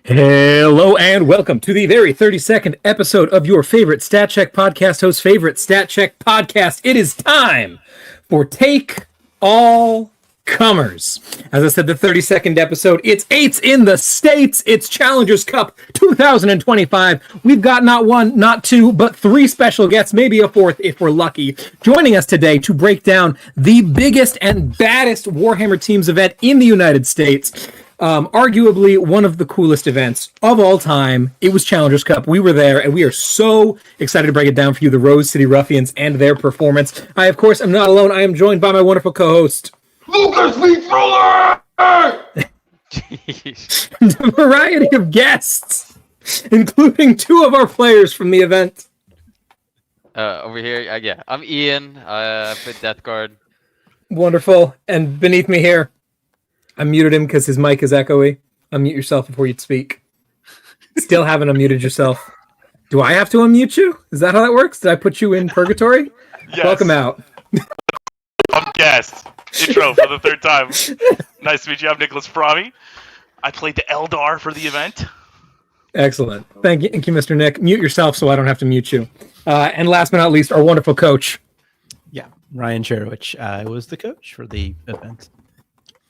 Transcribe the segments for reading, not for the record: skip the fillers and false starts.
Hello and welcome to the very 32nd episode of your favorite Stat Check podcast host's favorite Stat Check podcast. It is time for Take All Comers. As I said, the 32nd episode, it's eights in the States. It's Challengers Cup 2025. We've got not one, not two, but three special guests, maybe a fourth if we're lucky, joining us today to break down the biggest and baddest Warhammer Teams event in the United States. Arguably one of the coolest events of all time. It was Challengers Cup. We were there, and we are so excited to break it down for you, the Rose City Ruffians and their performance. I, of course, am not alone. I am joined by my wonderful co-host, Lucas Leafroller! and a variety of guests, including two of our players from the event. Over here, yeah, I'm Ian. I play Death Guard. Wonderful. And beneath me here, I muted him because his mic is echoey. Unmute yourself before you speak. Still haven't unmuted yourself. Do I have to unmute you? Is that how that works? Did I put you in purgatory? Yes. Welcome out. I'm guest. Intro for the third time. Nice to meet you. I'm Nicholas Frami. I played the Eldar for the event. Excellent. Thank you, Mr. Nick. Mute yourself so I don't have to mute you. And last but not least, our wonderful coach. Yeah, Ryan Cherowich. I was the coach for the event.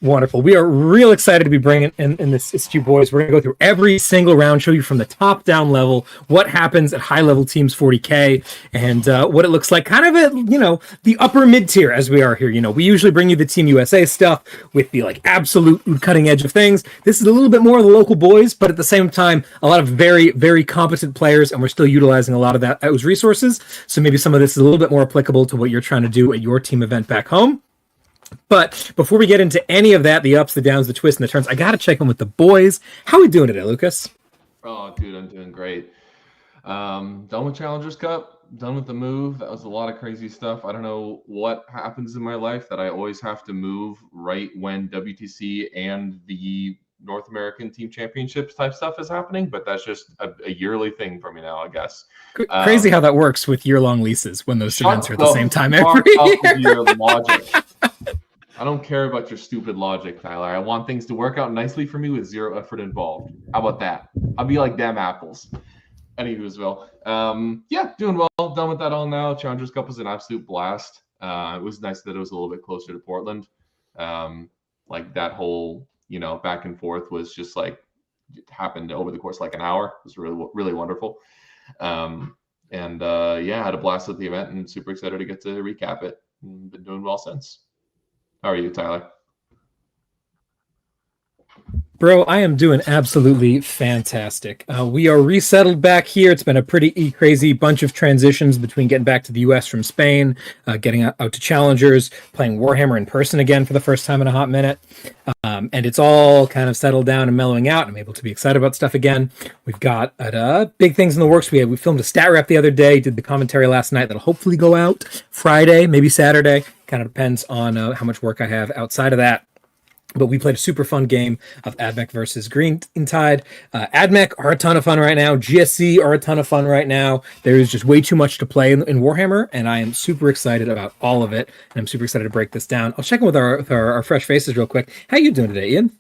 Wonderful. We are real excited to be bringing in this to you boys. We're going to go through every single round, show you from the top down level what happens at high level teams 40K and what it looks like kind of at, the upper mid tier as we are here. We usually bring you the Team USA stuff with the absolute cutting edge of things. This is a little bit more of the local boys, but at the same time, a lot of very, very competent players, and we're still utilizing a lot of those resources. So maybe some of this is a little bit more applicable to what you're trying to do at your team event back home. But before we get into any of that, the ups, the downs, the twists, and the turns, I got to check in with the boys. How are we doing today, Lucas? Oh, dude, I'm doing great. Done with Challengers Cup, done with the move. That was a lot of crazy stuff. I don't know what happens in my life that I always have to move right when WTC and the North American Team Championships type stuff is happening, but that's just a yearly thing for me now, I guess. Crazy how that works with year-long leases when those events are at the same time every year. Logic. I don't care about your stupid logic, Tyler. I want things to work out nicely for me with zero effort involved. How about that? I'll be like damn apples. Anywho as well. Yeah, doing well. Done with that all now. Challengers Cup was an absolute blast. It was nice that it was a little bit closer to Portland. That whole, back and forth was just it happened over the course of an hour. It was really, really wonderful. Yeah, I had a blast with the event and super excited to get to recap it. Been doing well since. How are you, Tyler? Bro, I am doing absolutely fantastic. We are resettled back here. It's been a pretty crazy bunch of transitions between getting back to the U.S. from Spain, getting out to Challengers, playing Warhammer in person again for the first time in a hot minute. And it's all kind of settled down and mellowing out. I'm able to be excited about stuff again. We've got big things in the works. We filmed a stat rep the other day, did the commentary last night that'll hopefully go out Friday, maybe Saturday. Kind of depends on how much work I have outside of that. But we played a super fun game of AdMech versus Green Tide. AdMech are a ton of fun right now. GSC are a ton of fun right now. There is just way too much to play in Warhammer, and I am super excited about all of it. And I'm super excited to break this down. I'll check in with our fresh faces real quick. How you doing today, Ian?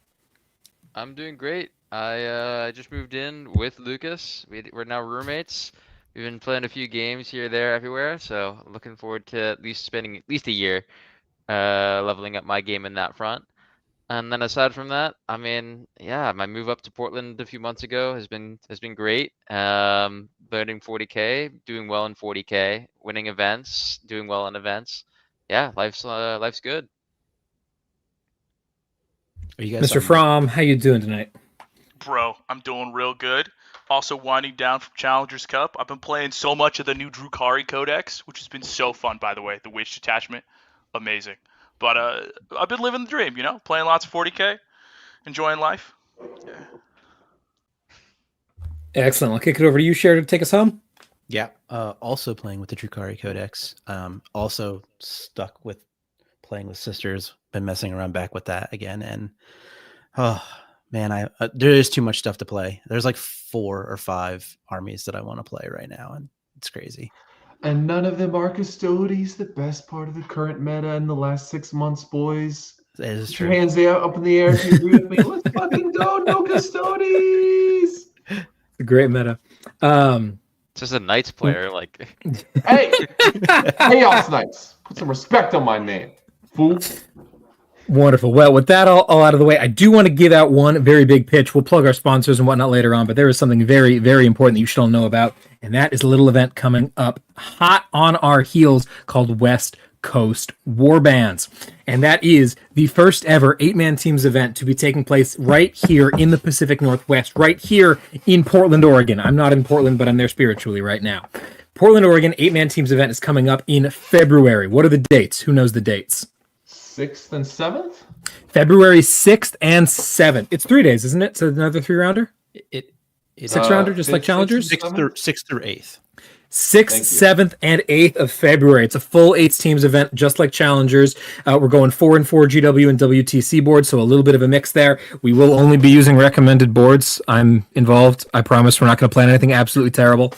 I'm doing great. I just moved in with Lucas. We're now roommates. We've been playing a few games here, there, everywhere. So looking forward to at least spending at least a year leveling up my game in that front. And then aside from that, my move up to Portland a few months ago has been great. Learning 40K, doing well in 40K, winning events, doing well in events. Yeah, life's good. Are you guys Mr. Fromm, how you doing tonight? Bro, I'm doing real good. Also winding down from Challengers Cup. I've been playing so much of the new Drukhari Codex, which has been so fun, by the way. The Witch Detachment, amazing. But I've been living the dream, playing lots of 40K, enjoying life. Yeah. Excellent. I'll kick it over to you, Cher, to take us home. Yeah. Also playing with the Drukhari Codex. Also stuck with playing with Sisters. Been messing around back with that again. And, oh, man, there is too much stuff to play. There's 4 or 5 armies that I want to play right now, and it's crazy. And none of them are Custodes, the best part of the current meta in the last 6 months, boys. That is Put your true. hands there up in the air if you agree with me. Let's fucking go, no custodies. A great meta. Just a Knights player, like. Hey, Chaos Knights. Put some respect on my name, fool. Wonderful. Well, with that all out of the way, I do want to give out one very big pitch. We'll plug our sponsors and whatnot later on, but there is something very, very important that you should all know about, and that is a little event coming up hot on our heels called West Coast Warbands. And that is the first ever 8-man teams event to be taking place right here in the Pacific Northwest, right here in Portland, Oregon. I'm not in Portland, but I'm there spiritually right now. Portland, Oregon 8-man teams event is coming up in February. What are the dates? Who knows the dates? 6th and 7th? February 6th and 7th. It's 3 days, isn't it? So another 3-rounder? It 6-rounder, just like Challengers? 6th through 8th. 6th, 7th, and 8th of February. It's a full 8 teams event, just like Challengers. We're going 4-4 GW and WTC boards, so a little bit of a mix there. We will only be using recommended boards. I'm involved. I promise we're not going to plan anything absolutely terrible.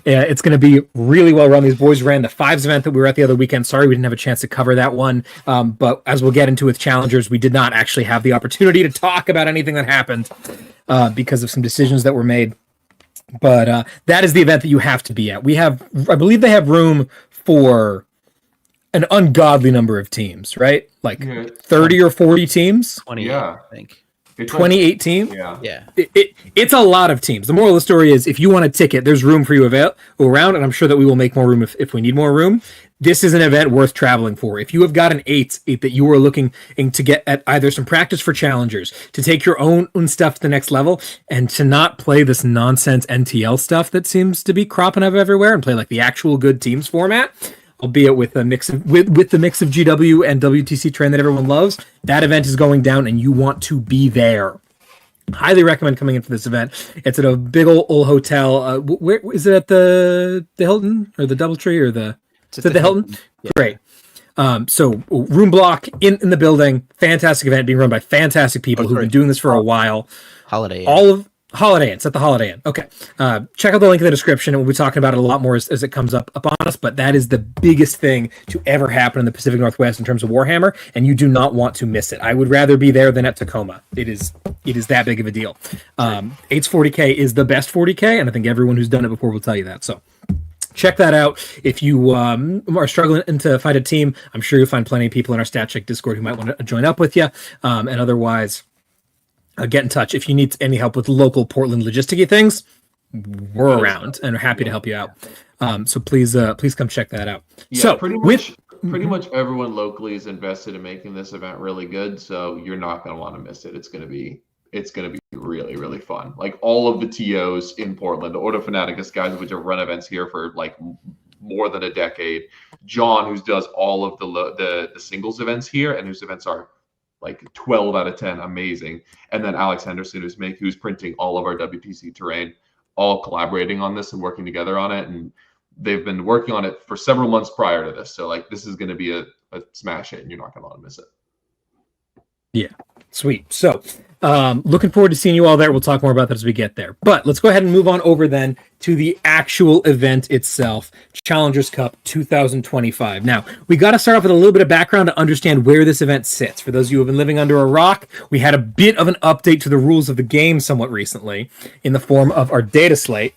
Yeah, it's going to be really well run. These boys ran the 5s event that we were at the other weekend. Sorry we didn't have a chance to cover that one. But as we'll get into with Challengers, we did not actually have the opportunity to talk about anything that happened because of some decisions that were made. But that is the event that you have to be at. I believe they have room for an ungodly number of teams, right? Like 30 or 40 teams? 28, Yeah. I think. 28 teams? Yeah. Yeah. It's a lot of teams. The moral of the story is if you want a ticket, there's room for you around, and I'm sure that we will make more room if we need more room. This is an event worth traveling for. If you have got an 8 that you are looking to get at either some practice for Challengers, to take your own stuff to the next level, and to not play this nonsense NTL stuff that seems to be cropping up everywhere, and play like the actual good teams format, albeit with a mix of with the mix of GW and WTC terrain that everyone loves, that event is going down and you want to be there. Highly recommend coming in for this event. It's at a big old hotel. Where is it, at the Hilton or the Doubletree or the is it the Hilton? Yeah. Great. So room block in the building. Fantastic event being run by fantastic people who've been doing this for a while. Holiday Inn. All of Holiday Inn. It's at the Holiday Inn. Okay. Check out the link in the description, and we'll be talking about it a lot more as it comes up on us, but that is the biggest thing to ever happen in the Pacific Northwest in terms of Warhammer, and you do not want to miss it. I would rather be there than at Tacoma. It is that big of a deal. 8's 40K is the best 40K, and I think everyone who's done it before will tell you that. So check that out. If you are struggling to find a team, I'm sure you'll find plenty of people in our Stat Check Discord who might want to join up with you, and otherwise get in touch. If you need any help with local Portland logisticy things, we're around and are happy to help you out. So please come check that out. Yeah, so pretty much everyone locally is invested in making this event really good, so you're not going to want to miss it. It's going to be really, really fun. Like all of the TOs in Portland, the Ordo Fanaticus guys, which have run events here for like more than a decade. John, who does all of the singles events here, and whose events are like 12 out of 10, amazing. And then Alex Henderson, who's printing all of our WTC terrain, all collaborating on this and working together on it. And they've been working on it for several months prior to this. So like this is going to be a smash hit, and you're not going to want to miss it. Yeah, sweet. So looking forward to seeing you all there. We'll talk more about that as we get there. But let's go ahead and move on over then to the actual event itself, Challengers Cup 2025. Now, we got to start off with a little bit of background to understand where this event sits. For those of you who have been living under a rock, we had a bit of an update to the rules of the game somewhat recently in the form of our data slate.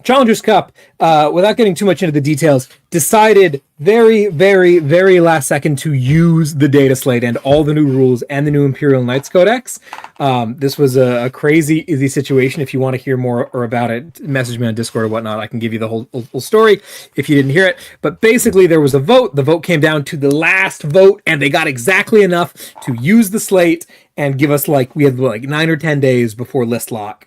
Challengers Cup, without getting too much into the details, decided very, very, very last second to use the data slate and all the new rules and the new Imperial Knights Codex. This was a crazy, easy situation. If you want to hear more or about it, message me on Discord or whatnot. I can give you the whole story if you didn't hear it. But basically, there was a vote. The vote came down to the last vote, and they got exactly enough to use the slate and give us we had 9 or 10 days before list lock.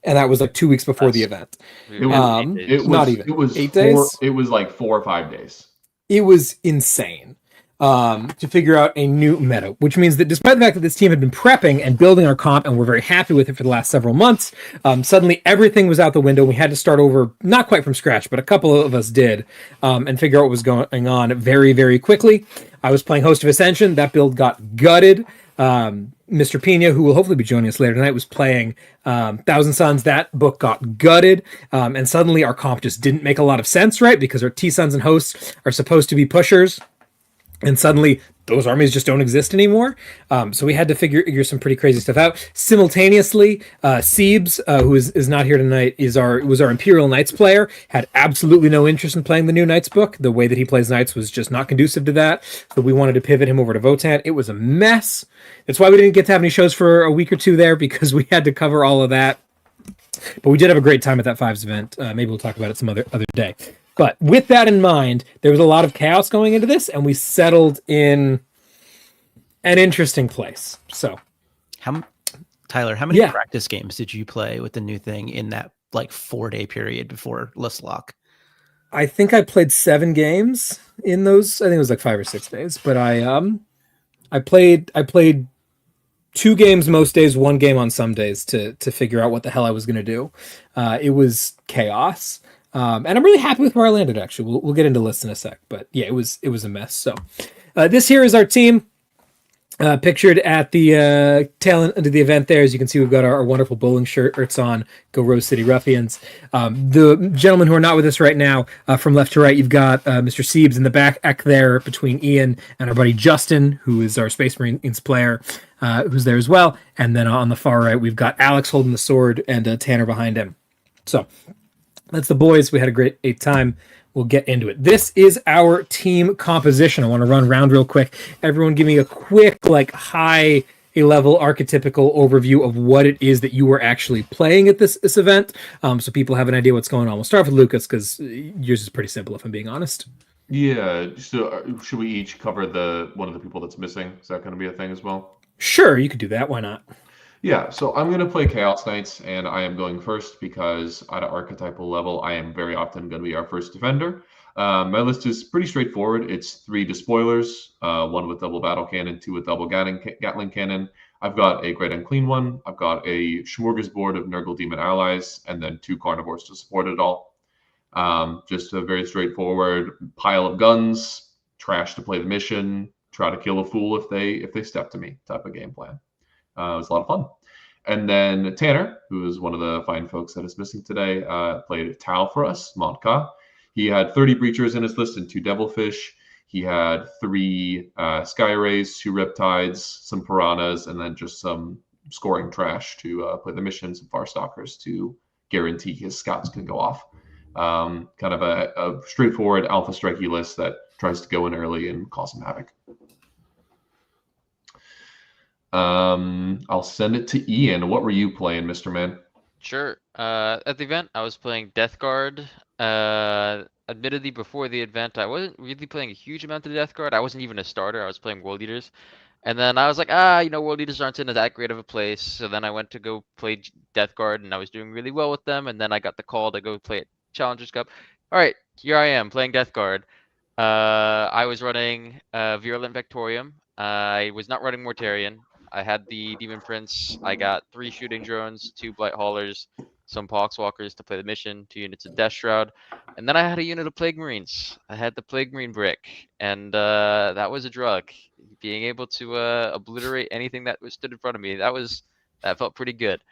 And that was 2 weeks before the event. It was not even. It was 8 days. It was like 4 or 5 days. It was insane to figure out a new meta, which means that despite the fact that this team had been prepping and building our comp, and we're very happy with it for the last several months, suddenly everything was out the window. We had to start over, not quite from scratch, but a couple of us did, and figure out what was going on very, very quickly. I was playing Host of Ascension. That build got gutted. Mr. Pena, who will hopefully be joining us later tonight, was playing Thousand Suns. That book got gutted, and suddenly our comp just didn't make a lot of sense, right? Because our T-Suns and Hosts are supposed to be pushers. And suddenly those armies just don't exist anymore. So we had to figure some pretty crazy stuff out. Simultaneously, Siebes, who is not here tonight, was our Imperial Knights player. Had absolutely no interest in playing the new Knights book. The way that he plays Knights was just not conducive to that. So we wanted to pivot him over to Votan. It was a mess. That's why we didn't get to have any shows for a week or two there, because we had to cover all of that. But we did have a great time at that Fives event. Maybe we'll talk about it some other day. But with that in mind, there was a lot of chaos going into this, and we settled in an interesting place. So, Tyler, how many Yeah. practice games did you play with the new thing in that like 4-day period before Listlock? I think I played 7 games in those. I think it was like 5 or 6 days. But I played 2 games most days, 1 game on some days to figure out what the hell I was going to do. It was chaos. And I'm really happy with where I landed, actually. We'll get into lists in a sec. But yeah, it was a mess. So this here is our team. Pictured at the tail end of the event there. As you can see, we've got our wonderful bowling shirts on. Go Rose City Ruffians. The gentlemen who are not with us right now, from left to right, you've got Mr. Siebes in the back there between Ian and our buddy Justin, who is our Space Marines player, who's there as well. And then on the far right, we've got Alex holding the sword and Tanner behind him. So that's the boys. We had a great time. We'll get into it. This is our team composition. I want to run around real quick. Everyone give me a quick, high level archetypical overview of what it is that you were actually playing at this event, so people have an idea what's going on. We'll start with Lucas, because yours is pretty simple, if I'm being honest. Yeah. So should we each cover one of the people that's missing? Is that going to be a thing as well? Sure, you could do that. Why not? Yeah, so I'm going to play Chaos Knights, and I am going first because at an archetypal level, I am very often going to be our first defender. My list is pretty straightforward. It's 3 despoilers, 1 with double battle cannon, 2 with double Gatling cannon. I've got a Great Unclean one. I've got a smorgasbord of Nurgle Demon allies, and then 2 carnivores to support it all. Just a very straightforward pile of guns, trash to play the mission, try to kill a fool if they step to me type of game plan. It was a lot of fun. And then Tanner, who is one of the fine folks that is missing today, played Tau for us, Montka. He had 30 Breachers in his list and 2 Devilfish. He had 3 Sky Rays, 2 Riptides, some Piranhas, and then just some scoring trash to play the mission, some Farstalkers to guarantee his scouts can go off. Kind of a straightforward alpha strikey list that tries to go in early and cause some havoc. I'll send it to Ian. What were you playing, Mr. Man? Sure. At the event, I was playing Death Guard. Admittedly, before the event, I wasn't really playing a huge amount of Death Guard. I wasn't even a starter. I was playing World Eaters. And then I was like, World Eaters aren't in that great of a place. So then I went to go play Death Guard, and I was doing really well with them. And then I got the call to go play at Challengers Cup. All right, here I am playing Death Guard. I was running Virulent Vectorium. I was not running Mortarion. I had the Demon Prince. I got 3 shooting drones, 2 Blight Haulers, some Poxwalkers to play the mission, 2 units of Death Shroud, and then I had a unit of Plague Marines. I had the Plague Marine brick, and that was a drug. Being able to obliterate anything that stood in front of me, that felt pretty good.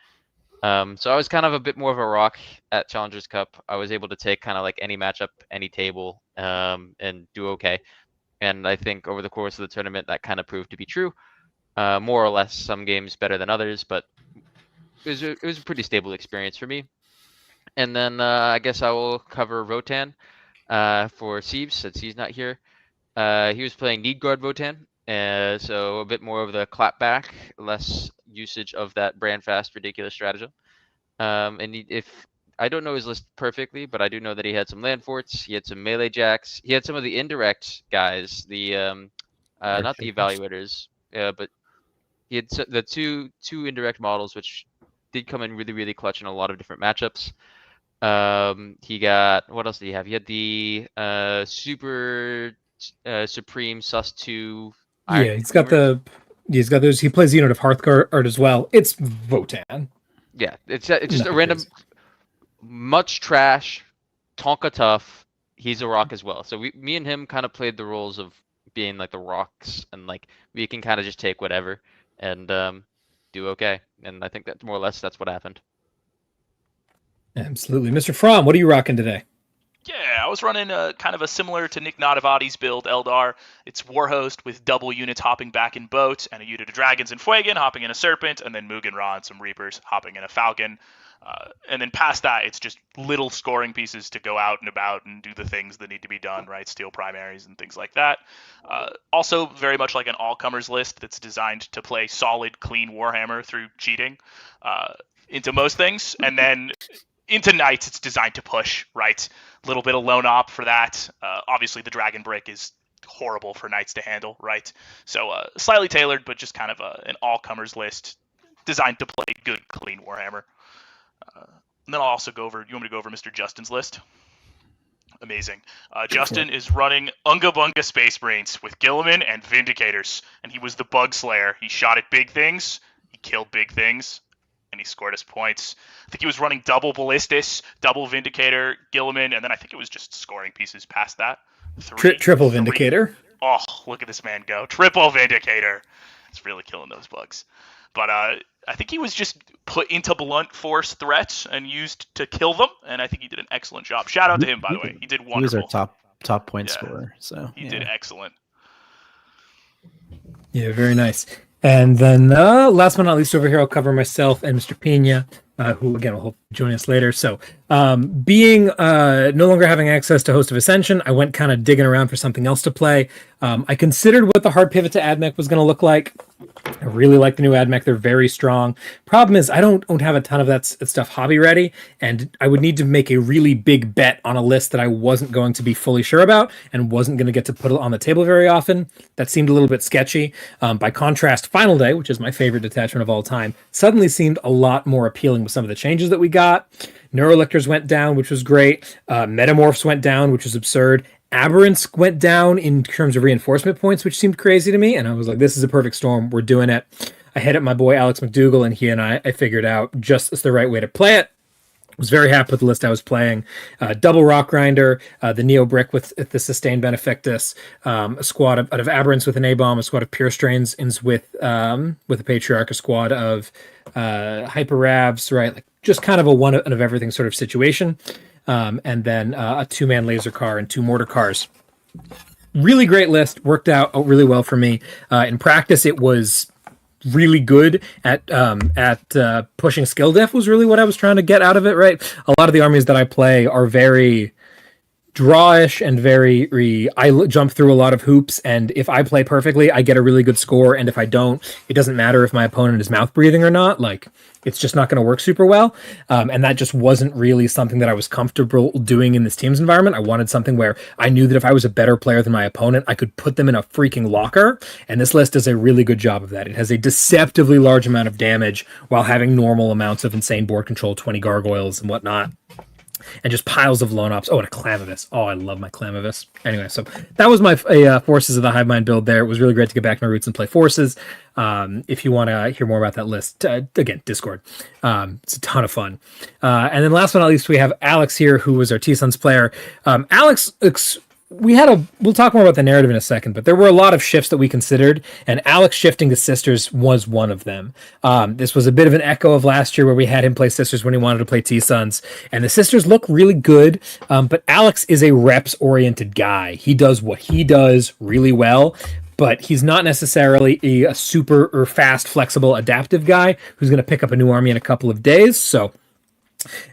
So I was kind of a bit more of a rock at Challengers Cup. I was able to take kind of like any matchup, any table, and do okay. And I think over the course of the tournament, that kind of proved to be true. More or less, some games better than others, but it was a pretty stable experience for me. And then I guess I will cover Votan for Siebes, since he's not here. He was playing Need Guard Votan, so a bit more of the clapback, less usage of that brand fast ridiculous stratagem. If I don't know his list perfectly, but I do know that he had some land forts, he had some melee jacks, he had some of the indirect guys, the not the evaluators, but he had the two indirect models, which did come in really, really clutch in a lot of different matchups. He got, what else did he have? He had the super supreme sus 2. Yeah, he's got those. He plays the unit of Hearthguard as well. It's Votan. Yeah, it's just a random, much trash, Tonka tough. He's a rock as well. So me and him kind of played the roles of being like the rocks, and like we can kind of just take whatever and do okay. And I think that more or less that's what happened. Absolutely. Mr. Fromm, what are you rocking today? Yeah, I was running a kind of a similar to Nick Nadavati's build, Eldar. It's Warhost with double units hopping back in boat, and a unit of dragons and Fuegan hopping in a serpent, and then Mugen Ra and some Reapers hopping in a falcon. And then past that, it's just little scoring pieces to go out and about and do the things that need to be done, right? Steal primaries and things like that. Also, very much like an all-comers list that's designed to play solid, clean Warhammer through cheating into most things. And then into Knights, it's designed to push, right? A little bit of lone op for that. Obviously, the Dragon Break is horrible for Knights to handle, right? So slightly tailored, but just kind of an all-comers list designed to play good, clean Warhammer. And then I'll also go over, you want me to go over Mr. Justin's list? Amazing. Justin is running Unga Bunga Space Marines with Gilliman and Vindicators, and he was the Bug Slayer. He shot at big things, he killed big things, and he scored us points. I think he was running double Ballistis, double Vindicator, Gilliman, and then I think it was just scoring pieces past that. Triple Vindicator. Oh, look at this man go. Triple Vindicator. It's really killing those bugs. But I think he was just put into blunt force threats and used to kill them, and I think he did an excellent job. Shout out to him, by the way. He did wonderful. He was our top point scorer. So he did excellent. Yeah, very nice. And then last but not least over here, I'll cover myself and Mr. Pena, who again will hope to join us later. So being no longer having access to Host of Ascension, I went kind of digging around for something else to play. I considered what the hard pivot to AdMech was going to look like. I really like the new AdMech. They're very strong. Problem is, I don't have a ton of that stuff hobby ready, and I would need to make a really big bet on a list that I wasn't going to be fully sure about and wasn't going to get to put it on the table very often. That seemed a little bit sketchy. By contrast, Final Day, which is my favorite detachment of all time, suddenly seemed a lot more appealing with some of the changes that we got. Neurolictors went down, which was great. Metamorphs went down, which was absurd. Aberrants went down in terms of reinforcement points, which seemed crazy to me. And I was like, this is a perfect storm. We're doing it. I hit up my boy Alex McDougall, and he and I figured out just the right way to play it. I was very happy with the list I was playing. Double Rock Grinder, the Neo Brick with the Sustained Benefactus, a squad out of Aberrants with an A-Bomb, a squad of Pure Strains with a Patriarch, a squad of Hyper Ravs, right? Like just kind of a one of everything sort of situation. And then a 2-man laser car and 2 mortar cars. Really great list. Worked out really well for me. In practice, it was really good at pushing skill diff was really what I was trying to get out of it, right? A lot of the armies that I play are very drawish and I jump through a lot of hoops, and if I play perfectly, I get a really good score, and if I don't, it doesn't matter if my opponent is mouth breathing or not. Like, it's just not going to work super well, and that just wasn't really something that I was comfortable doing in this team's environment. I wanted something where I knew that if I was a better player than my opponent, I could put them in a freaking locker, and this list does a really good job of that. It has a deceptively large amount of damage while having normal amounts of insane board control, 20 gargoyles and whatnot. And just piles of lone ops. Oh, and a Clamavis. Oh, I love my Clamavis. Anyway, so that was my Forces of the Hive Mind build there. It was really great to get back to my roots and play Forces. If you want to hear more about that list, again, Discord. It's a ton of fun. And then last but not least, we have Alex here, who was our T-Sons player. Alex... we'll talk more about the narrative in a second, but there were a lot of shifts that we considered, and Alex shifting to Sisters was one of them. This was a bit of an echo of last year where we had him play Sisters when he wanted to play T-Sons, and the Sisters look really good, but Alex is a reps-oriented guy. He does what he does really well, but he's not necessarily a super or fast, flexible, adaptive guy who's going to pick up a new army in a couple of days, so...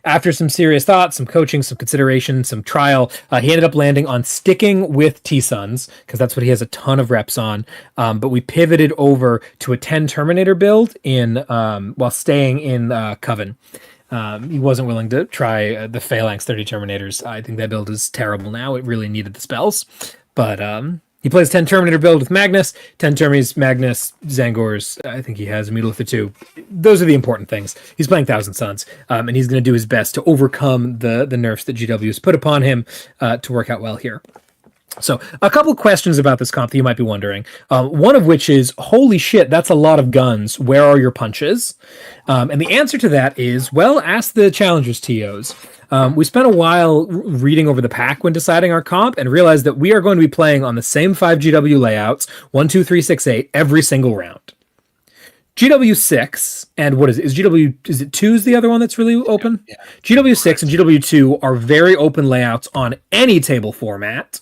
After some serious thought, some coaching, some consideration, some trial, he ended up landing on sticking with T-Sons, because that's what he has a ton of reps on. But we pivoted over to a 10 Terminator build while staying in Coven. He wasn't willing to try the Phalanx 30 Terminators. I think that build is terrible now. It really needed the spells. But he plays 10 Terminator build with Magnus, 10 Termies, Magnus, Zangors. I think he has a Mutilitha too. Those are the important things. He's playing Thousand Suns, and he's going to do his best to overcome the nerfs that GW has put upon him to work out well here. So a couple questions about this comp that you might be wondering. One of which is, holy shit, that's a lot of guns. Where are your punches? And the answer to that is, well, ask the Challengers TOs. We spent a while reading over the pack when deciding our comp and realized that we are going to be playing on the same 5 GW layouts, 1, 2, 3, 6, 8, every single round. GW6 and what is it? Is it 2 is the other one that's really open? Yeah. GW6 and GW2 are very open layouts on any table format,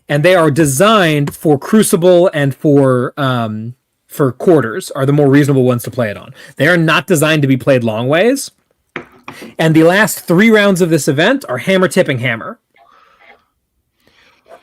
and they are designed for Crucible and for quarters are the more reasonable ones to play it on. They are not designed to be played long ways. And the last 3 rounds of this event are hammer tipping hammer.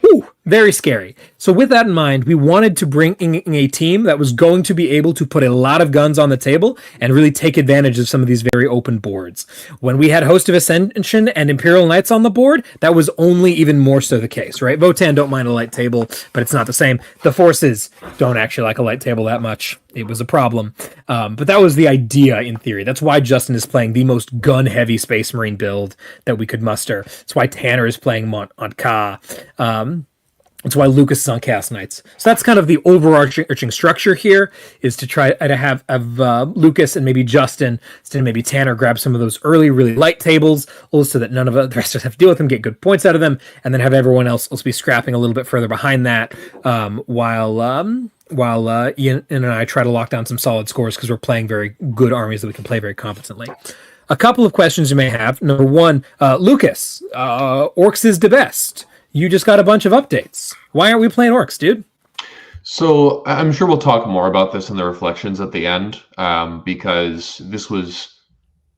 Ooh, very scary. So with that in mind, we wanted to bring in a team that was going to be able to put a lot of guns on the table and really take advantage of some of these very open boards. When we had Host of Ascension and Imperial Knights on the board, that was only even more so the case, right? Votan don't mind a light table, but it's not the same. The Forces don't actually like a light table that much. It was a problem. But that was the idea in theory. That's why Justin is playing the most gun-heavy Space Marine build that we could muster. That's why Tanner is playing on Ka. That's why Lucas is on Chaos Knights. So that's kind of the overarching structure here, is to try to have Lucas and maybe Justin, instead of maybe Tanner, grab some of those early, really light tables, so that none of the rest of us have to deal with them, get good points out of them, and then have everyone else be scrapping a little bit further behind that, while Ian and I try to lock down some solid scores, because we're playing very good armies that we can play very competently. A couple of questions you may have. Number one, Lucas, Orcs is the best. You just got a bunch of updates. Why aren't we playing Orcs, dude? So I'm sure we'll talk more about this in the reflections at the end, because this was...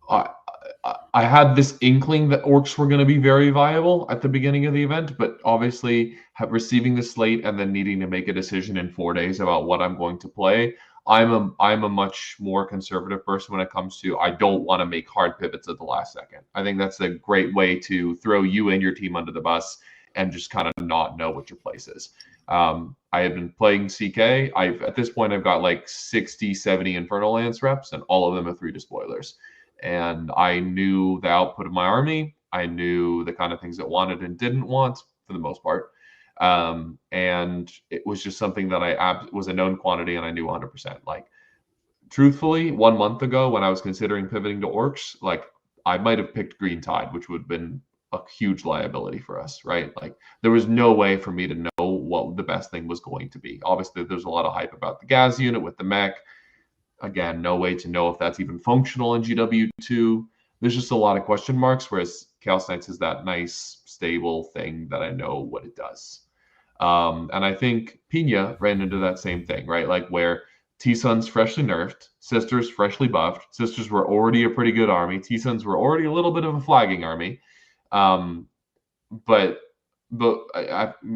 I had this inkling that Orcs were going to be very viable at the beginning of the event, but obviously receiving the slate and then needing to make a decision in 4 days about what I'm going to play, I'm a much more conservative person when it comes to, I don't want to make hard pivots at the last second. I think that's a great way to throw you and your team under the bus and just kind of not know what your place is. I have been playing CK. At this point, I've got like 60, 70 Infernal Lance reps, and all of them are 3 Despoilers. And I knew the output of my army. I knew the kind of things it wanted and didn't want, for the most part. And it was just something that was a known quantity, and I knew 100%. Like, truthfully, 1 month ago, when I was considering pivoting to Orcs, like, I might have picked Green Tide, which would have been a huge liability for us, right? Like, there was no way for me to know what the best thing was going to be. Obviously, there's a lot of hype about the Gaz unit with the mech. Again, no way to know if that's even functional in GW2. There's just a lot of question marks, whereas Chaos Knights is that nice, stable thing that I know what it does. And I think Pina ran into that same thing, right? Like, where T-Sun's freshly nerfed, Sisters freshly buffed. Sisters were already a pretty good army. T-Suns were already a little bit of a flagging army. But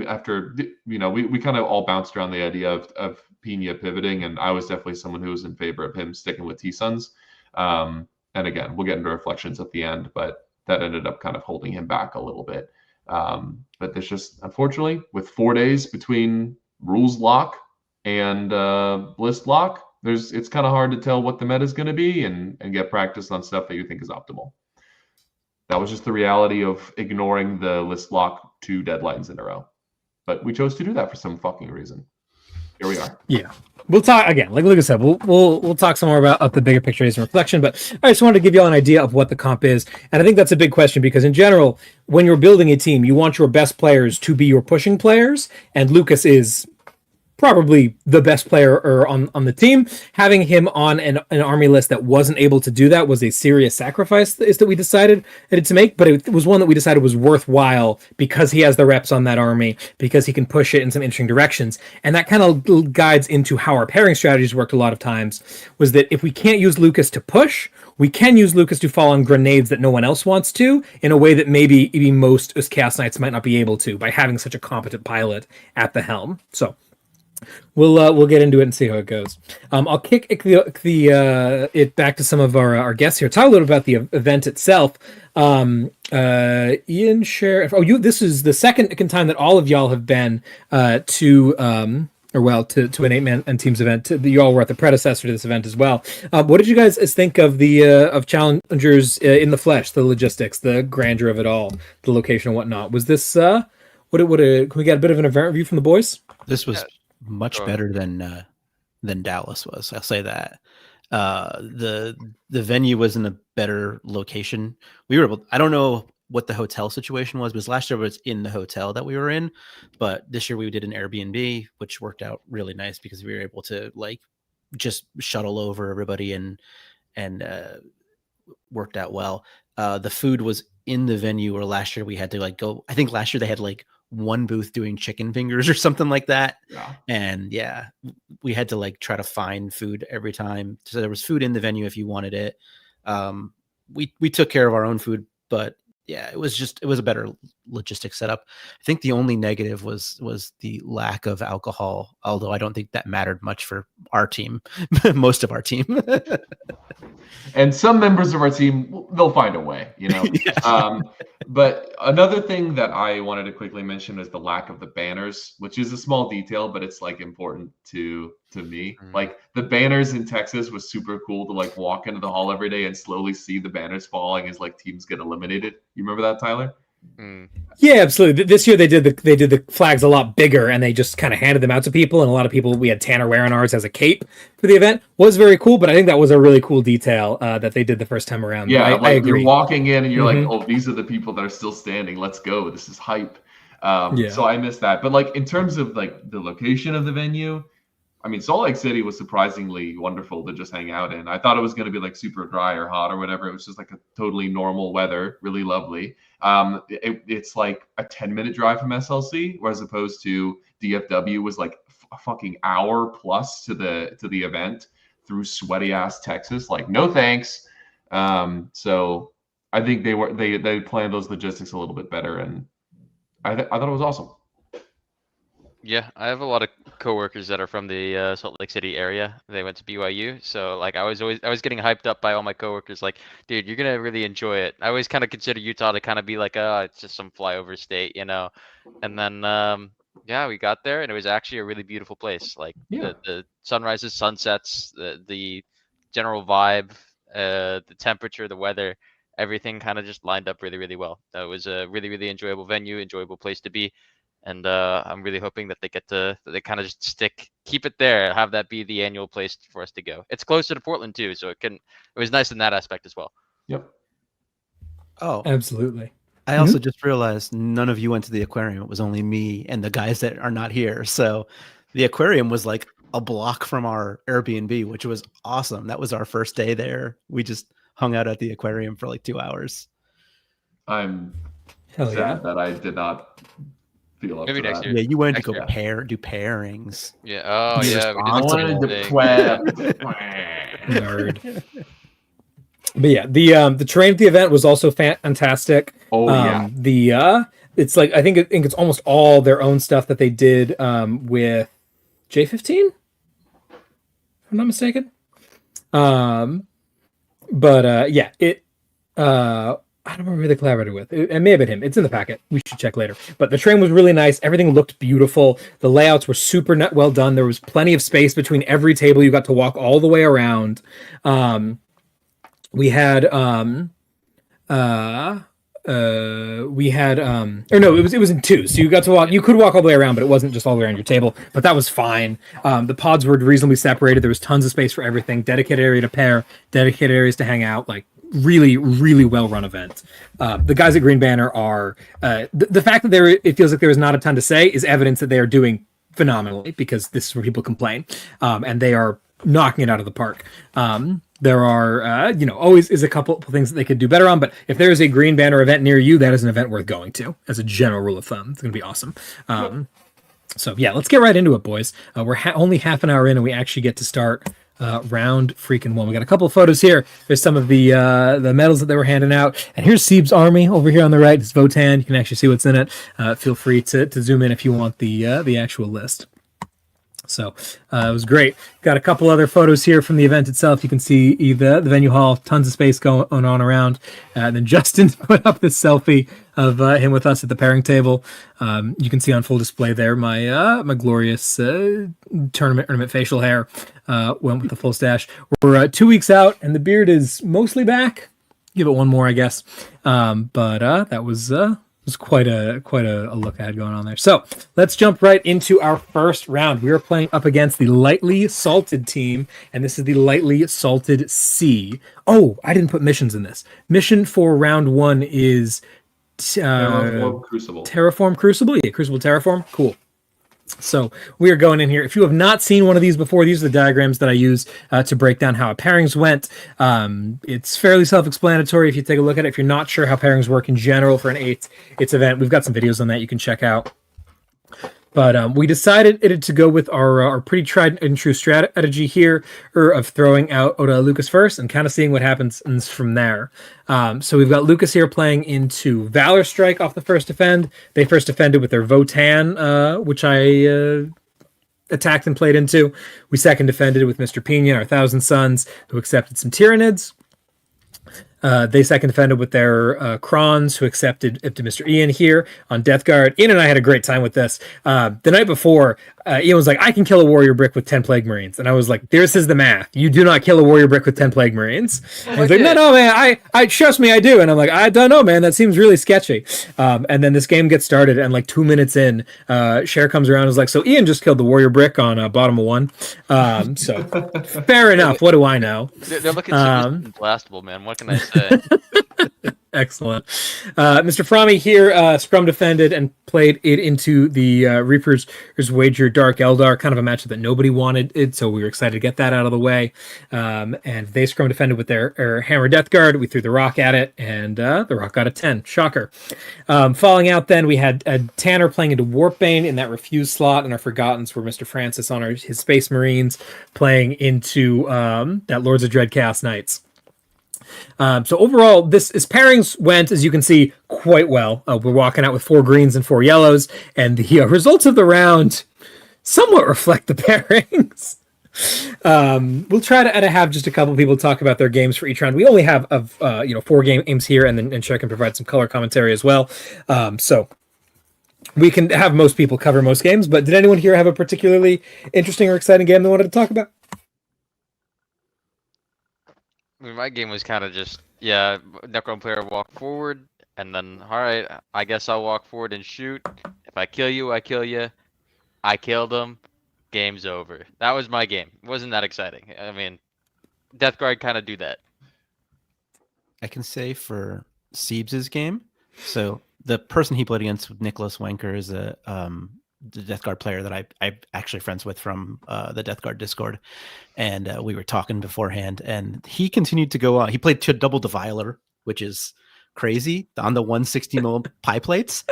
after, we kind of all bounced around the idea of Pina pivoting, and I was definitely someone who was in favor of him sticking with T-Suns. And again, we'll get into reflections at the end, but that ended up kind of holding him back a little bit. But there's just, unfortunately, with 4 days between rules lock and list lock, it's kind of hard to tell what the meta is going to be and get practice on stuff that you think is optimal. That was just the reality of ignoring the list lock 2 deadlines in a row. But we chose to do that for some fucking reason. Here we are. Yeah. We'll talk again, like Lucas said, we'll talk some more about the bigger picture and reflection, but I just wanted to give you all an idea of what the comp is. And I think that's a big question, because in general, when you're building a team, you want your best players to be your pushing players, and Lucas is probably the best player on the team. Having him on an army list that wasn't able to do that was a serious sacrifice that we decided to make, but it was one that we decided was worthwhile because he has the reps on that army, because he can push it in some interesting directions. And that kind of guides into how our pairing strategies worked a lot of times, was that if we can't use Lucas to push, we can use Lucas to fall on grenades that no one else wants to, in a way that maybe even most as Chaos Knights might not be able to, by having such a competent pilot at the helm. So we'll get into it and see how it goes. I'll kick it back to some of our guests here. Talk a little about the event itself. Ian, Sheriff. This is the second time that all of y'all have been to an 8-man and teams event. You all were at the predecessor to this event as well. What did you guys think of the of Challengers in the flesh, the logistics, the grandeur of it all, the location and whatnot? Was this can we get a bit of an event review from the boys? This was much better than Dallas was. I'll say that. The venue was in a better location. We were able. I don't know what the hotel situation was, because last year was in the hotel that we were in, but this year we did an Airbnb, which worked out really nice because we were able to just shuttle over everybody and worked out well. The food was in the venue, or last year we had to like go. I think last year they had like one booth doing chicken fingers or something like that. Yeah. And yeah, we had to like try to find food every time. So there was food in the venue if you wanted it. We took care of our own food, but yeah, it was a better logistics setup. I think the only negative was the lack of alcohol, although I don't think that mattered much for our team, most of our team. And some members of our team, they'll find a way, you know. Yes. But another thing that I wanted to quickly mention is the lack of the banners, which is a small detail, but it's like important to me. Like the banners in Texas was super cool to like walk into the hall every day and slowly see the banners falling as like teams get eliminated. You remember that, Tyler? Yeah, absolutely. This year they did the flags a lot bigger, and they just kind of handed them out to people. And a lot of people, we had Tanner wearing ours as a cape for the event. Was very cool, but I think that was a really cool detail that they did the first time around. Yeah, I agree. You're walking in and you're like, oh, these are the people that are still standing. Let's go. This is hype. So I missed that. But like in terms of like the location of the venue, I mean, Salt Lake City was surprisingly wonderful to just hang out in. I thought it was going to be like super dry or hot or whatever. It was just like a totally normal weather, really lovely. It's like a 10-minute drive from SLC, whereas opposed to DFW was like a fucking hour plus to the event through sweaty ass Texas. Like, no thanks. So I think they planned those logistics a little bit better, and I thought it was awesome. Yeah, I have a lot of coworkers that are from the Salt Lake City area. They went to BYU, so like I was getting hyped up by all my coworkers. Like, dude, you're gonna really enjoy it. I always kind of consider Utah to kind of be like, oh, it's just some flyover state, you know. And then yeah, we got there, and it was actually a really beautiful place. Like the sunrises, sunsets, the general vibe, the temperature, the weather, everything kind of just lined up really, really well. That was a really, really enjoyable venue, enjoyable place to be. And I'm really hoping that they kind of just keep it there, have that be the annual place for us to go. It's closer to Portland too, so it was nice in that aspect as well. Yep. Oh, absolutely. I also just realized none of you went to the aquarium. It was only me and the guys that are not here. So the aquarium was like a block from our Airbnb, which was awesome. That was our first day there. We just hung out at the aquarium for like 2 hours. I'm sad that I did not feel up Maybe to next that. year. Yeah, you wanted to Next go year. do pairings. Yeah. Oh yeah. We I did wanted the to thing. Nerd. But yeah, the terrain at the event was also fantastic. Oh yeah. It's like I think it's almost all their own stuff that they did with J15, if I'm not mistaken. But yeah, I don't remember who they collaborated with. It may have been him. It's in the packet. We should check later. But the train was really nice. Everything looked beautiful. The layouts were super well done. There was plenty of space between every table. You got to walk all the way around. We had it was in two. So you got to walk, you could walk all the way around, but it wasn't just all the way around your table, but that was fine. The pods were reasonably separated. There was tons of space for everything, dedicated area to pair, dedicated areas to hang out, like really, really well run event. The guys at Green Banner are, the fact that it feels like there is not a ton to say is evidence that they are doing phenomenally, because this is where people complain. And they are knocking it out of the park. There are, always is a couple of things that they could do better on, but if there is a Green Banner event near you, that is an event worth going to, as a general rule of thumb. It's going to be awesome. So yeah, let's get right into it, boys. We're only half an hour in, and we actually get to start round freaking one. We got a couple of photos here. There's some of the medals that they were handing out, and here's Sieb's army over here on the right. It's Votan. You can actually see what's in it. Feel free to zoom in if you want the actual list. So it was great. Got a couple other photos here from the event itself. You can see the venue hall, tons of space going on around. And then Justin put up this selfie of him with us at the pairing table. You can see on full display there my my glorious tournament facial hair. Went with the full stash. We're 2 weeks out, and the beard is mostly back. Give it one more, I guess. But that was quite a look I had going on there. So let's jump right into our first round. We are playing up against the lightly salted team, and this is the lightly salted C. Oh, I didn't put missions in this. Mission for round one is Terraform Crucible. Terraform Crucible? Yeah, Crucible Terraform. Cool. So we are going in here. If you have not seen one of these before, these are the diagrams that I use to break down how pairings went. It's fairly self-explanatory if you take a look at it. If you're not sure how pairings work in general for an 8th event, we've got some videos on that you can check out. But we decided to go with our pretty tried and true strategy here of throwing out Oda Lucas first and kind of seeing what happens from there. So we've got Lucas here playing into Valor Strike off the first defend. They first defended with their Votan, which I attacked and played into. We second defended with Mr. Pinion, our Thousand Sons, who accepted some Tyranids. They second defended with their Krons, who accepted to Mr. Ian here on Death Guard. Ian and I had a great time with this. The night before, Ian was like, I can kill a Warrior Brick with 10 Plague Marines. And I was like, this is the math. You do not kill a Warrior Brick with 10 Plague Marines. And he's like, no, man, I trust me, I do. And I'm like, I don't know, man. That seems really sketchy. And then this game gets started, and like 2 minutes in, Cher comes around and is like, so Ian just killed the Warrior Brick on bottom of 1. So fair enough. What do I know? They're looking blastable, man. What can I say? Excellent. Mr. Frommie here scrum defended and played it into the Reaper's Wager Dark Eldar, kind of a matchup that nobody wanted, so we were excited to get that out of the way. And they scrum defended with their Hammer Death Guard. We threw the rock at it, and the rock got a 10. Shocker. Falling out then, we had Tanner playing into Warpbane in that refuse slot, and our Forgottens were Mr. Francis on his Space Marines playing into that Lords of Dread Chaos Knights. So overall, this pairings went, as you can see, quite well. We're walking out with 4 greens and 4 yellows, and the results of the round somewhat reflect the pairings. We'll try to have just a couple of people talk about their games for each round. We only have 4 games here, and Cher can provide some color commentary as well. So we can have most people cover most games. But did anyone here have a particularly interesting or exciting game they wanted to talk about? I mean, my game was kind of just, Necron player walk forward, and then, alright, I guess I'll walk forward and shoot. If I kill you, I kill you. I killed him. Game's over. That was my game. It wasn't that exciting. I mean, Death Guard kind of do that. I can say for Siebes' game, so the person he played against, Nicholas Wanker, is the Death Guard player that I'm actually friends with from the Death Guard Discord, and we were talking beforehand, and he continued to go on. He played double Deviler, which is crazy, on the 160 mil pie plates,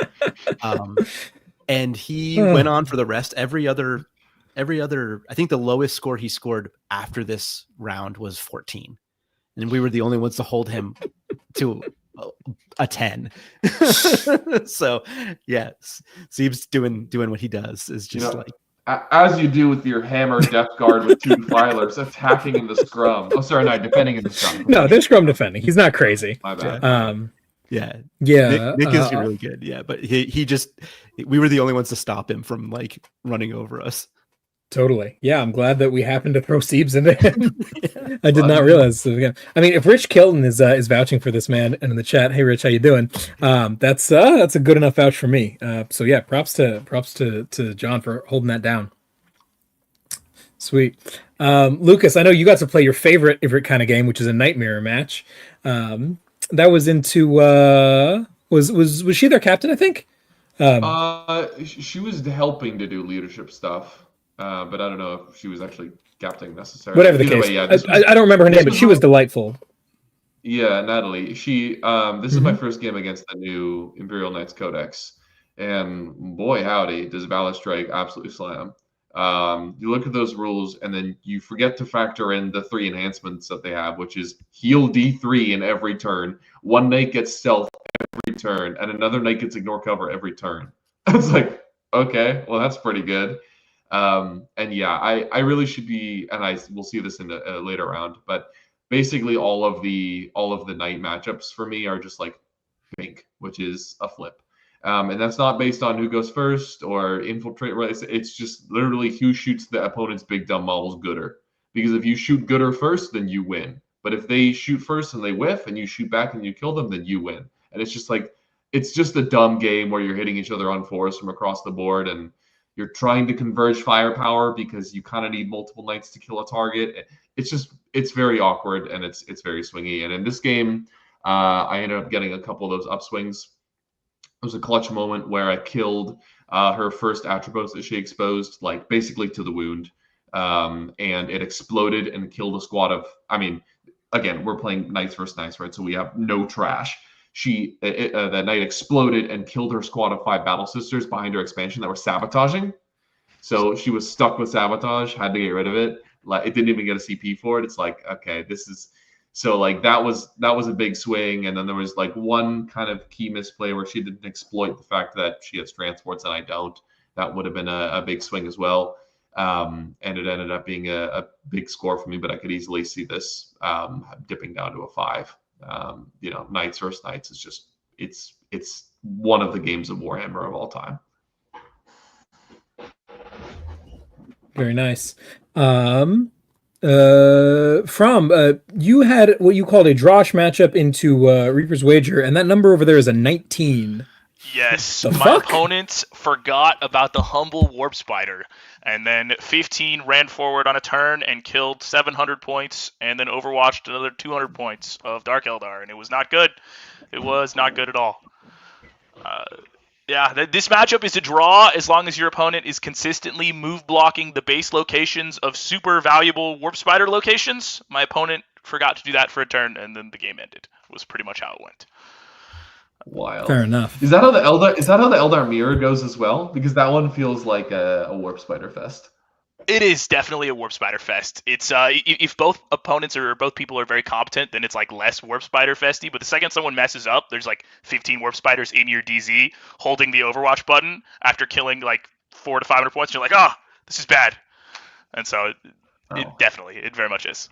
and he went on for the rest. Every other, I think the lowest score he scored after this round was 14, and we were the only ones to hold him to a 10. So yeah, Siebes doing what he does is just like, as you do with your Hammer Death Guard with 2 Defilers attacking in the scrum. Oh, sorry, no, defending in the scrum. No, they're scrum defending. He's not crazy. My bad. Yeah. Nick is really good. Yeah, but we were the only ones to stop him from like running over us. Totally. Yeah, I'm glad that we happened to throw Siebes into him. I did not realize. I mean, if Rich Kilton is vouching for this man and in the chat, hey Rich, how you doing? That's a good enough vouch for me. So yeah, props to John for holding that down. Sweet. Lucas, I know you got to play your favorite kind of game, which is a Nightmare match. That was into was she their captain, I think? She was helping to do leadership stuff. But I don't know if she was actually captaining necessarily. Whatever the case. I don't remember her name, but she was delightful. Yeah, Natalie. She this is my first game against the new Imperial Knights Codex. And boy howdy, does Valor Strike absolutely slam. You look at those rules and then you forget to factor in the 3 enhancements that they have, which is heal D3 in every turn. One knight gets stealth every turn, and another knight gets ignore cover every turn. It's like, okay, well that's pretty good. And yeah, I really should be, and we'll see this in a later round, but basically all of the night matchups for me are just like pink, which is a flip. And that's not based on who goes first or infiltrate, right? It's just literally who shoots the opponent's big dumb models gooder. Because if you shoot gooder first, then you win. But if they shoot first and they whiff and you shoot back and you kill them, then you win. And it's just like, it's just a dumb game where you're hitting each other on 4s from across the board, and you're trying to converge firepower because you kind of need multiple knights to kill a target. It's very awkward, and it's very swingy. And in this game, I ended up getting a couple of those upswings. It was a clutch moment where I killed her first attributes that she exposed, like basically to the wound, and it exploded and killed a squad of. I mean, again, we're playing knights versus knights, right? So we have no trash. That knight exploded and killed her squad of 5 battle sisters behind her expansion that were sabotaging. So she was stuck with sabotage, had to get rid of it. Like, it didn't even get a CP for it. It's like, okay, this is so like that was a big swing. And then there was like one kind of key misplay where she didn't exploit the fact that she has transports and I don't. That would have been a big swing as well. And it ended up being a big score for me, but I could easily see this dipping down to a 5. Knights versus knights is just it's one of the games of Warhammer of all time. Very nice. You had what you called a Drosh matchup into Reaper's Wager, and that number over there is a 19. Yes, The my fuck? opponents forgot about the humble Warp Spider, and then 15 ran forward on a turn and killed 700 points, and then overwatched another 200 points of Dark Eldar, and it was not good. It was not good at all. This matchup is a draw as long as your opponent is consistently move blocking the base locations of super valuable Warp Spider locations. My opponent forgot to do that for a turn, and then the game ended. It was pretty much how it went. Wild. Fair enough. Is that how the Eldar Mirror goes as well? Because that one feels like a Warp Spider Fest. It is definitely a Warp Spider Fest. It's if both opponents or both people are very competent, then it's like less Warp Spider Festy. But the second someone messes up, there's like 15 Warp Spiders in your DZ holding the Overwatch button after killing like 400 to 500 points. And you're like, this is bad. And so it very much is.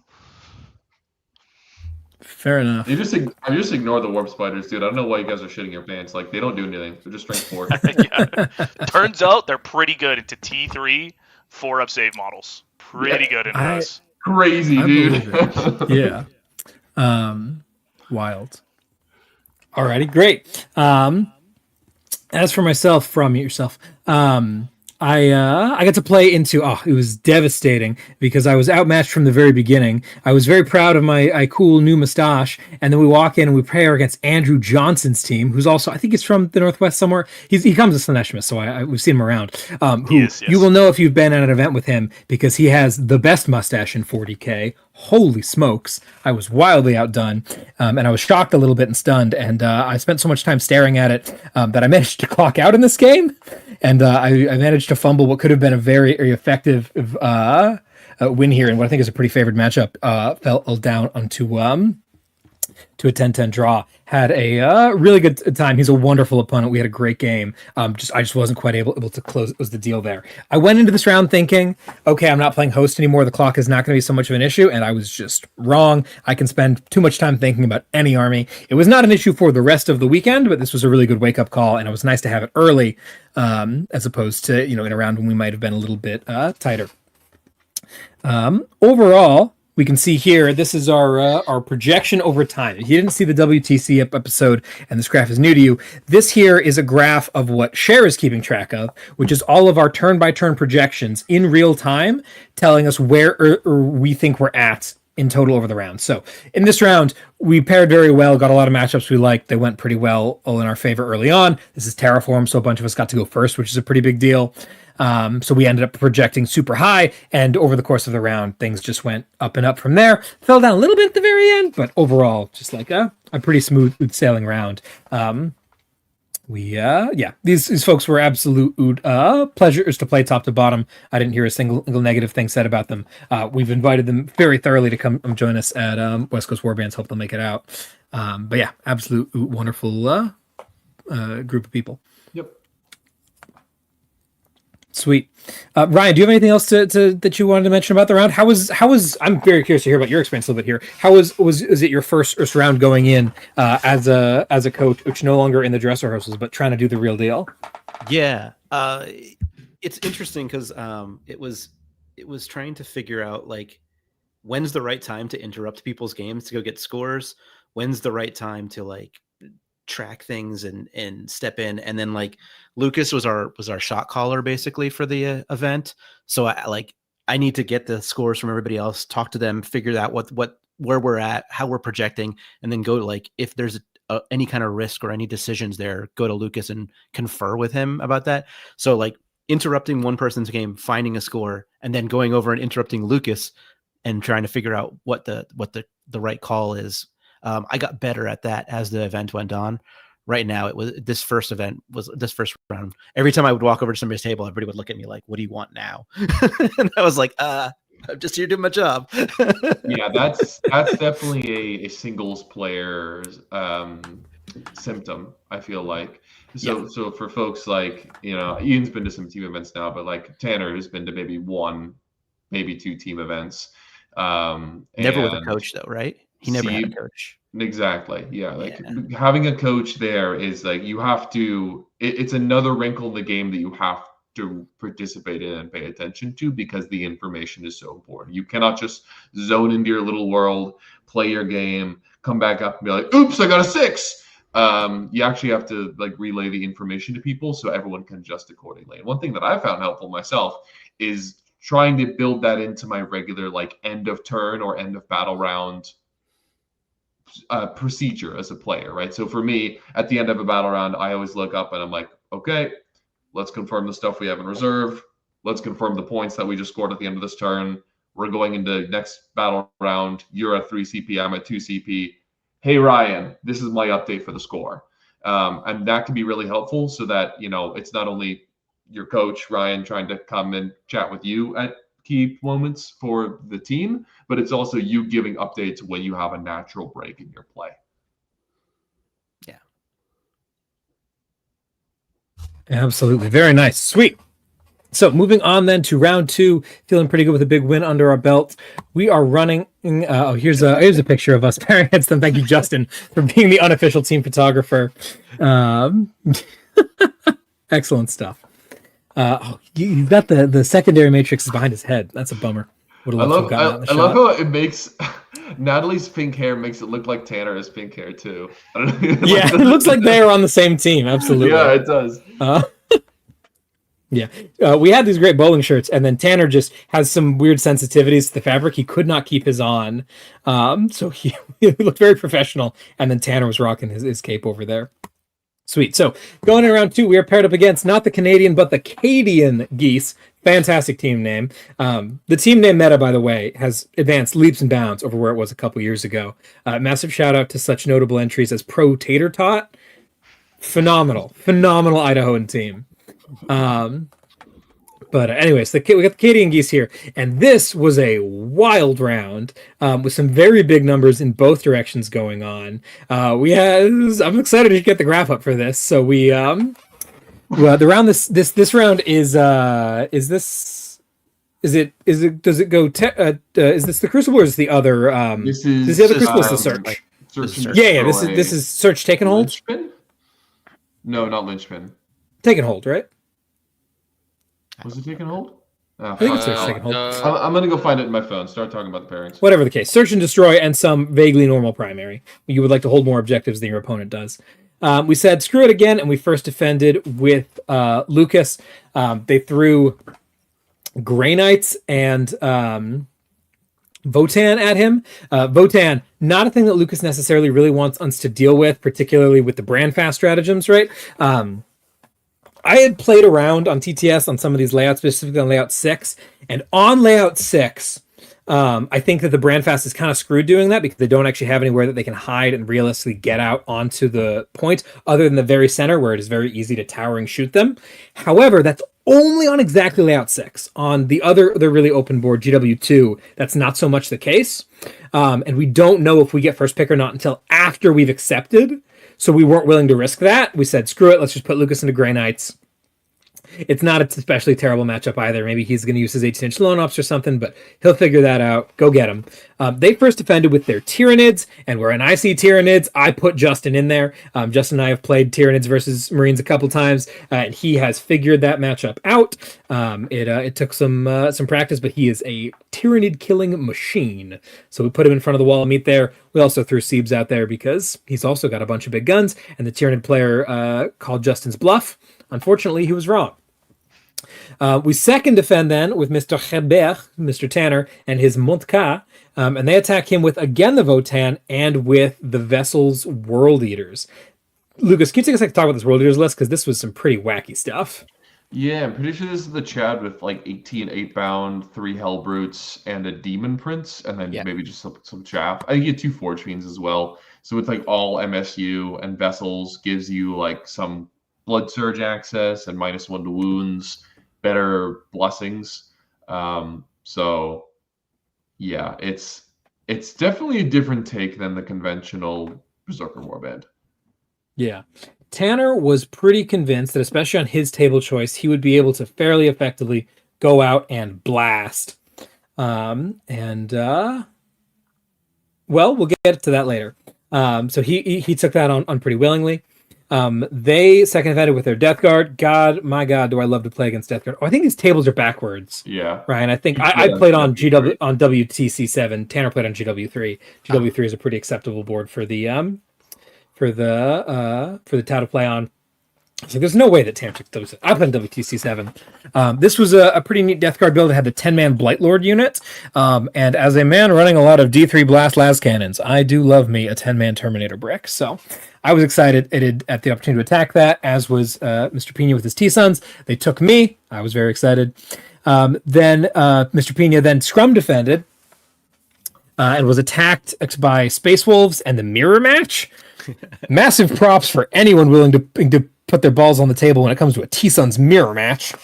Fair enough. I just ignore the Warp Spiders, dude. I don't know why you guys are shitting your pants. Like, they don't do anything. They're just strength 4. Yeah. Turns out they're pretty good into T3 4-up save models. Pretty good in those. Crazy, I dude. believe it. Yeah. Wild. Alrighty, great. As for myself, from yourself, I got to play into, it was devastating because I was outmatched from the very beginning. I was very proud of my cool new mustache, and then we walk in and we pair against Andrew Johnson's team, who's also, I think he's from the Northwest somewhere. He comes to Slaanesh, so we've seen him around. Yes. You will know if you've been at an event with him because he has the best mustache in 40K. Holy smokes. I was wildly outdone, and I was shocked a little bit and stunned, and I spent so much time staring at it that I managed to clock out in this game, and I managed to fumble what could have been a very effective win here, and what I think is a pretty favored matchup fell down onto to a 10-10 draw. Had a really good time. He's a wonderful opponent. We had a great game. I just wasn't quite able to close. It was the deal there. I went into this round thinking, okay, I'm not playing host anymore. The clock is not going to be so much of an issue, and I was just wrong. I can spend too much time thinking about any army. It was not an issue for the rest of the weekend, but this was a really good wake-up call, and it was nice to have it early, as opposed to in a round when we might have been a little bit tighter. Overall, we can see here, this is our projection over time. If you didn't see the WTC episode and this graph is new to you, this here is a graph of what Cher is keeping track of, which is all of our turn-by-turn projections in real time, telling us where we think we're at in total over the round. So in this round, we paired very well, got a lot of matchups we liked. They went pretty well, all in our favor early on. This is Terraform, so a bunch of us got to go first, which is a pretty big deal. So we ended up projecting super high, and over the course of the round, things just went up and up from there. Fell down a little bit at the very end, but overall, just like a pretty smooth sailing round. These folks were absolute pleasures to play top to bottom. I didn't hear a single negative thing said about them. We've invited them very thoroughly to come join us at West Coast Warbands. Hope they'll make it out. But yeah, absolute wonderful group of people. Yep. Sweet. Ryan, do you have anything else that you wanted to mention about the round? How was I'm very curious to hear about your experience a little bit here. How was it your first round going in as a coach, which no longer in the dresser rehearsals, but trying to do the real deal? Yeah. It's interesting because it was trying to figure out like when's the right time to interrupt people's games to go get scores, when's the right time to like track things and step in, and then like Lucas was our shot caller basically for the event, so I need to get the scores from everybody else, talk to them, figure out where we're at, how we're projecting, and then go like if there's any kind of risk or any decisions there, go to Lucas and confer with him about that. So like interrupting one person's game, finding a score, and then going over and interrupting Lucas and trying to figure out what the right call is. I got better at that as the event went on. Right now, this first round. Every time I would walk over to somebody's table, everybody would look at me like, "What do you want now?" And I was like, "I'm just here doing my job." Yeah, that's definitely a singles player's symptom, I feel like. So for folks like, Ian's been to some team events now, but like Tanner has been to maybe one, maybe two team events. Never with a coach though, right? He never had a coach. Exactly. Yeah. Having a coach there is like, you have to, it's another wrinkle in the game that you have to participate in and pay attention to, because the information is so important. You cannot just zone into your little world, play your game, come back up and be like, oops, I got a 6. You actually have to like relay the information to people so everyone can adjust accordingly. And one thing that I found helpful myself is trying to build that into my regular like end of turn or end of battle round procedure as a player, right? So for me, at the end of a battle round, I always look up and I'm like, okay, let's confirm the stuff we have in reserve. Let's confirm the points that we just scored at the end of this turn. We're going into next battle round. You're at 3 CP, I'm at 2 CP. Hey, Ryan, this is my update for the score. And that can be really helpful so that, it's not only your coach, Ryan, trying to come and chat with you at key moments for the team, but it's also you giving updates when you have a natural break in your play. Yeah. Absolutely. Very nice. Sweet. So moving on then to round 2, feeling pretty good with a big win under our belt. We are running. Here's a picture of us pairing against them. Thank you, Justin, for being the unofficial team photographer. Excellent stuff. You've got the secondary matrix is behind his head. That's a bummer. I love how it makes Natalie's pink hair makes it look like Tanner has pink hair too. Yeah, it looks like they are on the same team. Absolutely. Yeah, it does. Yeah. We had these great bowling shirts, and then Tanner just has some weird sensitivities to the fabric. He could not keep his on. So he looked very professional, and then Tanner was rocking his cape over there. Sweet. So going in round 2, we are paired up against not the Canadian, but the Cadian Geese. Fantastic team name. The team name meta, by the way, has advanced leaps and bounds over where it was a couple years ago. Massive shout out to such notable entries as Pro Tater Tot. Phenomenal Idahoan team. But anyways, we got the Cadian Geese here, and this was a wild round with some very big numbers in both directions going on. I'm excited to get the graph up for this. So the round this round is this the Crucible or is the other? Is the other Crucible is the Search? Yeah. This is Search taken hold. Lynchpin? No, not Lynchpin. Taken hold, right? Was it taken hold? I think it's Search taken hold. I'm gonna go find it in my phone. Start talking about the pairings. Whatever the case, Search and Destroy and some vaguely normal primary. You would like to hold more objectives than your opponent does. We said screw it again, and we first defended with Lucas. They threw Grey Knights and Votan at him. Votan, not a thing that Lucas necessarily really wants us to deal with, particularly with the brand fast stratagems, right? I had played around on TTS on some of these layouts, specifically on layout 6, and on layout 6, I think that the brand fast is kind of screwed doing that because they don't actually have anywhere that they can hide and realistically get out onto the point other than the very center where it is very easy to towering shoot them. However, that's only on exactly layout 6. On the really open board, GW2, that's not so much the case. And we don't know if we get first pick or not until after we've accepted. So we weren't willing to risk that. We said, screw it, let's just put Lucas into Grey Knights. It's not an especially terrible matchup either. Maybe he's going to use his 18-inch lone ops or something, but he'll figure that out. Go get him. They first defended with their Tyranids, and when I see Tyranids, I put Justin in there. Justin and I have played Tyranids versus Marines a couple times, and he has figured that matchup out. It took some practice, but he is a Tyranid-killing machine. So we put him in front of the wall of meat there. We also threw Siebes out there because he's also got a bunch of big guns, and the Tyranid player called Justin's bluff. Unfortunately, he was wrong. We second defend then with Mr. Hebert, Mr. Tanner, and his Montka, and they attack him with again the Votan and with the Vessel's World Eaters. Lucas, can you take a second to talk about this World Eaters list? Because this was some pretty wacky stuff. Yeah, I'm pretty sure this is the Chad with like 18 8-bound, 3 Hellbrutes, and a Demon Prince, and then maybe just some chaff. I think you get 2 Forge Fiends as well. So it's like all MSU and Vessels gives you like some Blood Surge access and -1 to wounds, better blessings. So yeah, it's definitely a different take than the conventional Berserker Warband. Yeah. Tanner was pretty convinced that, especially on his table choice, he would be able to fairly effectively go out and blast. Well, we'll get to that later. So he took that on pretty willingly. They second defended with their Death Guard. God, my God, do I love to play against Death Guard. Oh, I think these tables are backwards. Yeah. Ryan, I think I played on WTC7. Tanner played on GW3. GW3 is a pretty acceptable board for the Tau to play on. So there's no way that Tanner took WTC7. I played WTC7. This was a pretty neat Death Guard build. It had the 10-man Blightlord unit. And as a man running a lot of D3 Blast Las Cannons, I do love me a 10-man Terminator brick. So I was excited at the opportunity to attack that, as was Mr. Pena with his T-Sons. They took me. I was very excited. Then Mr. Pena then scrum defended and was attacked by Space Wolves and the Mirror Match. Massive props for anyone willing to put their balls on the table when it comes to a T-Sons Mirror Match.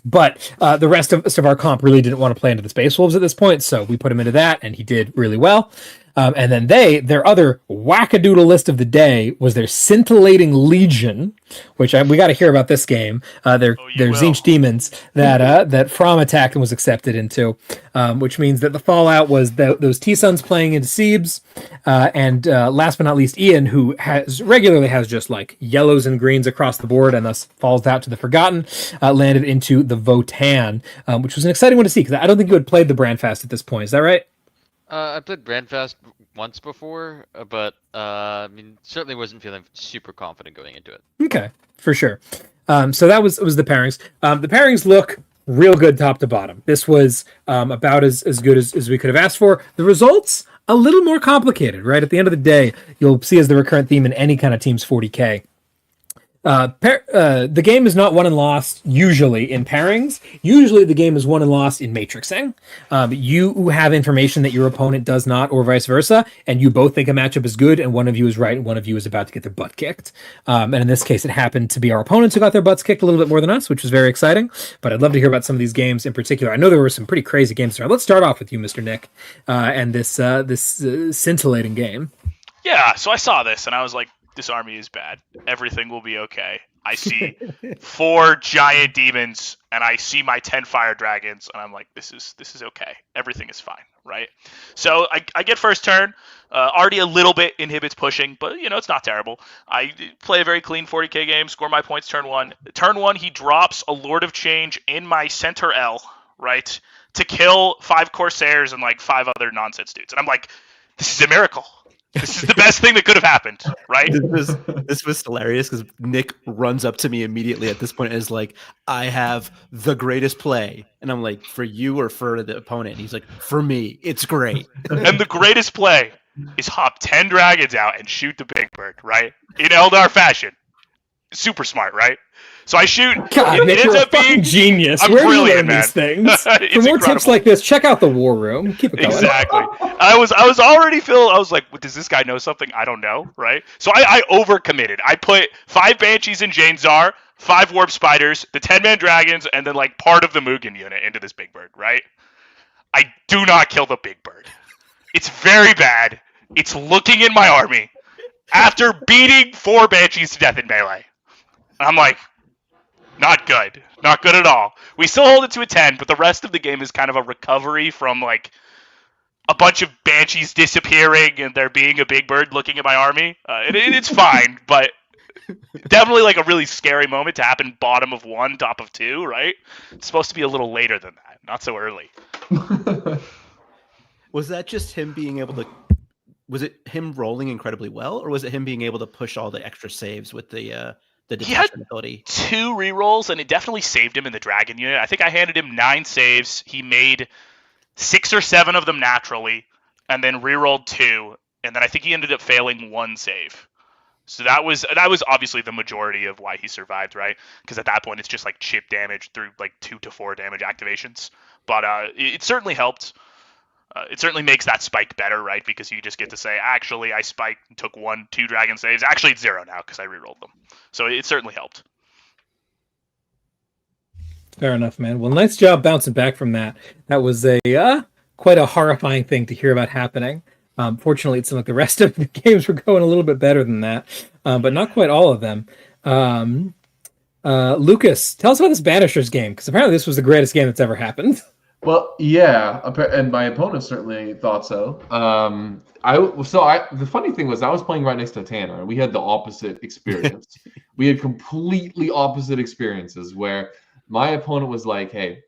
But the rest of our comp really didn't want to play into the Space Wolves at this point, so we put him into that, and he did really well. And then their other wackadoodle list of the day was their Scintillating Legion, which we got to hear about this game. Their Zinch Demons that Fromm attacked and was accepted into, which means that the fallout was those T-Sons playing into Siebes, and last but not least, Ian, who regularly has just like yellows and greens across the board and thus falls out to the Forgotten, landed into the Votan, which was an exciting one to see, because I don't think you had played the Brandfast at this point. Is that right? I played Brandfast once before, but I mean, certainly wasn't feeling super confident going into it. Okay, for sure. So that was the pairings. The pairings look real good top to bottom. This was about as good as we could have asked for. The results, a little more complicated, right? At the end of the day, you'll see as the recurrent theme in any kind of Teams 40K. The game is not won and lost usually in pairings. Usually the game is won and lost in matrixing. You have information that your opponent does not, or vice versa, and you both think a matchup is good, and one of you is right, and one of you is about to get their butt kicked. And in this case, it happened to be our opponents who got their butts kicked a little bit more than us, which was very exciting. But I'd love to hear about some of these games in particular. I know there were some pretty crazy games there. Let's start off with you, Mr. Nick, and this scintillating game. Yeah, so I saw this, and I was like, this army is bad. Everything will be okay. I see 4 giant demons, and I see my 10 fire dragons, and I'm like, this is okay. Everything is fine, right? So I get first turn. Already a little bit inhibits pushing, but it's not terrible. I play a very clean 40k game, score my points turn 1. Turn 1, he drops a Lord of Change in my center L, right, to kill 5 Corsairs and like 5 other nonsense dudes. And I'm like, this is a miracle. This is the best thing that could have happened, right? This was hilarious because Nick runs up to me immediately at this point and is like, I have the greatest play. And I'm like, for you or for the opponent? And he's like, for me. It's great. And the greatest play is hop 10 dragons out and shoot the big bird, right? In Eldar fashion. Super smart, right? So I shoot. God, Nick, you're a fucking genius. Where do you learn these things? For more incredible tips like this, check out the War Room. Keep it going. Exactly. I was already feeling. I was like, does this guy know something I don't know? Right. So I overcommitted. I put 5 Banshees in Jane Czar, 5 Warp Spiders, the 10-man dragons, and then like part of the Mugen unit into this big bird. Right. I do not kill the big bird. It's very bad. It's looking in my army after beating 4 Banshees to death in melee. I'm like, not good. Not good at all. We still hold it to a 10, but the rest of the game is kind of a recovery from, like, a bunch of Banshees disappearing and there being a big bird looking at my army. It's fine, but definitely, like, a really scary moment to happen bottom of 1, top of 2, right? It's supposed to be a little later than that, not so early. Was that just him being able to... Was it him rolling incredibly well, or was it him being able to push all the extra saves with the the He had detachment ability. 2 rerolls, and it definitely saved him in the Dragon unit. I think I handed him 9 saves. He made 6 or 7 of them naturally, and then rerolled 2, and then I think he ended up failing 1 save. So that was obviously the majority of why he survived, right? Because at that point it's just like chip damage through like 2 to 4 damage activations. But it certainly helped. It certainly makes that spike better, right? Because you just get to say, actually, I spiked and took 2 dragon saves. Actually, it's 0 now because I rerolled them. So it certainly helped. Fair enough, man. Well, nice job bouncing back from that. That was a quite a horrifying thing to hear about happening. Fortunately, it seemed like the rest of the games were going a little bit better than that, but not quite all of them. Lucas, tell us about this Banishers game, because apparently this was the greatest game that's ever happened. Well, yeah, and my opponent certainly thought so. The funny thing was I was playing right next to Tanner, and we had the opposite experience. We had completely opposite experiences where my opponent was like, "Hey,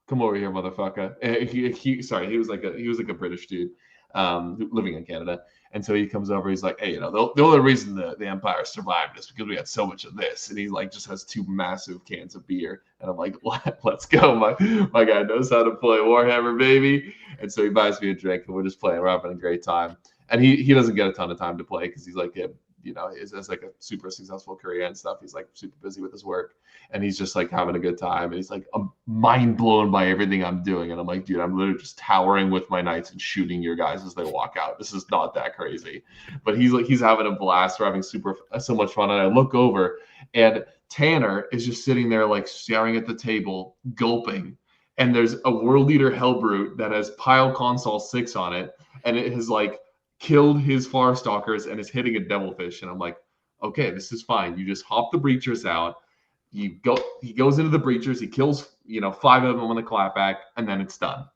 come over here, motherfucker." He was like a British dude, living in Canada. And so he comes over, he's like, "Hey, the only reason the Empire survived is because we had so much of this." And he like just has 2 massive cans of beer. And I'm like, let's go. My guy knows how to play Warhammer, baby. And so he buys me a drink and we're just playing. We're having a great time. And he doesn't get a ton of time to play because he's like, as like a super successful career and stuff. He's like super busy with his work. And he's just like having a good time. And he's like, "I'm mind blown by everything I'm doing." And I'm like, "Dude, I'm literally just towering with my knights and shooting your guys as they walk out. This is not that crazy." But he's having a blast. We're having so much fun. And I look over and Tanner is just sitting there like staring at the table, gulping. And there's a world leader Hellbrute that has Pile Console 6 on it. And it has like killed his Farstalkers and is hitting a Devilfish. And I'm like, okay, this is fine. You just hop the Breachers out. He goes into the Breachers. He kills 5 of them on the clapback, and then it's done.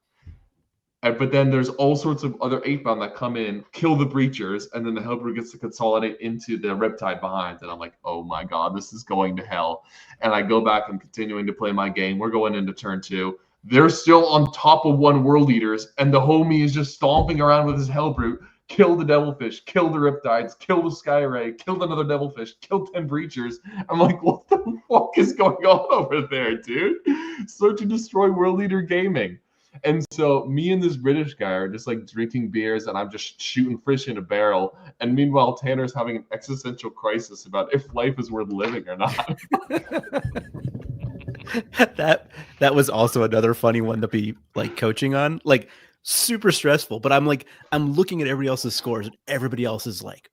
But then there's all sorts of other 8-bound that come in, kill the Breachers, and then the Hellbrute gets to consolidate into the Riptide behind. And I'm like, oh my god, this is going to hell. And I go back and continuing to play my game. We're going into turn 2. They're still on top of 1 World Eaters, and the homie is just stomping around with his Hellbrute. Kill the Devilfish, kill the Riptides, kill the Skyray, killed another Devilfish, killed 10 Breachers. I'm like, what the fuck is going on over there, dude? Search and destroy World Leader Gaming. And so me and this British guy are just like drinking beers, and I'm just shooting fish in a barrel. And meanwhile, Tanner's having an existential crisis about if life is worth living or not. That was also another funny one to be like coaching on. Like, super stressful, but I'm looking at everybody else's scores, and everybody else is like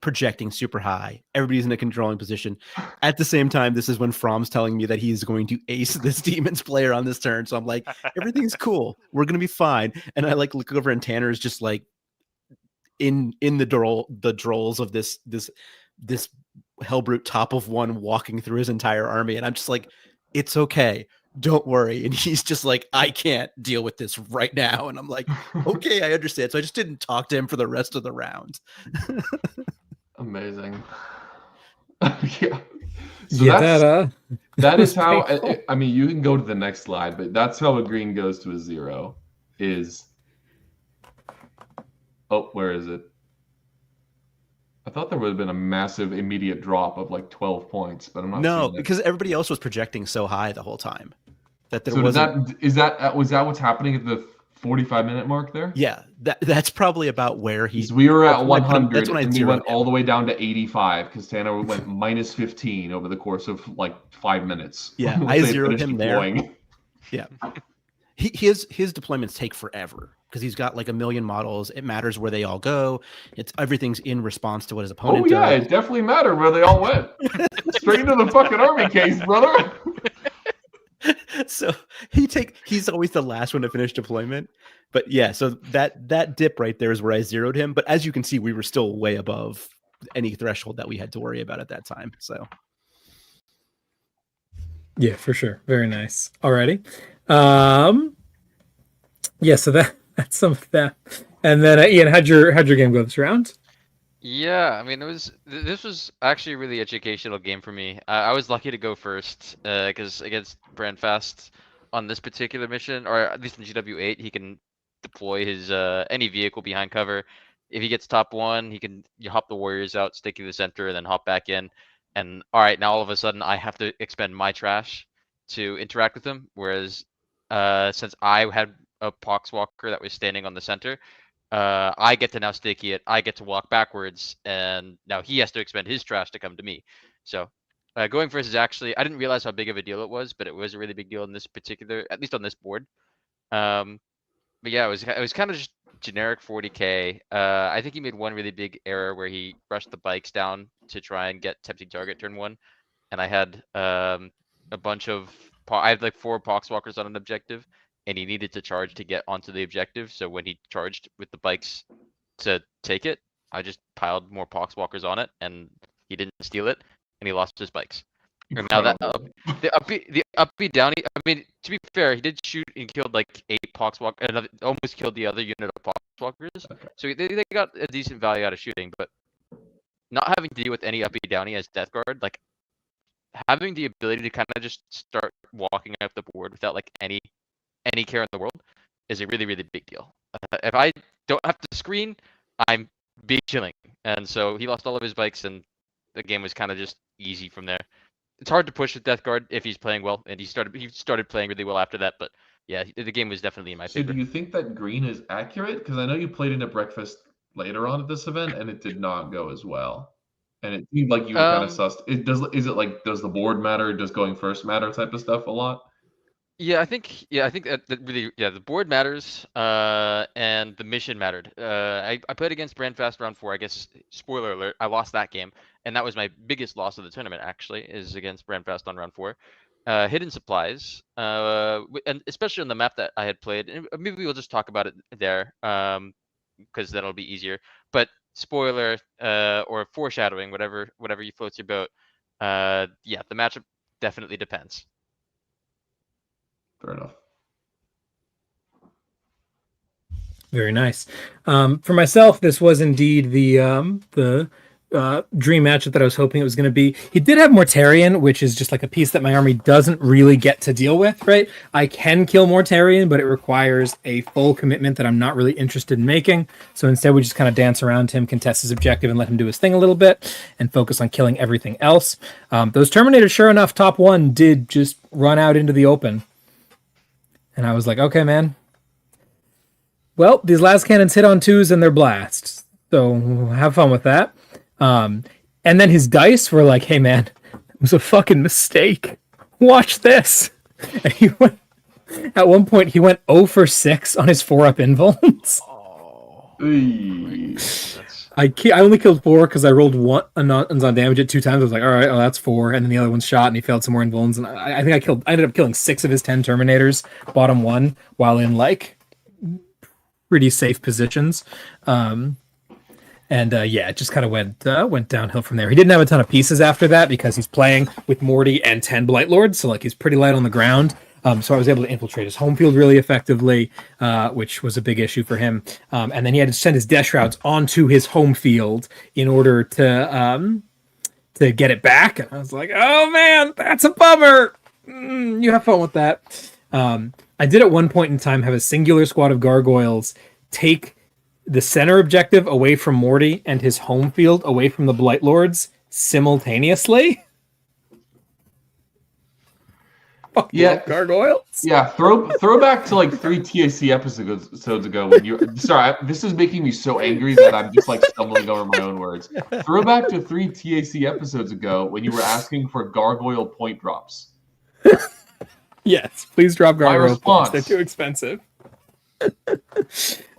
projecting super high. Everybody's in a controlling position. At the same time, this is when Fromm's telling me that he's going to ace this Demons player on this turn. So I'm like, everything's cool. We're gonna be fine. And I like look over, and Tanner's just like in the drolls of this Hellbrute top of 1 walking through his entire army, and I'm just like, it's okay. Don't worry. And he's just like, I can't deal with this right now. And I'm like, okay, I understand. So I just didn't talk to him for the rest of the round. Amazing. Yeah. So Yeah, that is how, I mean, you can go to the next slide, but that's how a green goes to a 0 is, oh, where is it? I thought there would have been a massive immediate drop of like 12 points, but I'm not seeing that. Because everybody else was projecting so high the whole time that there was wasn't. Was that what's happening at the 45-minute mark there? Yeah, that's probably about where we were at 100, that's when and we went all the way down to 85 because Tanner went minus 15 over the course of like 5 minutes. Yeah, I zeroed him deploying. There. Yeah, his deployments take forever because he's got like 1 million models. It matters where they all go. Everyth's in response to what his opponent does. It definitely mattered where they all went. Straight into the fucking army case, brother. So he's always the last one to finish deployment. But yeah, so that dip right there is where I zeroed him. But as you can see, we were still way above any threshold that we had to worry about at that time. So yeah, for sure. Very nice. Alrighty. Yeah, so that's some of that. And then Ian, how'd your game go this round? Yeah, I mean, this was actually a really educational game for me. I was lucky to go first because against Brandfast on this particular mission, or at least in GW8, he can deploy his any vehicle behind cover. If he gets top 1, you hop the warriors out, stick to the center, and then hop back in. and all right, now all of a sudden I have to expend my trash to interact with him. Whereas, since I had a Poxwalker that was standing on the center, I get to now sticky it. I get to walk backwards, and now he has to expend his trash to come to me. So, going first is actually, I didn't realize how big of a deal it was, but it was a really big deal in this particular, at least on this board. But yeah, it was kind of just generic 40k. I think he made one really big error where he rushed the bikes down to try and get tempting target turn 1, and I had a bunch of I had like 4 Poxwalkers on an objective, and he needed to charge to get onto the objective. So when he charged with the bikes to take it, I just piled more Poxwalkers on it, and he didn't steal it, and he lost his bikes. And now that the upbeat downy, I mean, to be fair, he did shoot and killed like 8 Poxwalkers, and almost killed the other unit of Poxwalkers. Okay. So they got a decent value out of shooting, but not having to deal with any upbeat downy as Death Guard, like having the ability to kind of just start walking up the board without like any care in the world is a really big deal. If I don't have to screen, I'm big chilling, and so he lost all of his bikes, and the game was kind of just easy from there. It's hard to push with Death Guard if he's playing well, and he started playing really well after that. But yeah, the game was definitely in my favor. So do you think that green is accurate? Because I know you played into breakfast later on at this event, and it did not go as well. And it seemed like you were kind of sussed. Is it like, does the board matter? Does going first matter type of stuff a lot? Yeah, I think that really, the board matters, and the mission mattered. I played against Brandfast round 4. I guess, spoiler alert, I lost that game, and that was my biggest loss of the tournament. Actually, is against Brandfast on round 4. Hidden supplies, and especially on the map that I had played. And maybe we'll just talk about it there, because that'll be easier. But spoiler, or foreshadowing, whatever you floats your boat. Yeah, the matchup definitely depends. Fair enough. Very nice. For myself, this was indeed the dream matchup that I was hoping it was going to be. He did have Mortarion, which is just like a piece that my army doesn't really get to deal with, right? I can kill Mortarion, but it requires a full commitment that I'm not really interested in making. So instead, we just kind of dance around him, contest his objective, and let him do his thing a little bit, and focus on killing everything else. Those Terminators, sure enough, top 1 did just run out into the open. And I was like, okay, man. Well, these last cannons hit on 2s and they're blasts. So have fun with that. And then his dice were like, hey, man, it was a fucking mistake. Watch this. And he went, at one point, he went 0 for 6 on his 4-up invulns. I only killed 4 because I rolled 1 on damage at 2 times. I was like, all right, that's 4. And then the other one's shot, and he failed some more invulns. And I think I ended up killing 6 of his 10 Terminators, bottom 1, while in like pretty safe positions. Yeah, it just kind of went downhill from there. He didn't have a ton of pieces after that because he's playing with Morty and 10 Blight Lords, so like he's pretty light on the ground. So I was able to infiltrate his home field really effectively, which was a big issue for him. And then he had to send his Death Shrouds onto his home field in order to get it back. And I was like, oh man, that's a bummer. You have fun with that. I did at one point in time have a singular squad of gargoyles take the center objective away from Morty and his home field away from the Blight Lords simultaneously. Fuck yeah, gargoyles. Yeah, throw back to like 3 TAC episodes ago when you. Sorry, this is making me so angry that I'm just like stumbling over my own words. Throw back to 3 TAC episodes ago when you were asking for gargoyle point drops. Yes, please drop gargoyle points. They're too expensive.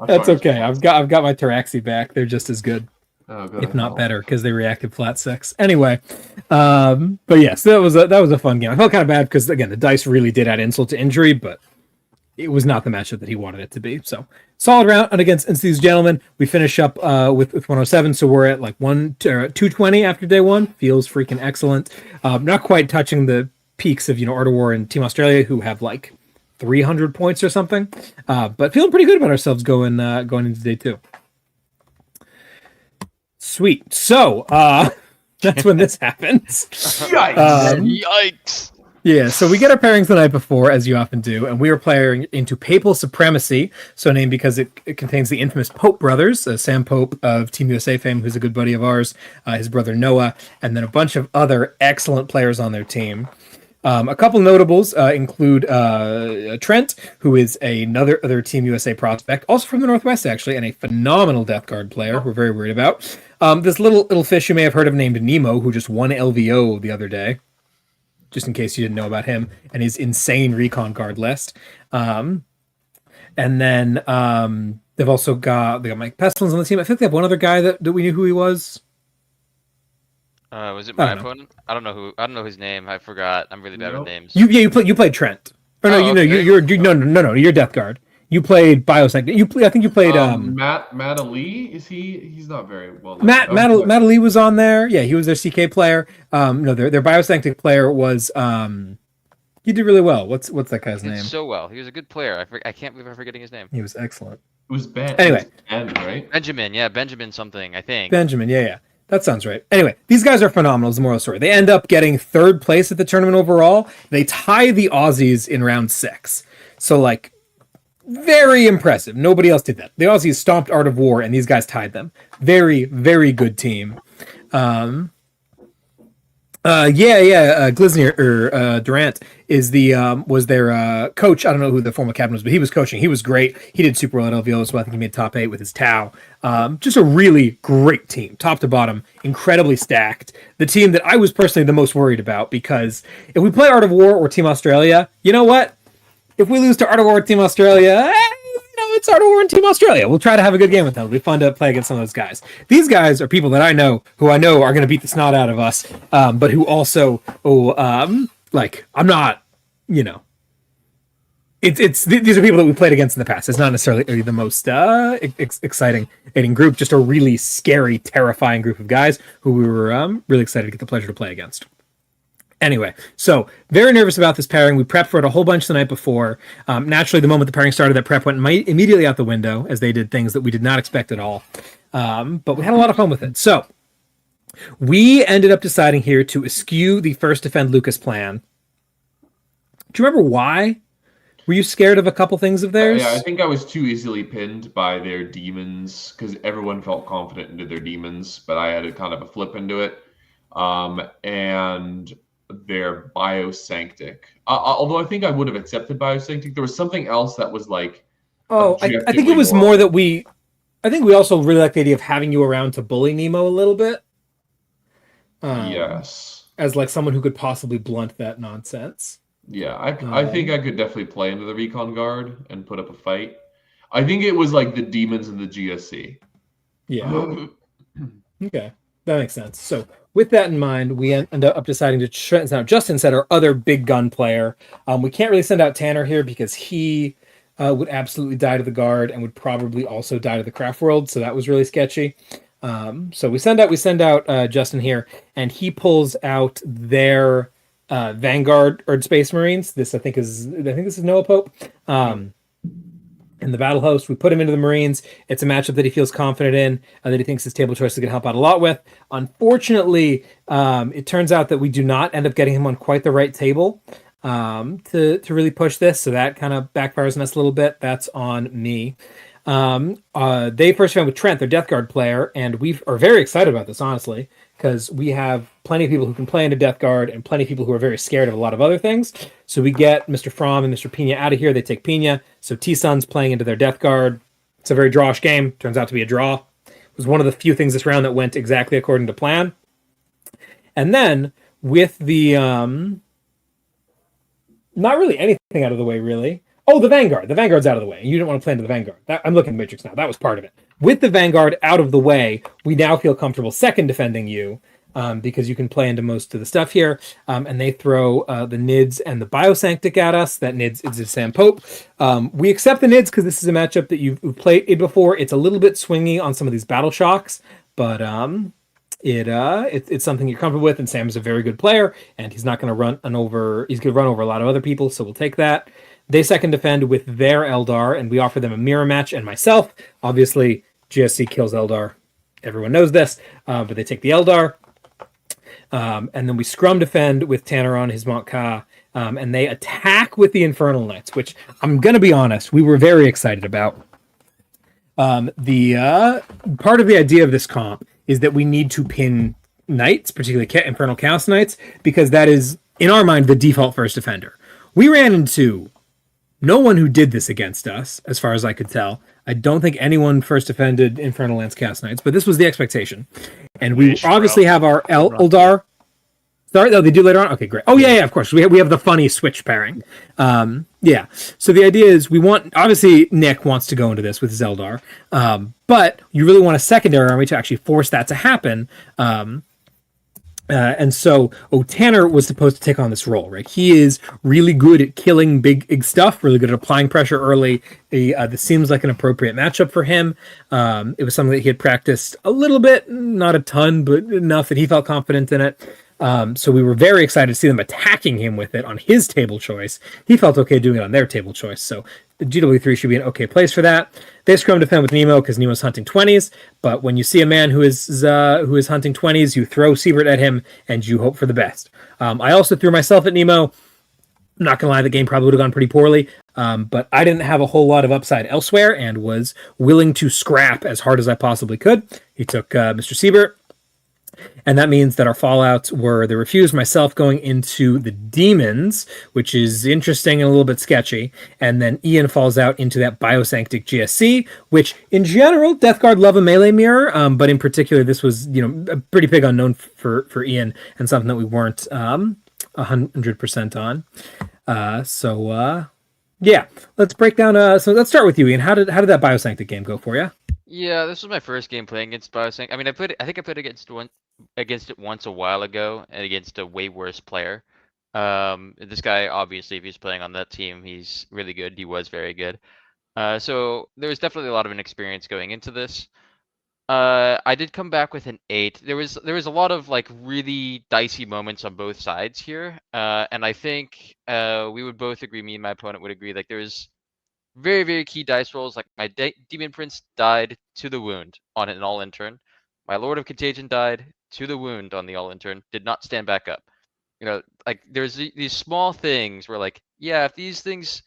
That's okay. I've got my Taraxi back. They're just as good. Oh, good. If not better, because they reacted flat 6. Anyway, but yes, that was a fun game. I felt kind of bad because again, the dice really did add insult to injury, but it was not the matchup that he wanted it to be. So solid round against these gentlemen. We finish up with 107, so we're at like 220 after day 1. Feels freaking excellent. Not quite touching the peaks of Art of War and Team Australia, who have like 300 points or something, but feeling pretty good about ourselves going into day 2. Sweet. So that's when this happens. Yikes! Yeah, so we get our pairings the night before, as you often do, and we are playing into Papal Supremacy, so named because it contains the infamous Pope brothers, Sam Pope of Team USA fame, who's a good buddy of ours, his brother Noah, and then a bunch of other excellent players on their team. A couple notables include Trent, who is another other Team USA prospect, also from the Northwest, actually, and a phenomenal Death Guard player we're very worried about. This little fish you may have heard of named Nemo, who just won LVO the other day, just in case you didn't know about him, and his insane recon guard list. And then they've also got Mike Pestilence on the team. I think they have one other guy that we knew who he was. Was it my opponent? I don't know his name. I forgot. I'm really bad with names. You played Trent. Or no, you're Death Guard. You played Biosec. I think you played Matt Ali. He's not very well. Matt Ali was on there. Yeah, he was their CK player. No, their Biosanctic player was he did really well. What's that guy's name? So well. He was a good player. I can't believe I'm forgetting his name. He was excellent. It was Ben. Anyway, right? Benjamin. Yeah, Benjamin something. I think. Benjamin. Yeah. That sounds right. Anyway, these guys are phenomenal is the moral story. They end up getting 3rd place at the tournament overall. They tie the Aussies in round 6. So, like, very impressive. Nobody else did that. The Aussies stomped Art of War, and these guys tied them. Very, very good team. Glisner or Durant is was their coach. I don't know who the former captain was, but he was coaching. He was great. He did super well at LVO as well. I think he made top 8 with his Tau. Just a really great team, top to bottom, incredibly stacked. The team that I was personally the most worried about, because if we play Art of War or Team Australia, you know what? If we lose to Art of War or Team Australia, it's Art of War and Team Australia. We'll try to have a good game with them. It'll be fun to play against some of those guys. These guys are people that I know, who I know are going to beat the snot out of us, but who also, I'm not, these are people that we played against in the past. It's not necessarily the most exciting group, just a really scary, terrifying group of guys who we were really excited to get the pleasure to play against. Anyway, so very nervous about this pairing. We prepped for it a whole bunch the night before. Naturally, the moment the pairing started, that prep went immediately out the window, as they did things that we did not expect at all. But we had a lot of fun with it. So we ended up deciding here to eschew the first defend Lucas plan. Do you remember why? Were you scared of a couple things of theirs? Yeah, I think I was too easily pinned by their demons, because everyone felt confident into their demons, but I had a kind of a flip into it. And their Biosanctic. Although I think I would have accepted Biosanctic, there was something else that was like. Oh, I think it was more that I think we also really like the idea of having you around to bully Nemo a little bit. Yes. As like someone who could possibly blunt that nonsense. Yeah, I think I could definitely play into the Recon Guard and put up a fight. I think it was like the demons and the GSC. Yeah. Okay, that makes sense. So with that in mind, we end up deciding to send out Justin said our other big gun player. We can't really send out Tanner here because he would absolutely die to the guard and would probably also die to the craft world. So that was really sketchy. So we send out Justin here, and he pulls out their Vanguard or Space Marines. I think this is Noah Pope. In the battle host, we put him into the Marines. It's a matchup that he feels confident in, that he thinks his table choice is going to help out a lot with. Unfortunately, it turns out that we do not end up getting him on quite the right table to really push this, so that kind of backfires on us a little bit. That's on me. They first found with Trent, their Death Guard player, and we are very excited about this, honestly, because we have plenty of people who can play into Death Guard and plenty of people who are very scared of a lot of other things. So we get Mr. Fromm and Mr. Pina out of here. They take Pina. So T-Sun's playing into their Death Guard. It's a very drawish game. Turns out to be a draw. It was one of the few things this round that went exactly according to plan. And then with the not really anything out of the way, really. Oh, the Vanguard. The Vanguard's out of the way. You didn't want to play into the Vanguard. I'm looking at the Matrix now. That was part of it. With the Vanguard out of the way, we now feel comfortable second defending you because you can play into most of the stuff here. And they throw the Nids and the Biosanctic at us. That Nids is Sam Pope. We accept the Nids because this is a matchup that you've played before. It's a little bit swingy on some of these battle shocks, but it's something you're comfortable with. And Sam is a very good player, and he's not going to run over. He's going to run over a lot of other people, so we'll take that. They second defend with their Eldar, and we offer them a mirror match and myself. Obviously, GSC kills Eldar. Everyone knows this, but they take the Eldar. And then we scrum defend with Tanner on his Mont Ka, and they attack with the Infernal Knights, which I'm going to be honest, we were very excited about. The part of the idea of this comp is that we need to pin Knights, particularly Infernal Chaos Knights, because that is, in our mind, the default first defender. We ran into no one who did this against us, as far as I could tell. I don't think anyone first defended Infernal Lance Chaos Knights, but this was the expectation. And we obviously have our Eldar. Sorry, they do later on? Okay, great. Oh, yeah, of course. We have the funny switch pairing. Yeah. So the idea is obviously Nick wants to go into this with Zeldar, but you really want a secondary army to actually force that to happen. And so Tanner was supposed to take on this role, right? He is really good at killing big stuff, really good at applying pressure early. This seems like an appropriate matchup for him. It was something that he had practiced a little bit, not a ton, but enough that he felt confident in it. So we were very excited to see them attacking him with it on his table choice. He felt okay doing it on their table choice. So the GW3 should be an okay place for that. They scrum defend with Nemo because Nemo's hunting 20s. But when you see a man who is hunting 20s, you throw Siebert at him and you hope for the best. I also threw myself at Nemo. I'm not going to lie, the game probably would have gone pretty poorly. But I didn't have a whole lot of upside elsewhere and was willing to scrap as hard as I possibly could. He took Mr. Siebert. And that means that our fallouts were the Refused, myself going into the Demons, which is interesting and a little bit sketchy. And then Ian falls out into that Biosanctic GSC, which in general, Death Guard love a melee mirror. But in particular, this was, a pretty big unknown for Ian and something that we weren't 100% on. Yeah, let's break down. So let's start with you, Ian. How did that Biosanctic game go for you? Yeah, this was my first game playing against Biosanc. I mean, I think I played against it once a while ago and against a way worse player. This guy, obviously, if he's playing on that team, he's really good. He was very good. So there was definitely a lot of inexperience going into this. I did come back with an 8. There was a lot of like really dicey moments on both sides here, and I think we would both agree. Me and my opponent would agree. Like there was very, very key dice rolls. Like my Demon Prince died to the wound on an all-in turn. My Lord of Contagion died to the wound on the all-in turn. Did not stand back up. Like there's these small things where like, yeah, if these things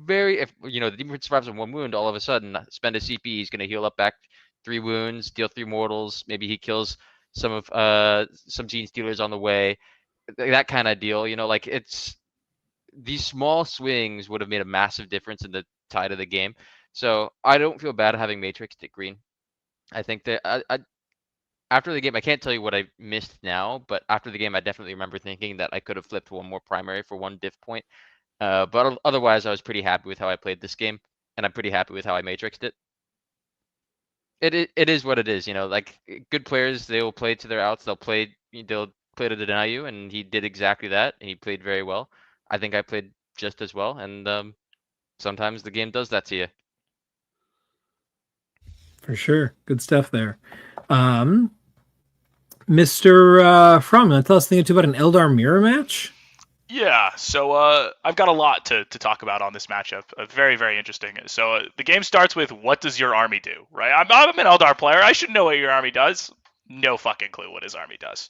if the Demon Prince survives on 1 wound, all of a sudden spend a CP, he's gonna heal up back 3 wounds, deal 3 mortals. Maybe he kills some Gene Stealers on the way. That kind of deal. Like it's these small swings would have made a massive difference in the tide of the game. So I don't feel bad having Matrix at green. I think that after the game, I can't tell you what I missed now, but after the game, I definitely remember thinking that I could have flipped 1 more primary for 1 diff point. But otherwise, I was pretty happy with how I played this game, and I'm pretty happy with how I Matrixed it. It is what it is, like good players, they will play to their outs. They'll play to deny you, and he did exactly that, and he played very well. I think I played just as well, and sometimes the game does that to you. For sure. Good stuff there. Mr. Fromm, tell us anything about an Eldar mirror match? Yeah, so I've got a lot to talk about on this matchup. Very, very interesting. So the game starts with, what does your army do, right? I'm an Eldar player. I should know what your army does. No fucking clue what his army does.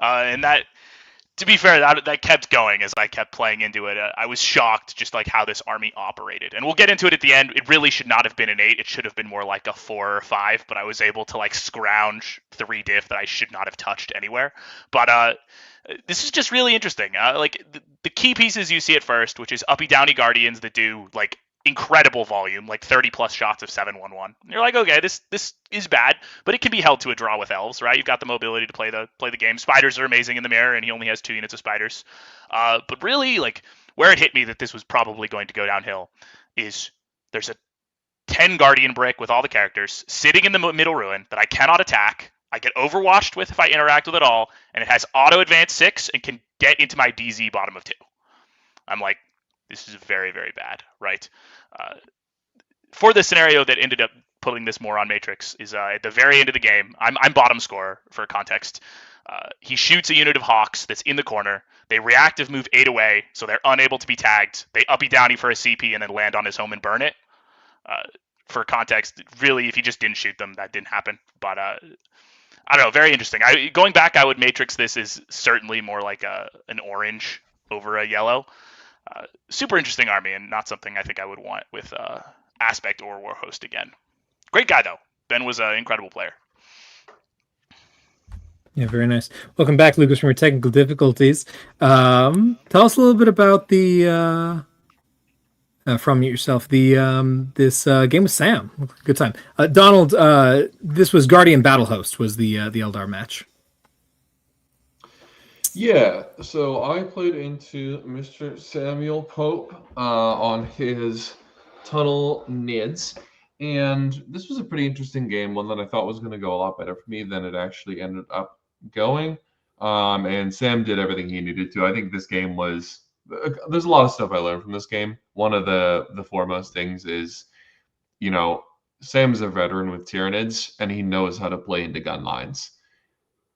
And that, to be fair, that kept going as I kept playing into it. I was shocked just like how this army operated. And we'll get into it at the end. It really should not have been an 8. It should have been more like a 4 or 5, but I was able to like scrounge 3 diff that I should not have touched anywhere. But this is just really interesting. Like the key pieces you see at first, which is uppy downy guardians that do like incredible volume, like 30 plus shots of 7/1/1. You're like, okay, this is bad, but it can be held to a draw with elves, right? You've got the mobility to play the game. Spiders are amazing in the mirror, and he only has 2 units of spiders. But really, like where it hit me that this was probably going to go downhill is there's a 10 guardian brick with all the characters sitting in the middle ruin that I cannot attack. I get overwatched with if I interact with it all, and it has auto advance 6 and can get into my DZ bottom of 2. I'm like, this is very, very bad, right? For the scenario that ended up putting this more on Matrix is at the very end of the game. I'm bottom scorer for context. He shoots a unit of Hawks that's in the corner. They reactive move 8 away, so they're unable to be tagged. They uppy downy for a CP and then land on his home and burn it. For context, really, if he just didn't shoot them, that didn't happen. But I don't know, very interesting. Going back, I would Matrix this is certainly more like an orange over a yellow. Super interesting army, and not something I think I would want with Aspect or Warhost again. Great guy, though. Ben was an incredible player. Yeah, very nice. Welcome back, Lucas, from your technical difficulties. Tell us a little bit about the from yourself. This game with Sam. Good time. Donald, this was Guardian Battle Host was the Eldar match. Yeah, so I played into Mr. Samuel Pope on his Tunnel Nids, and this was a pretty interesting game, one that I thought was going to go a lot better for me than it actually ended up going. And Sam did everything he needed to. I think this game was. There's a lot of stuff I learned from this game. One of the foremost things is, Sam's a veteran with Tyranids, and he knows how to play into gun lines.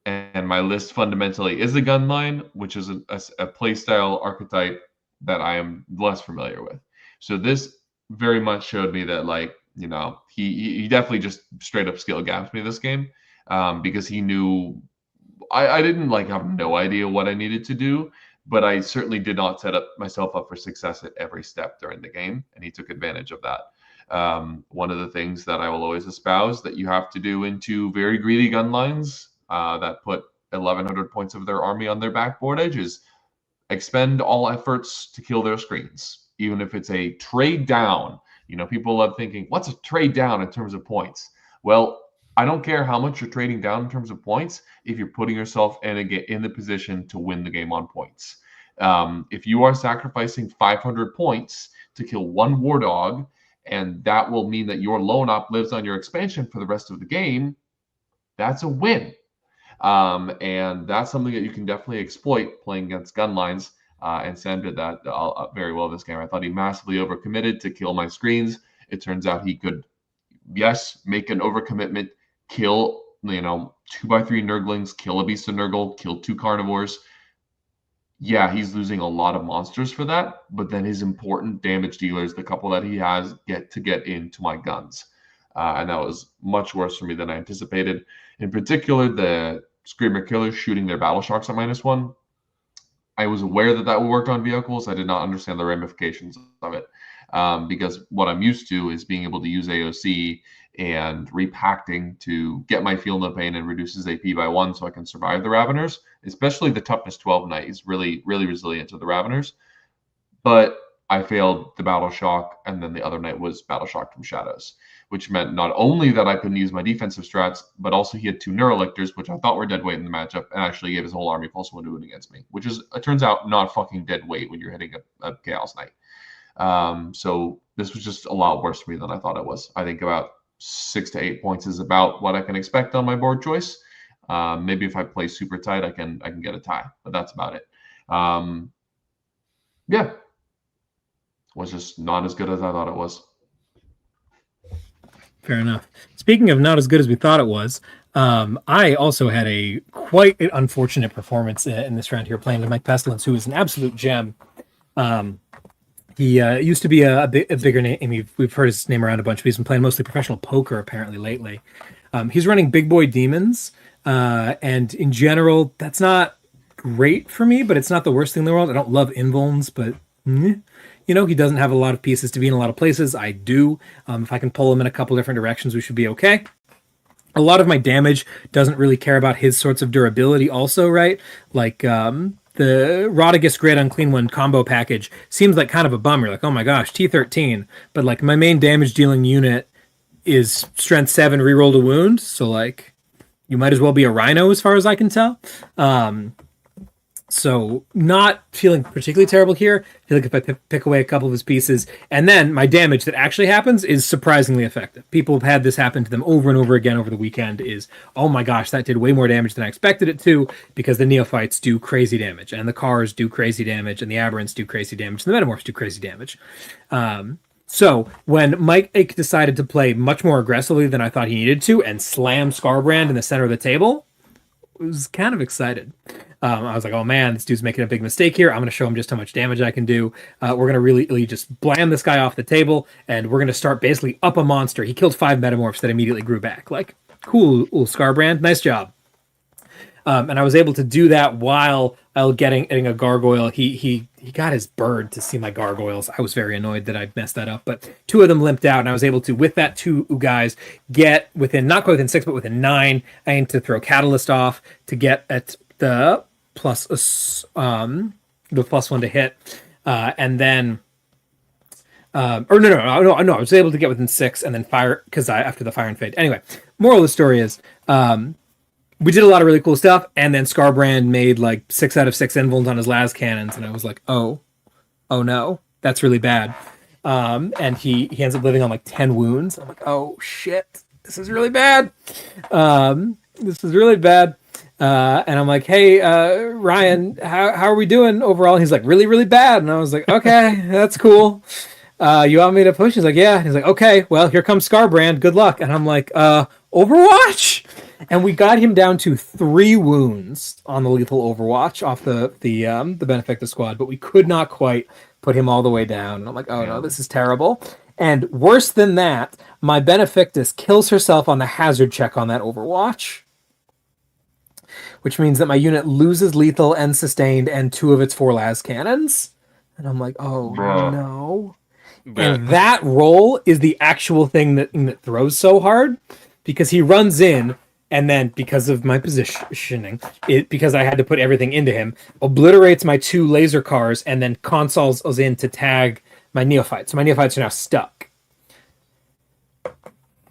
And my list fundamentally is a gun line, which is a playstyle archetype that I am less familiar with. So this very much showed me that, he definitely just straight up skill gapped me this game, because he knew I didn't have no idea what I needed to do, but I certainly did not set myself up for success at every step during the game, and he took advantage of that. One of the things that I will always espouse that you have to do into very greedy gun lines that put 1,100 points of their army on their backboard edge is expend all efforts to kill their screens, even if it's a trade down. People love thinking, what's a trade down in terms of points? Well, I don't care how much you're trading down in terms of points if you're putting yourself in the position to win the game on points. If you are sacrificing 500 points to kill one war dog, and that will mean that your lone op lives on your expansion for the rest of the game, that's a win. And that's something that you can definitely exploit playing against gun lines. And Sam did that very well this game. I thought he massively overcommitted to kill my screens. It turns out he could, yes, make an overcommitment, kill 2x3 Nurglings, kill a Beast of Nurgle, kill 2 Carnivores. Yeah, he's losing a lot of monsters for that, but then his important damage dealers, the couple that he has, get into my guns. And that was much worse for me than I anticipated. In particular, the Screamer Killers shooting their Battle Shocks at -1. I was aware that would work on vehicles. I did not understand the ramifications of it, because what I'm used to is being able to use AOC and repacting to get my Feel No Pain and reduces AP by 1 so I can survive the Raveners, especially the Toughness 12 Knight. He's really, really resilient to the Raveners. But I failed the Battle Shock, and then the other Knight was Battle Shock from Shadows, which meant not only that I couldn't use my defensive strats, but also he had 2 Neurolictors, which I thought were dead weight in the matchup, and actually gave his whole army +1 to it against me, which is, it turns out, not fucking dead weight when you're hitting a Chaos Knight. So this was just a lot worse for me than I thought it was. I think about 6 to 8 points is about what I can expect on my board choice. Maybe if I play super tight, I can get a tie, but that's about it. Yeah, was just not as good as I thought it was. Fair enough. Speaking of not as good as we thought it was, I also had a quite unfortunate performance in this round here, playing with Mike Pestilence, who is an absolute gem. He used to be a bigger name. We've heard his name around a bunch, but he's been playing mostly professional poker apparently lately. He's running Big Boy Demons, and in general, that's not great for me, but it's not the worst thing in the world. I don't love invulns, but he doesn't have a lot of pieces to be in a lot of places. I do. If I can pull him in a couple different directions, we should be okay. A lot of my damage doesn't really care about his sorts of durability also, right? Like the Rotigus Great Unclean One combo package seems like kind of a bummer. Like, oh my gosh, T13. But like my main damage dealing unit is Strength 7 reroll a wound. So like you might as well be a Rhino as far as I can tell. So not feeling particularly terrible here. I feel like if I pick away a couple of his pieces, and then my damage that actually happens is surprisingly effective. People have had this happen to them over and over again over the weekend is, oh my gosh, that did way more damage than I expected it to, because the Neophytes do crazy damage, and the Cars do crazy damage, and the Aberrants do crazy damage, and the Metamorphs do crazy damage. So when Mike Ake decided to play much more aggressively than I thought he needed to and slam Scarbrand in the center of the table, I was kind of excited. I was like, oh man, this dude's making a big mistake here. I'm going to show him just how much damage I can do. We're going to really just bland this guy off the table, and we're going to start basically up a monster. He killed 5 Metamorphs that immediately grew back. Like, cool, Scarbrand, nice job. And I was able to do that while getting a gargoyle. He got his bird to see my gargoyles. I was very annoyed that I messed that up, but 2 of them limped out, and I was able to, with that 2 guys, get within, not quite within 6, but within 9. I aimed to throw Catalyst off to get at the +1 to hit, and then. Or no, I was able to get within 6 and then fire after the fire and fade. Anyway, moral of the story is, we did a lot of really cool stuff, and then Scarbrand made like 6 out of 6 invulns on his las cannons, and I was like, oh no, that's really bad. And he ends up living on like 10 wounds. I'm like, oh shit, this is really bad. This is really bad. And I'm like, hey, Ryan, how are we doing overall? And he's like, really, really bad. And I was like, okay, that's cool. You want me to push? He's like, yeah. And he's like, okay, well, here comes Scarbrand. Good luck. And I'm like, Overwatch? And we got him down to 3 wounds on the lethal Overwatch off the Benefactor squad, but we could not quite put him all the way down. And I'm like, oh no, this is terrible. And worse than that, my Benefactus kills herself on the hazard check on that Overwatch, which means that my unit loses lethal and sustained and 2 of its 4 las cannons. And I'm like, oh no. And that roll is the actual thing that throws so hard, because he runs in, and then because of my positioning, because I had to put everything into him, obliterates my 2 laser cars, and then consoles us in to tag my neophytes. So my neophytes are now stuck.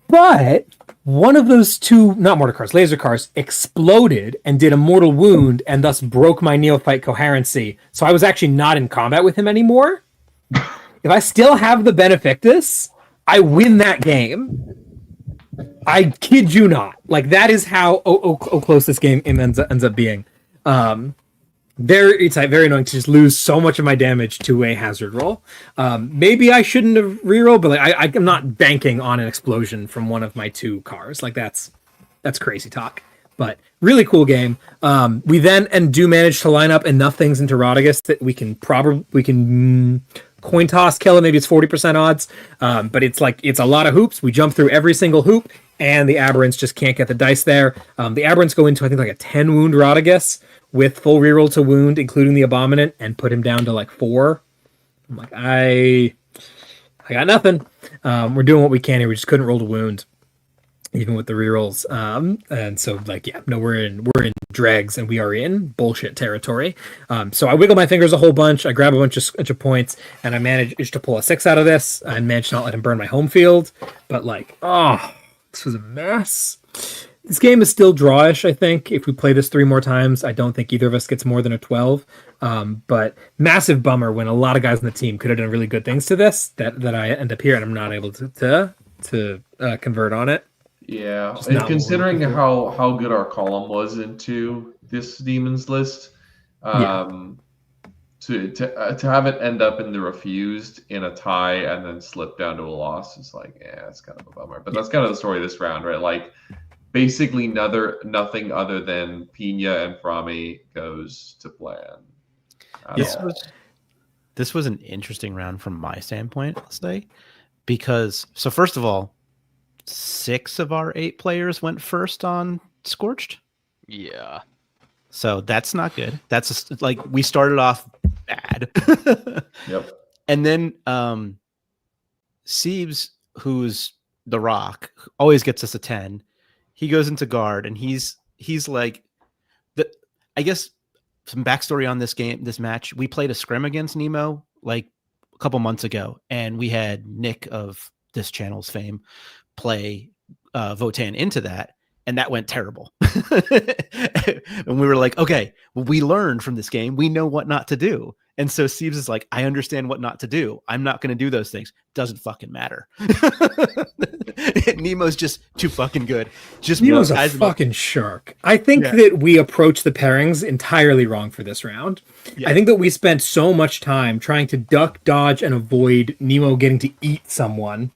But one of those 2, not mortar cars, laser cars, exploded and did a mortal wound, and thus broke my neophyte coherency. So I was actually not in combat with him anymore. If I still have the Benefactus, I win that game. I kid you not. Like, that is how close this game ends up being. It's very annoying to just lose so much of my damage to a hazard roll. Maybe I shouldn't have rerolled, but like, I'm not banking on an explosion from one of my 2 cars. Like, that's crazy talk. But really cool game. We then do manage to line up enough things into Rodigus that we can coin toss kill it. Maybe it's 40% odds. But it's a lot of hoops. We jump through every single hoop, and the Aberrants just can't get the dice there. The Aberrants go into, I think, like a 10 wound Rodigus with full reroll to wound, including the Abominant, and put him down to like 4. I'm like, I got nothing. We're doing what we can here. We just couldn't roll to wound, even with the rerolls. And so, like, yeah, no, we're in dregs, and we are in bullshit territory. So I wiggle my fingers a whole bunch. I grab a bunch of points, and I managed to pull a 6 out of this. I managed to not let him burn my home field, but like, this was a mess. This game is still drawish, I think. If we play this 3 more times, I don't think either of us gets more than a 12. But massive bummer when a lot of guys on the team could have done really good things to this that I end up here and I'm not able to convert on it. Yeah, and considering how good our column was into this demons list, to have it end up in the refused in a tie and then slip down to a loss is like, it's kind of a bummer. But that's kind of the story of this round, right? Like, basically nothing other than Pina and Frami goes to plan. This was an interesting round from my standpoint, I'll say, because first of all, 6 of our 8 players went first on Scorched. Yeah. So that's not good. That's we started off bad. Yep. And then Siebes, who's the Rock, always gets us a 10. He goes into guard, and he's like, I guess some backstory on this match. We played a scrim against Nemo like a couple months ago, and we had Nick of this channel's fame play Votan into that, and that went terrible. And we were like, okay, well, we learned from this game. We know what not to do. And so Siebes is like, I understand what not to do. I'm not going to do those things. Doesn't fucking matter. Nemo's just too fucking good. Nemo's a fucking shark. I think that we approach the pairings entirely wrong for this round. Yeah. I think that we spent so much time trying to duck, dodge, and avoid Nemo getting to eat someone.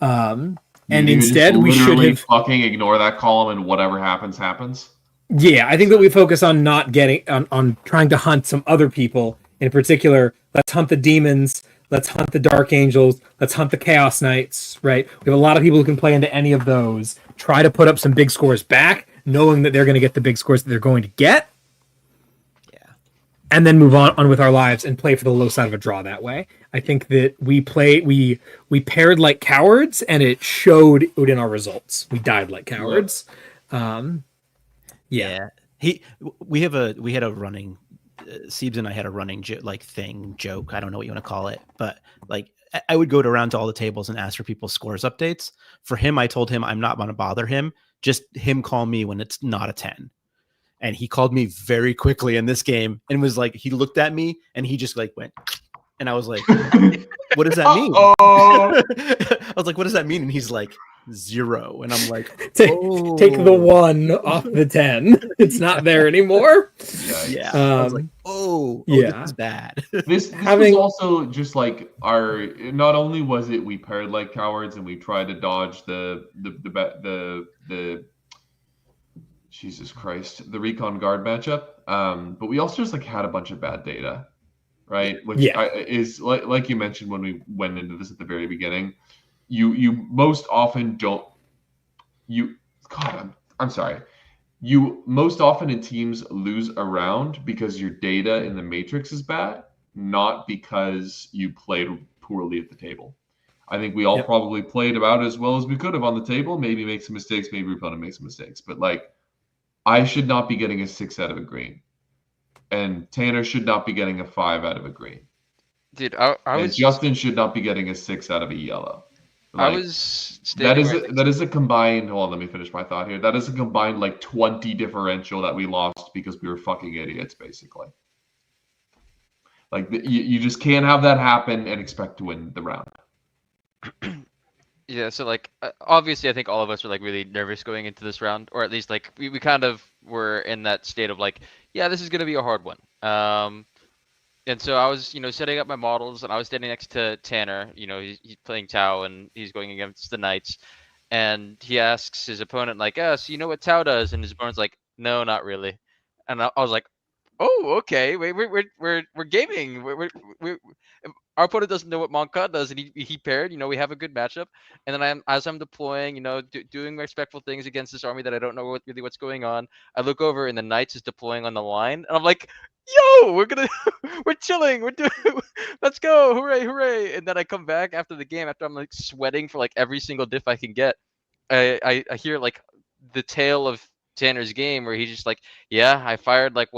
And instead we should have fucking ignore that column, and whatever happens. Yeah, I think that we focus on not getting on trying to hunt some other people. In particular, let's hunt the demons, let's hunt the Dark Angels, let's hunt the Chaos Knights, right? We have a lot of people who can play into any of those. Try to put up some big scores back, knowing that they're going to get the big scores that they're going to get. Yeah. And then move on with our lives and play for the low side of a draw that way. I think that we paired like cowards, and it showed in our results. We died like cowards. Yeah. We had a running Siebes and I had a running joke. I don't know what you want to call it, but like I would go around to all the tables and ask for people's scores updates. For him, I told him I'm not going to bother him. Just him call me when it's not a 10. And he called me very quickly in this game and was like, he looked at me and he just like went, and I was like, what does that mean? I was like, what does that mean? And he's like, 0. And I'm like, take the 1 off the 10. It's not there anymore. Yeah. I was like, this is bad. This was also just like not only was it we paired like cowards and we tried to dodge the Jesus Christ, the recon guard matchup, but we also just like had a bunch of bad data, right? Which is like you mentioned when we went into this at the very beginning. You most often don't. I'm sorry. You most often in teams lose a round because your data in the matrix is bad, not because you played poorly at the table. I think we all probably played about as well as we could have on the table. Maybe make some mistakes, maybe your opponent makes some mistakes, but like I should not be getting a 6 out of a green, and Tanner should not be getting a 5 out of a green. Dude, Justin should not be getting a 6 out of a yellow. Like, I was that is a combined. Hold on, let me finish my thought here. That is a combined like 20 differential that we lost because we were fucking idiots, basically. Like you just can't have that happen and expect to win the round. Yeah, so like obviously I think all of us were like really nervous going into this round, or at least like we kind of were in that state of like, yeah, this is gonna be a hard one. And so I was, setting up my models, and I was standing next to Tanner. He's playing Tau, and he's going against the Knights. And he asks his opponent, like, so you know what Tau does? And his opponent's like, no, not really. And I was like, oh, okay, we're gaming. Our opponent doesn't know what Monka does, and he paired. We have a good matchup. And then as I'm deploying, doing respectful things against this army that I don't know really what's going on, I look over, and the Knights is deploying on the line, and I'm like, yo, we're chilling, let's go, hooray. And then I come back after the game, after I'm like sweating for like every single diff I can get. I hear like the tale of Tanner's game where he's just like, yeah, I fired like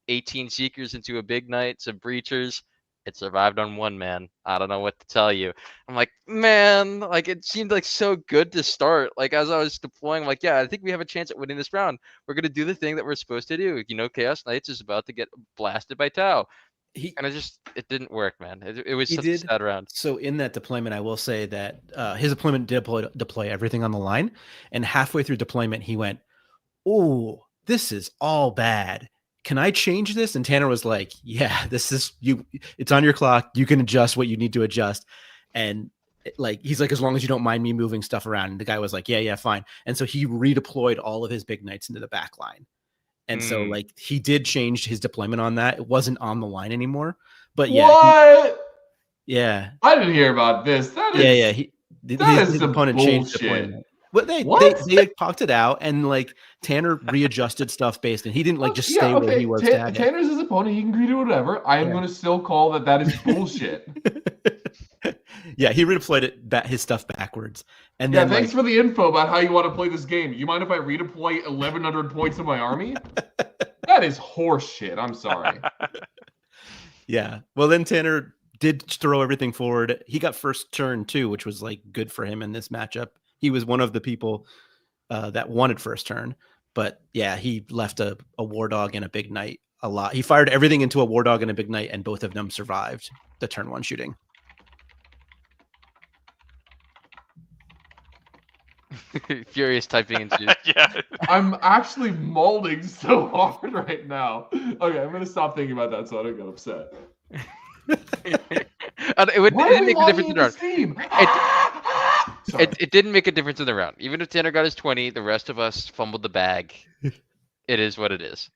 18 Seekers into a big Knight, some Breachers. It survived on 1 man. I don't know what to tell you. I'm like, man, like it seemed like so good to start. Like as I was deploying, I'm like, yeah, I think we have a chance at winning this round. We're gonna do the thing that we're supposed to do. Chaos Knights is about to get blasted by Tau. And it didn't work, man. It was such a sad round. So in that deployment, I will say that his deployment did deploy everything on the line, and halfway through deployment, he went, "Oh, this is all bad. Can I change this?" And Tanner was like, yeah, this is you. It's on your clock. You can adjust what you need to adjust. And he's like, as long as you don't mind me moving stuff around. And the guy was like, yeah, fine. And so he redeployed all of his big Knights into the back line. And so like he did change his deployment on that. It wasn't on the line anymore. But yeah. What? Yeah. I didn't hear about this. That is his opponent changed deployment. But they talked it out, and like Tanner readjusted stuff based, and he didn't just stay where he was. Tanner's his opponent. He can agree to whatever. I am going to still call that is bullshit. Yeah, he redeployed his stuff backwards. And then thanks for the info about how you want to play this game. You mind if I redeploy 1,100 points of my army? That is horse shit. I'm sorry. Yeah. Well, then Tanner did throw everything forward. He got first turn too, which was like good for him in this matchup. He was one of the people that wanted first turn, but yeah, he left a War Dog and a Big Knight a lot. He fired everything into a War Dog and a Big Knight, and both of them survived the turn 1 shooting. Furious typing into Yeah. I'm actually molding so hard right now. Okay, I'm gonna stop thinking about that so I don't get upset. It didn't make a difference in the round. It didn't make a difference in the round. Even if Tanner got his 20, the rest of us fumbled the bag. It is what it is.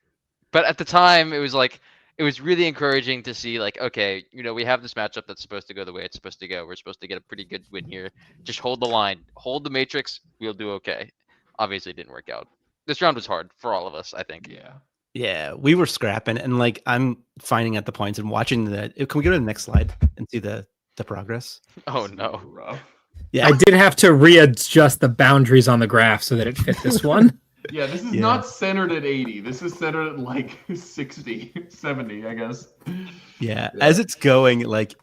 But at the time, it was really encouraging to see, like, okay, we have this matchup that's supposed to go the way it's supposed to go. We're supposed to get a pretty good win here. Just hold the line. Hold the matrix. We'll do okay. Obviously, it didn't work out. This round was hard for all of us, I think. Yeah. Yeah, we were scrapping, and like I'm finding at the points and watching the. Can we go to the next slide and see the progress? Oh This is no. rough. Yeah, I did have to readjust the boundaries on the graph so that it fit this one. Yeah, this is Yeah. not centered at 80. This is centered at like 60, 70, I guess. yeah. As it's going, like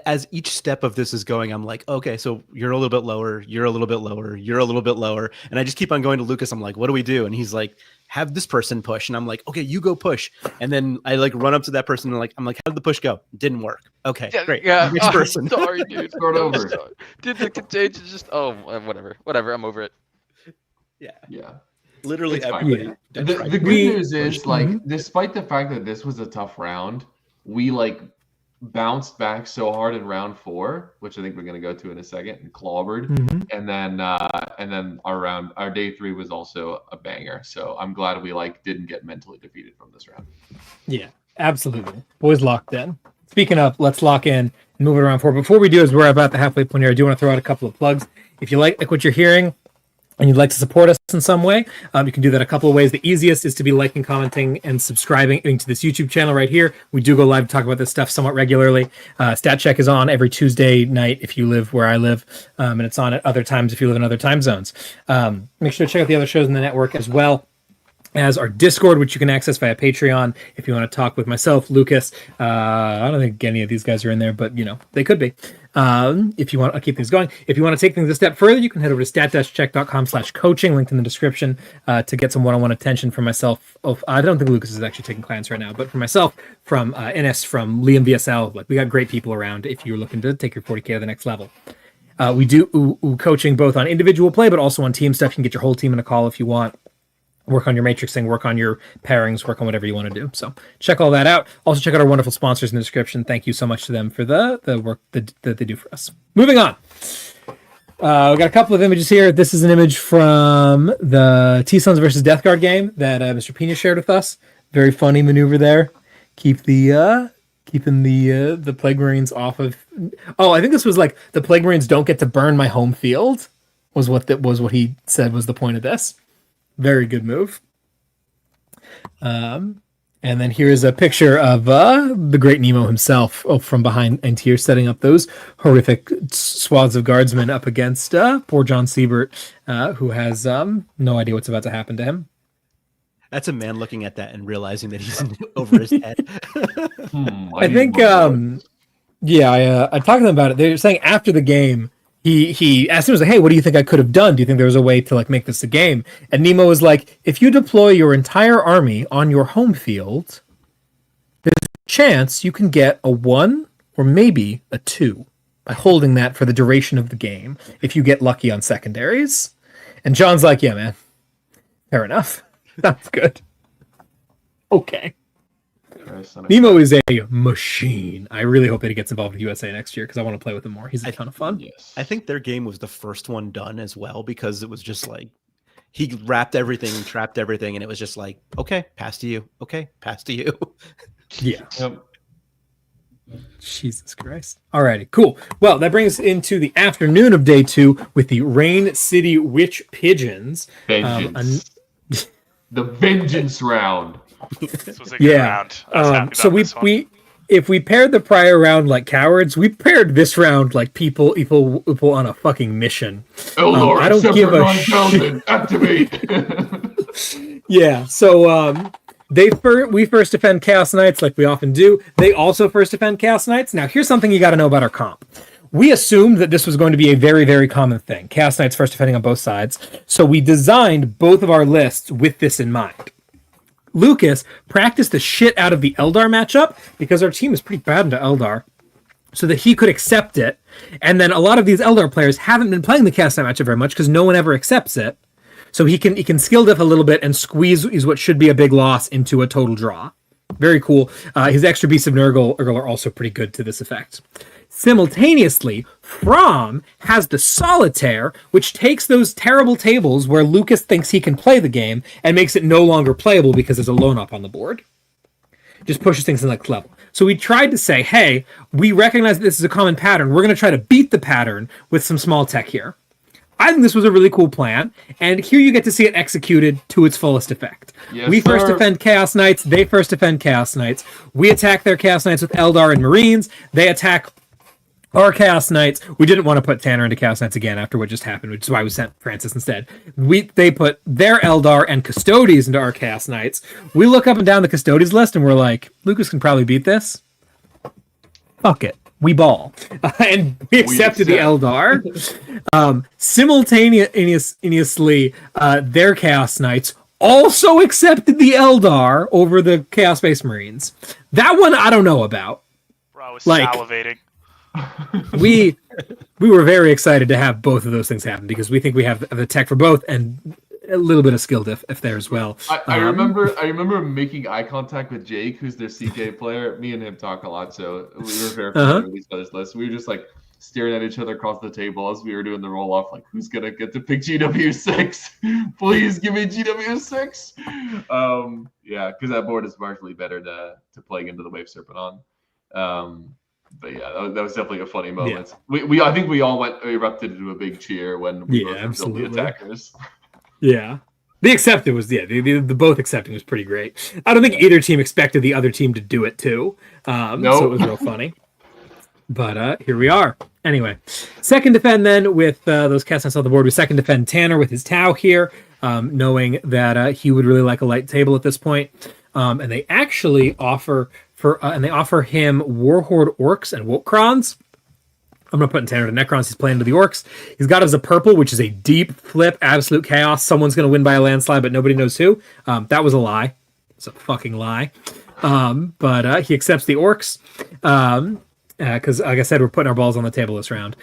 as each step of this is going, I'm like, okay, so you're a little bit lower, you're a little bit lower, you're a little bit lower, and I just keep on going to Lucas. I'm like, what do we do? And he's like, have this person push, and I'm like, okay, you go push, and then I like run up to that person and I'm like, how did the push go? Didn't work. Okay, great. Yeah. Next I'm person. sorry, dude. Start I'm over. sorry. Dude, the contagion just. Oh, whatever. I'm over it. Yeah, Yeah. literally It's fine. everybody. Yeah. The good news is, like, despite the fact that this was a tough round, we like bounced back so hard in round 4, which I think we're gonna go to in a second, and clobbered. And then our day 3 was also a banger. So I'm glad we like didn't get mentally defeated from this round. Yeah, absolutely. Boys locked in. Speaking of, let's lock in and move it around forward. Before we do, as we're about the halfway point here, I do want to throw out a couple of plugs. If you like what you're hearing and you'd like to support us in some way, you can do that a couple of ways. The easiest is to be liking, commenting, and subscribing to this YouTube channel right here. We do go live to talk about this stuff somewhat regularly. Stat Check is on every Tuesday night if you live where I live, and it's on at other times if you live in other time zones. Make sure to check out the other shows in the network as well as our Discord, which you can access via Patreon if you want to talk with myself, Lucas. I don't think any of these guys are in there, but they could be. If you want to keep things going, if you want to take things a step further, you can head over to stat-check.com/coaching, linked in the description, to get some one-on-one attention from myself. I don't think Lucas is actually taking clients right now, but for myself, from NS, from Liam VSL, like we got great people around if you're looking to take your 40K to the next level. We do coaching both on individual play, but also on team stuff. You can get your whole team in a call if you want. Work on your matrixing, work on your pairings, work on whatever you want to do. So check all that out. Also check out our wonderful sponsors in the description. Thank you so much to them for the work that they do for us. Moving on. We got a couple of images here. This is an image from the T-Sons versus Death Guard game that Mr. Pina shared with us. Very funny maneuver there. Keeping the Plague Marines off of. Oh, I think this was like the Plague Marines don't get to burn my home field. Was what he said was the point of this. Very good move. And then here's a picture of the great Nemo himself from behind and here, setting up those horrific swaths of guardsmen up against poor John Siebert, who has no idea what's about to happen to him. That's a man looking at that and realizing that he's over his head. I think, I talked to them about it. They were saying after the game, he asked him, was like, hey, what do you think I could have done? Do you think there was a way to like make this a game? And Nemo was like, if you deploy your entire army on your home field, there's a chance you can get a 1 or maybe a 2 by holding that for the duration of the game if you get lucky on secondaries. And John's like, yeah, man, fair enough. Sounds good. Okay. Nemo is a machine. I really hope that he gets involved with USA next year because I want to play with him more. He's a ton of fun. Yes. I think their game was the first one done as well because it was just like he wrapped everything, trapped everything, and it was just like, okay, pass to you. Okay, pass to you. Yeah. Yep. Jesus Christ. Alrighty, cool. Well, that brings us into the afternoon of day 2 with the Rain City Witch Pigeons. Vengeance. The vengeance round. This was a good round. I was happy So about this one. if we paired the prior round like cowards, we paired this round like people on a fucking mission. Oh Lord, I don't give a shit. Activate. Yeah, so we first defend Chaos Knights like we often do. They also first defend Chaos Knights. Now, here's something you got to know about our comp. We assumed that this was going to be a very, very common thing. Chaos Knights first defending on both sides. So we designed both of our lists with this in mind. Lucas practiced the shit out of the Eldar matchup because our team is pretty bad into Eldar, so that he could accept it. And then a lot of these Eldar players haven't been playing the Chaos Knight matchup very much because no one ever accepts it. So he can skill diff a little bit and squeeze what should be a big loss into a total draw. Very cool. His extra Beasts of Nurgle are also pretty good to this effect. Simultaneously, Fromm has the Solitaire, which takes those terrible tables where Lucas thinks he can play the game and makes it no longer playable because there's a lone up on the board. Just pushes things to the next level. So we tried to say, hey, we recognize that this is a common pattern. We're going to try to beat the pattern with some small tech here. I think this was a really cool plan, and here you get to see it executed to its fullest effect. Yes, We first sir. defend Chaos Knights, they first defend Chaos Knights. We attack their Chaos Knights with Eldar and Marines. They attack our Chaos Knights. We didn't want to put Tanner into Chaos Knights again after what just happened, which is why we sent Francis instead. They put their Eldar and Custodes into our Chaos Knights. We look up and down the Custodes list, and we're like, Lucas can probably beat this. Fuck it. We ball. And we accepted the Eldar. Simultaneously, their Chaos Knights also accepted the Eldar over the Chaos Space Marines. That one I don't know about. Bro, I was Like- salivating. We were very excited to have both of those things happen because we think we have the tech for both and a little bit of skill diff if there as well. I remember making eye contact with Jake, who's their CK player. Me and him talk a lot, so we were very familiar with each other's lists. We were just like staring at each other across the table as we were doing the roll off, like who's gonna get to pick GW6? Please give me GW6. Yeah, because that board is marginally better to play into the Wave Serpent on. But yeah, that was definitely a funny moment. Yeah. I think we all erupted into a big cheer when we both killed the attackers. Yeah. The accepted was the both accepting was pretty great. I don't think either team expected the other team to do it too. So it was real funny. But here we are. Anyway, second defend then with those cast on the board. We second defend Tanner with his Tau here, knowing that he would really like a light table at this point. And they actually offer him Warhorde Orcs and Wolkrons. I'm going to put in Tanner to Necrons. He's playing to the Orcs. He's got us a purple, which is a deep flip, absolute chaos. Someone's going to win by a landslide, but nobody knows who. That was a lie. It's a fucking lie. But he accepts the Orcs. Because, like I said, we're putting our balls on the table this round.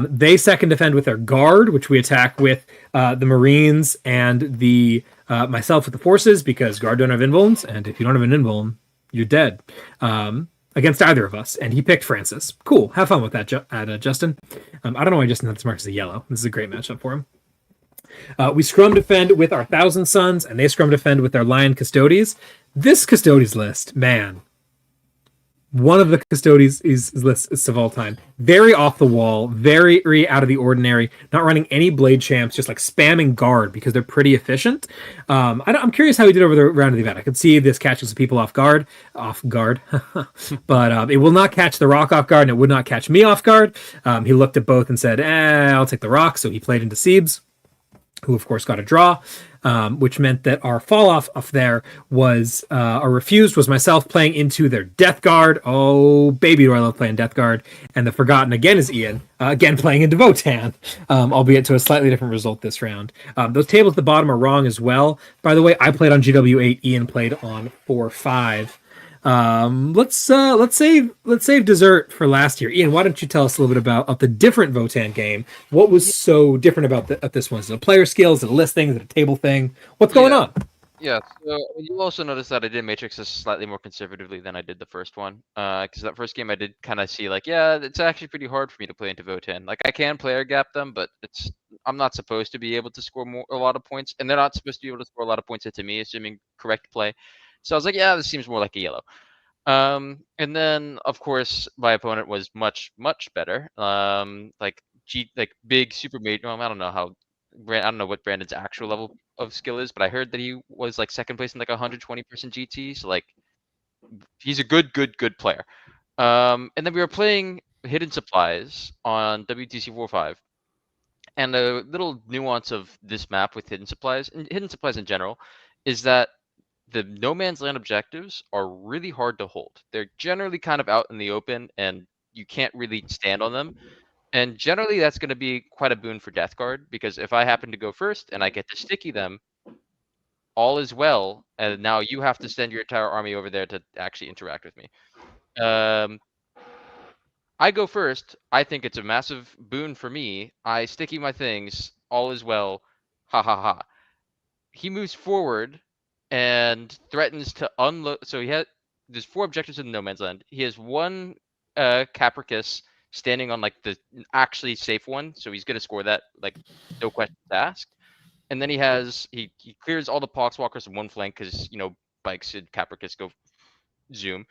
They second defend with their Guard, which we attack with the Marines and the myself with the Forces, because Guard don't have invulns, and if you don't have an invuln, you're dead. Against either of us, and he picked Francis. Cool. Have fun with that, Justin. I don't know why Justin had this marked as a yellow. This is a great matchup for him. We scrum defend with our Thousand Sons, and they scrum defend with their Lion Custodes. This Custodes list, man. One of the Custodes lists of all time. Very off the wall, very out of the ordinary, not running any blade champs, just like spamming Guard because they're pretty efficient. I'm curious how he did over the round of the event. I could see this catches some people off guard, but it will not catch the Rock off guard, and it would not catch me off guard. He looked at both and said, I'll take the Rock, so he played into Siebes, who of course got a draw. Which meant that our fall off there was our refused was myself playing into their Death Guard. Oh, baby, do I love playing Death Guard. And the forgotten again is Ian, again playing into Votan, albeit to a slightly different result this round. Those tables at the bottom are wrong as well. By the way, I played on GW8, Ian played on 4-5. Let's save dessert for last year. Ian, why don't you tell us a little bit about the different Votan game? What was so different about this one? Is it a player skill? Is it a list thing? Is it a table thing? What's going on? Yeah, so you also noticed that I did matrixes slightly more conservatively than I did the first one. Because that first game I did kind of see like, yeah, it's actually pretty hard for me to play into Votan. Like I can player gap them, but I'm not supposed to be able to score a lot of points, and they're not supposed to be able to score a lot of points into me, assuming correct play. So I was like, yeah, this seems more like a yellow. And then of course my opponent was much better. Like big super major. I don't know what Brandon's actual level of skill is, but I heard that he was like second place in like 120% GT. So like he's a good player. And then we were playing Hidden Supplies on WTC 4.5. And the little nuance of this map with Hidden Supplies and Hidden Supplies in general is that the no man's land objectives are really hard to hold. They're generally kind of out in the open and you can't really stand on them. And generally that's going to be quite a boon for Death Guard, because if I happen to go first and I get to sticky them, all is well, and now you have to send your entire army over there to actually interact with me. I go first. I think it's a massive boon for me. I sticky my things, all is well. Ha ha ha. He moves forward and threatens to unload. So there's 4 objectives in no man's land. He has 1 Capricus standing on like the actually safe one, so he's gonna score that, like no questions asked. And then he clears all the Poxwalkers in one flank because bikes and Capricus go zoom.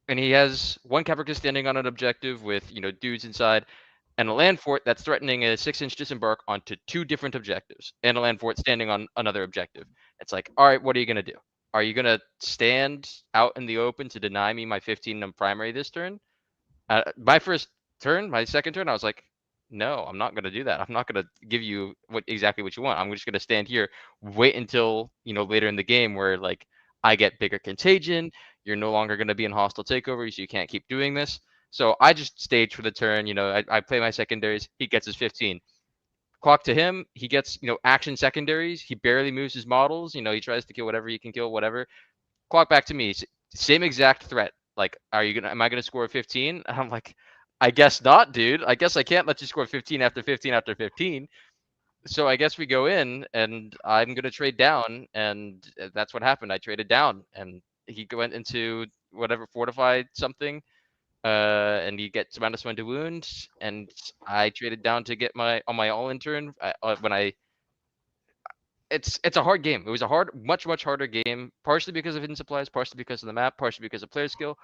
And he has 1 Capricus standing on an objective with dudes inside. and a land fort that's threatening a 6-inch disembark onto 2 different objectives, and a land fort standing on another objective. It's like, all right, what are you gonna do? Are you gonna stand out in the open to deny me my 15 on primary this turn? My first turn, my second turn, I was like, no, I'm not gonna do that. I'm not gonna give you exactly what you want. I'm just gonna stand here, wait until later in the game where like I get bigger contagion. You're no longer gonna be in hostile takeover, so you can't keep doing this. So I just staged for the turn. I play my secondaries. He gets his 15. Clock to him. He gets action secondaries. He barely moves his models. He tries to kill whatever he can kill, whatever. Clock back to me. Same exact threat. Like, am I gonna score 15? And I'm like, I guess not, dude. I guess I can't let you score 15 after 15 after 15. So I guess we go in, and I'm gonna trade down, and that's what happened. I traded down, and he went into whatever fortified something, and he gets -1 to wound, and I traded down to get my all-in turn. It's a hard game. It was a much harder game, partially because of hidden supplies, partially because of the map, partially because of player skill.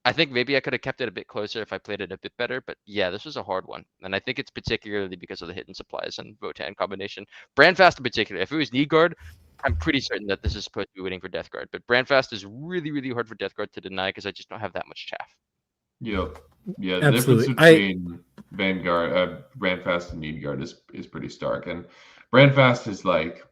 I think maybe I could have kept it a bit closer if I played it a bit better, but yeah, this was a hard one. And I think it's particularly because of the hidden supplies and Votan combination. Brandfast in particular, if it was Need Guard, I'm pretty certain that this is supposed to be waiting for Death Guard. But Brandfast is really, really hard for Death Guard to deny because I just don't have that much chaff. Yep. Yeah, the Absolutely. difference between Vanguard, Brandfast and Need Guard is pretty stark. And Brandfast is like,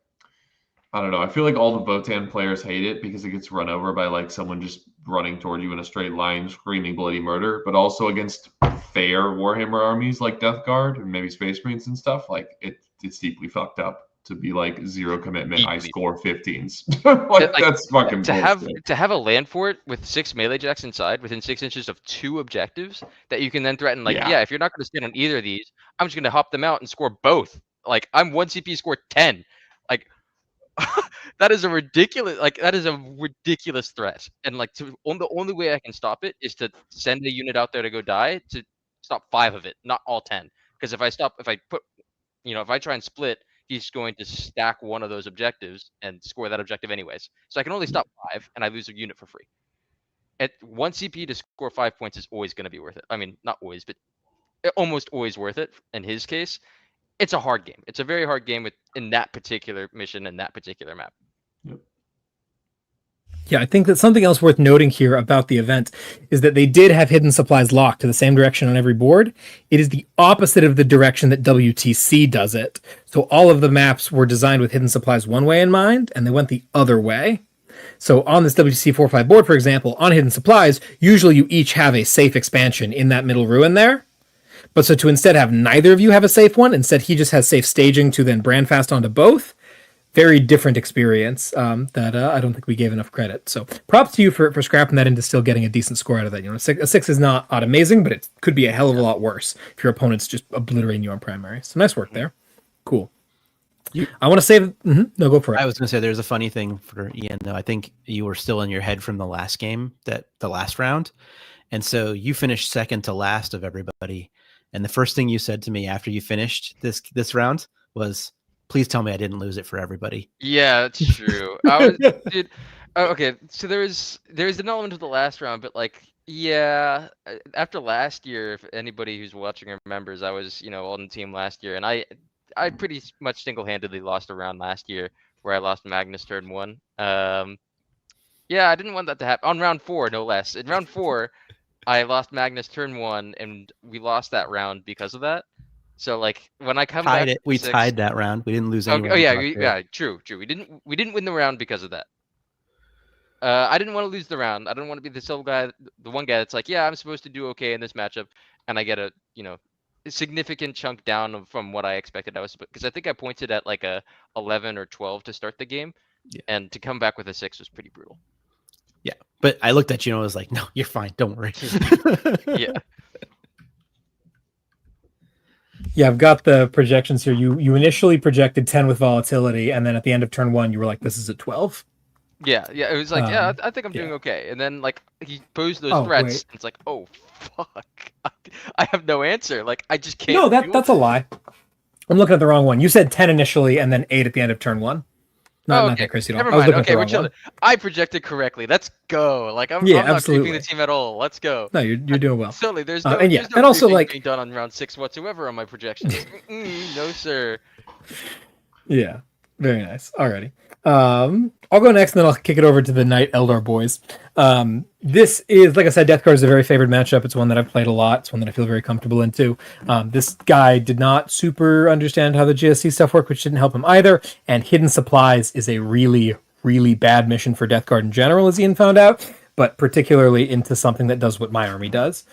I don't know. I feel like all the Votan players hate it because it gets run over by like someone just running toward you in a straight line, screaming bloody murder. But also against fair Warhammer armies like Death Guard and maybe Space Marines and stuff, like it's deeply fucked up to be like zero commitment. I score 15s. like that's fucking bullshit. To have a land fort with 6 melee jacks inside within 6 inches of 2 objectives that you can then threaten. Like, yeah if you're not going to stand on either of these, I'm just going to hop them out and score both. Like, I'm 1 CP score 10. Like. That is a ridiculous threat, and like the only way I can stop it is to send a unit out there to go die to stop 5 of it, not all 10. Because if I try and split, he's going to stack one of those objectives and score that objective anyways. So I can only stop 5, and I lose a unit for free. At 1 CP to score 5 points is always going to be worth it. I mean, not always, but almost always worth it in his case. It's a hard game. It's a very hard game in that particular mission and that particular map. Yep. Yeah, I think that something else worth noting here about the event is that they did have hidden supplies locked to the same direction on every board. It is the opposite of the direction that WTC does it. So all of the maps were designed with hidden supplies one way in mind, and they went the other way. So on this WTC 4-5 board, for example, on hidden supplies, usually you each have a safe expansion in that middle ruin there. But so to instead have neither of you have a safe one, instead he just has safe staging to then Brandfast onto both. Very different experience that I don't think we gave enough credit. So props to you for scrapping that into still getting a decent score out of that. A 6 is not amazing, but it could be a hell of a lot worse if your opponent's just obliterating you on primary. So nice work there. Cool. I want to say, no, go for it. I was going to say there's a funny thing for Ian, though. I think you were still in your head from the last game, the last round. And so you finished second to last of everybody. And the first thing you said to me after you finished this round was, please tell me I didn't lose it for everybody. Yeah, that's true. I was, dude. Okay, so there's an element of the last round, but like, yeah, after last year, if anybody who's watching remembers, I was on the team last year, and I pretty much single-handedly lost a round last year where I lost Magnus turn 1. Yeah, I didn't want that to happen on round 4, no less. In round 4. I lost Magnus turn 1, and we lost that round because of that. So like when I come back, we tied that round. We didn't lose any. Oh yeah, true. We didn't win the round because of that. I didn't want to lose the round. I didn't want to be the sole guy, the one guy that's like, yeah, I'm supposed to do okay in this matchup, and I get a significant chunk down from what I expected. Because I think I pointed at like a 11 or 12 to start the game, and to come back with a 6 was pretty brutal. Yeah, but I looked at you and I was like, no, you're fine. Don't worry. Yeah. Yeah, I've got the projections here. You initially projected 10 with volatility, and then at the end of turn 1, you were like, this is at 12. Yeah, it was like, I think I'm doing okay. And then like he posed those threats, and it's like, oh fuck, I have no answer. Like I just can't. No, that's a lie. I'm looking at the wrong one. You said 10 initially, and then 8 at the end of turn 1. Not okay. that crazy at all. Never I was mind. looking at Okay, the we're wrong chilling. one. I projected correctly. Let's go. Like I'm Yeah, not creeping absolutely. the team at all. Let's go. No, you're doing well. Certainly, there's And yeah, there's no and also, briefing like- being done on round 6 whatsoever on my projections. No, sir. Yeah, very nice. Alrighty. I'll go next, and then I'll kick it over to the Knight Eldar boys. This is, like I said, Death Guard is a very favored matchup. It's one that I've played a lot. It's one that I feel very comfortable in too. This guy did not super understand how the GSC stuff worked, which didn't help him either. And Hidden Supplies is a really, really bad mission for Death Guard in general, as Ian found out, but particularly into something that does what my army does.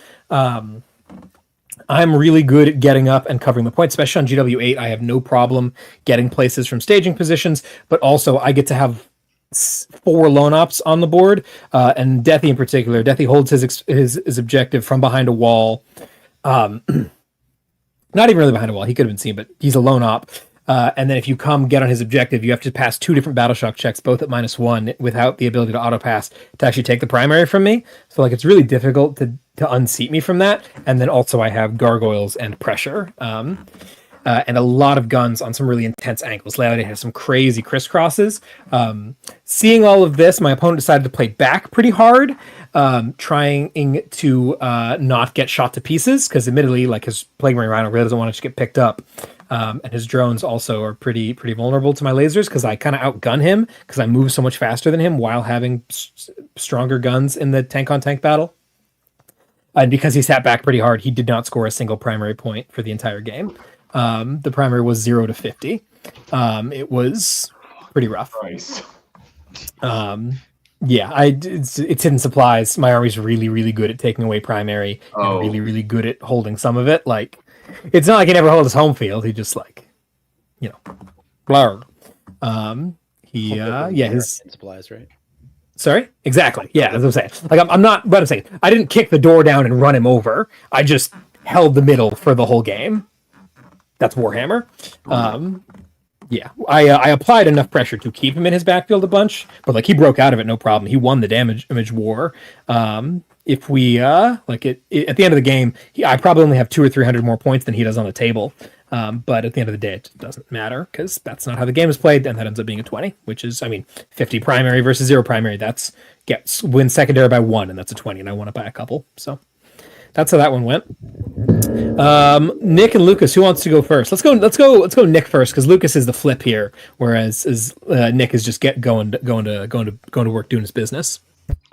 I'm really good at getting up and covering the point, especially on GW8. I have no problem getting places from staging positions, but also I get to have 4 lone ops on the board, and Deathy in particular. Deathy holds his objective from behind a wall. Not even really behind a wall. He could have been seen, but he's a lone op. And then if you come get on his objective, you have to pass 2 different battle shock checks, both at -1, without the ability to auto pass to actually take the primary from me. So like it's really difficult to unseat me from that. And then also I have gargoyles and pressure, and a lot of guns on some really intense angles. Leality has some crazy crisscrosses. Seeing all of this, my opponent decided to play back pretty hard, trying to not get shot to pieces, because admittedly, like his Plague Marine Rhino really doesn't want to get picked up. And his drones also are pretty vulnerable to my lasers, because I kind of outgun him because I move so much faster than him while having stronger guns in the tank-on-tank battle. And because he sat back pretty hard, he did not score a single primary point for the entire game. The primary was 0 to 50. It was pretty rough. Christ. Yeah, it's Hidden Supplies. My army's really, really good at taking away primary, and really, really good at holding some of it. Like, it's not like he never hold his home field. He just blurb. His supplies, right? Sorry, exactly. Yeah, as I'm saying. Like, I'm not. But I'm saying I didn't kick the door down and run him over. I just held the middle for the whole game. That's Warhammer. Yeah, I applied enough pressure to keep him in his backfield a bunch, but like he broke out of it no problem. He won the damage war. If we at the end of the game, I probably only have 200 or 300 more points than he does on the table. But at the end of the day, it just doesn't matter, because that's not how the game is played, and that ends up being a 20, which is, 50 primary versus 0 primary. That's win secondary by 1, and that's a 20, and I won it by a couple. So that's how that one went. Nick and Lucas, who wants to go first? Let's go Nick first, because Lucas is the flip here, whereas Nick is just going to work doing his business.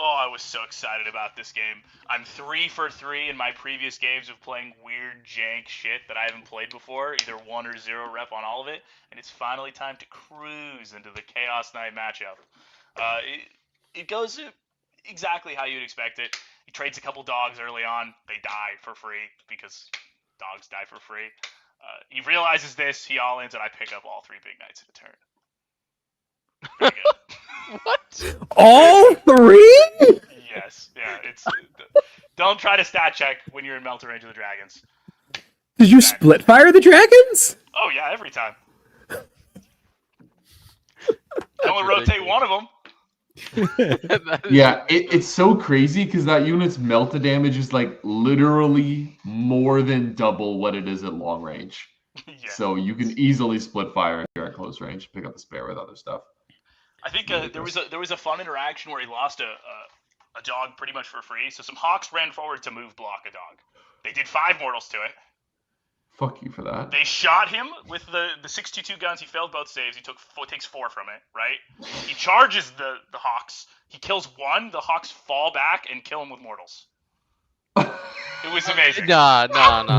Oh, I was so excited about this game. I'm 3 for 3 in my previous games of playing weird jank shit that I haven't played before, either 1 or 0 rep on all of it, and it's finally time to cruise into the Chaos Knight matchup. It goes exactly how you'd expect it. He trades a couple dogs early on. They die for free, because dogs die for free. He realizes this. He all-ins, and I pick up all 3 big knights in a turn. Pretty good. What? All 3? Yes. Yeah. Don't try to stat check when you're in Melter Range of the Dragons. Did you split fire the dragons? Oh yeah, every time. I only rotate one of them. Yeah, it's so crazy because that unit's melta damage is like literally more than double what it is at long range. Yeah. So you can easily split fire if you're at close range, pick up a spare with other stuff. I think there was a fun interaction where he lost a dog pretty much for free. So some Hawks ran forward to move block a dog. They did 5 mortals to it. Fuck you for that. They shot him with the 622 guns. He failed both saves. He takes 4 from it, right? He charges the Hawks. He kills 1. The Hawks fall back and kill him with mortals. It was amazing. Nah.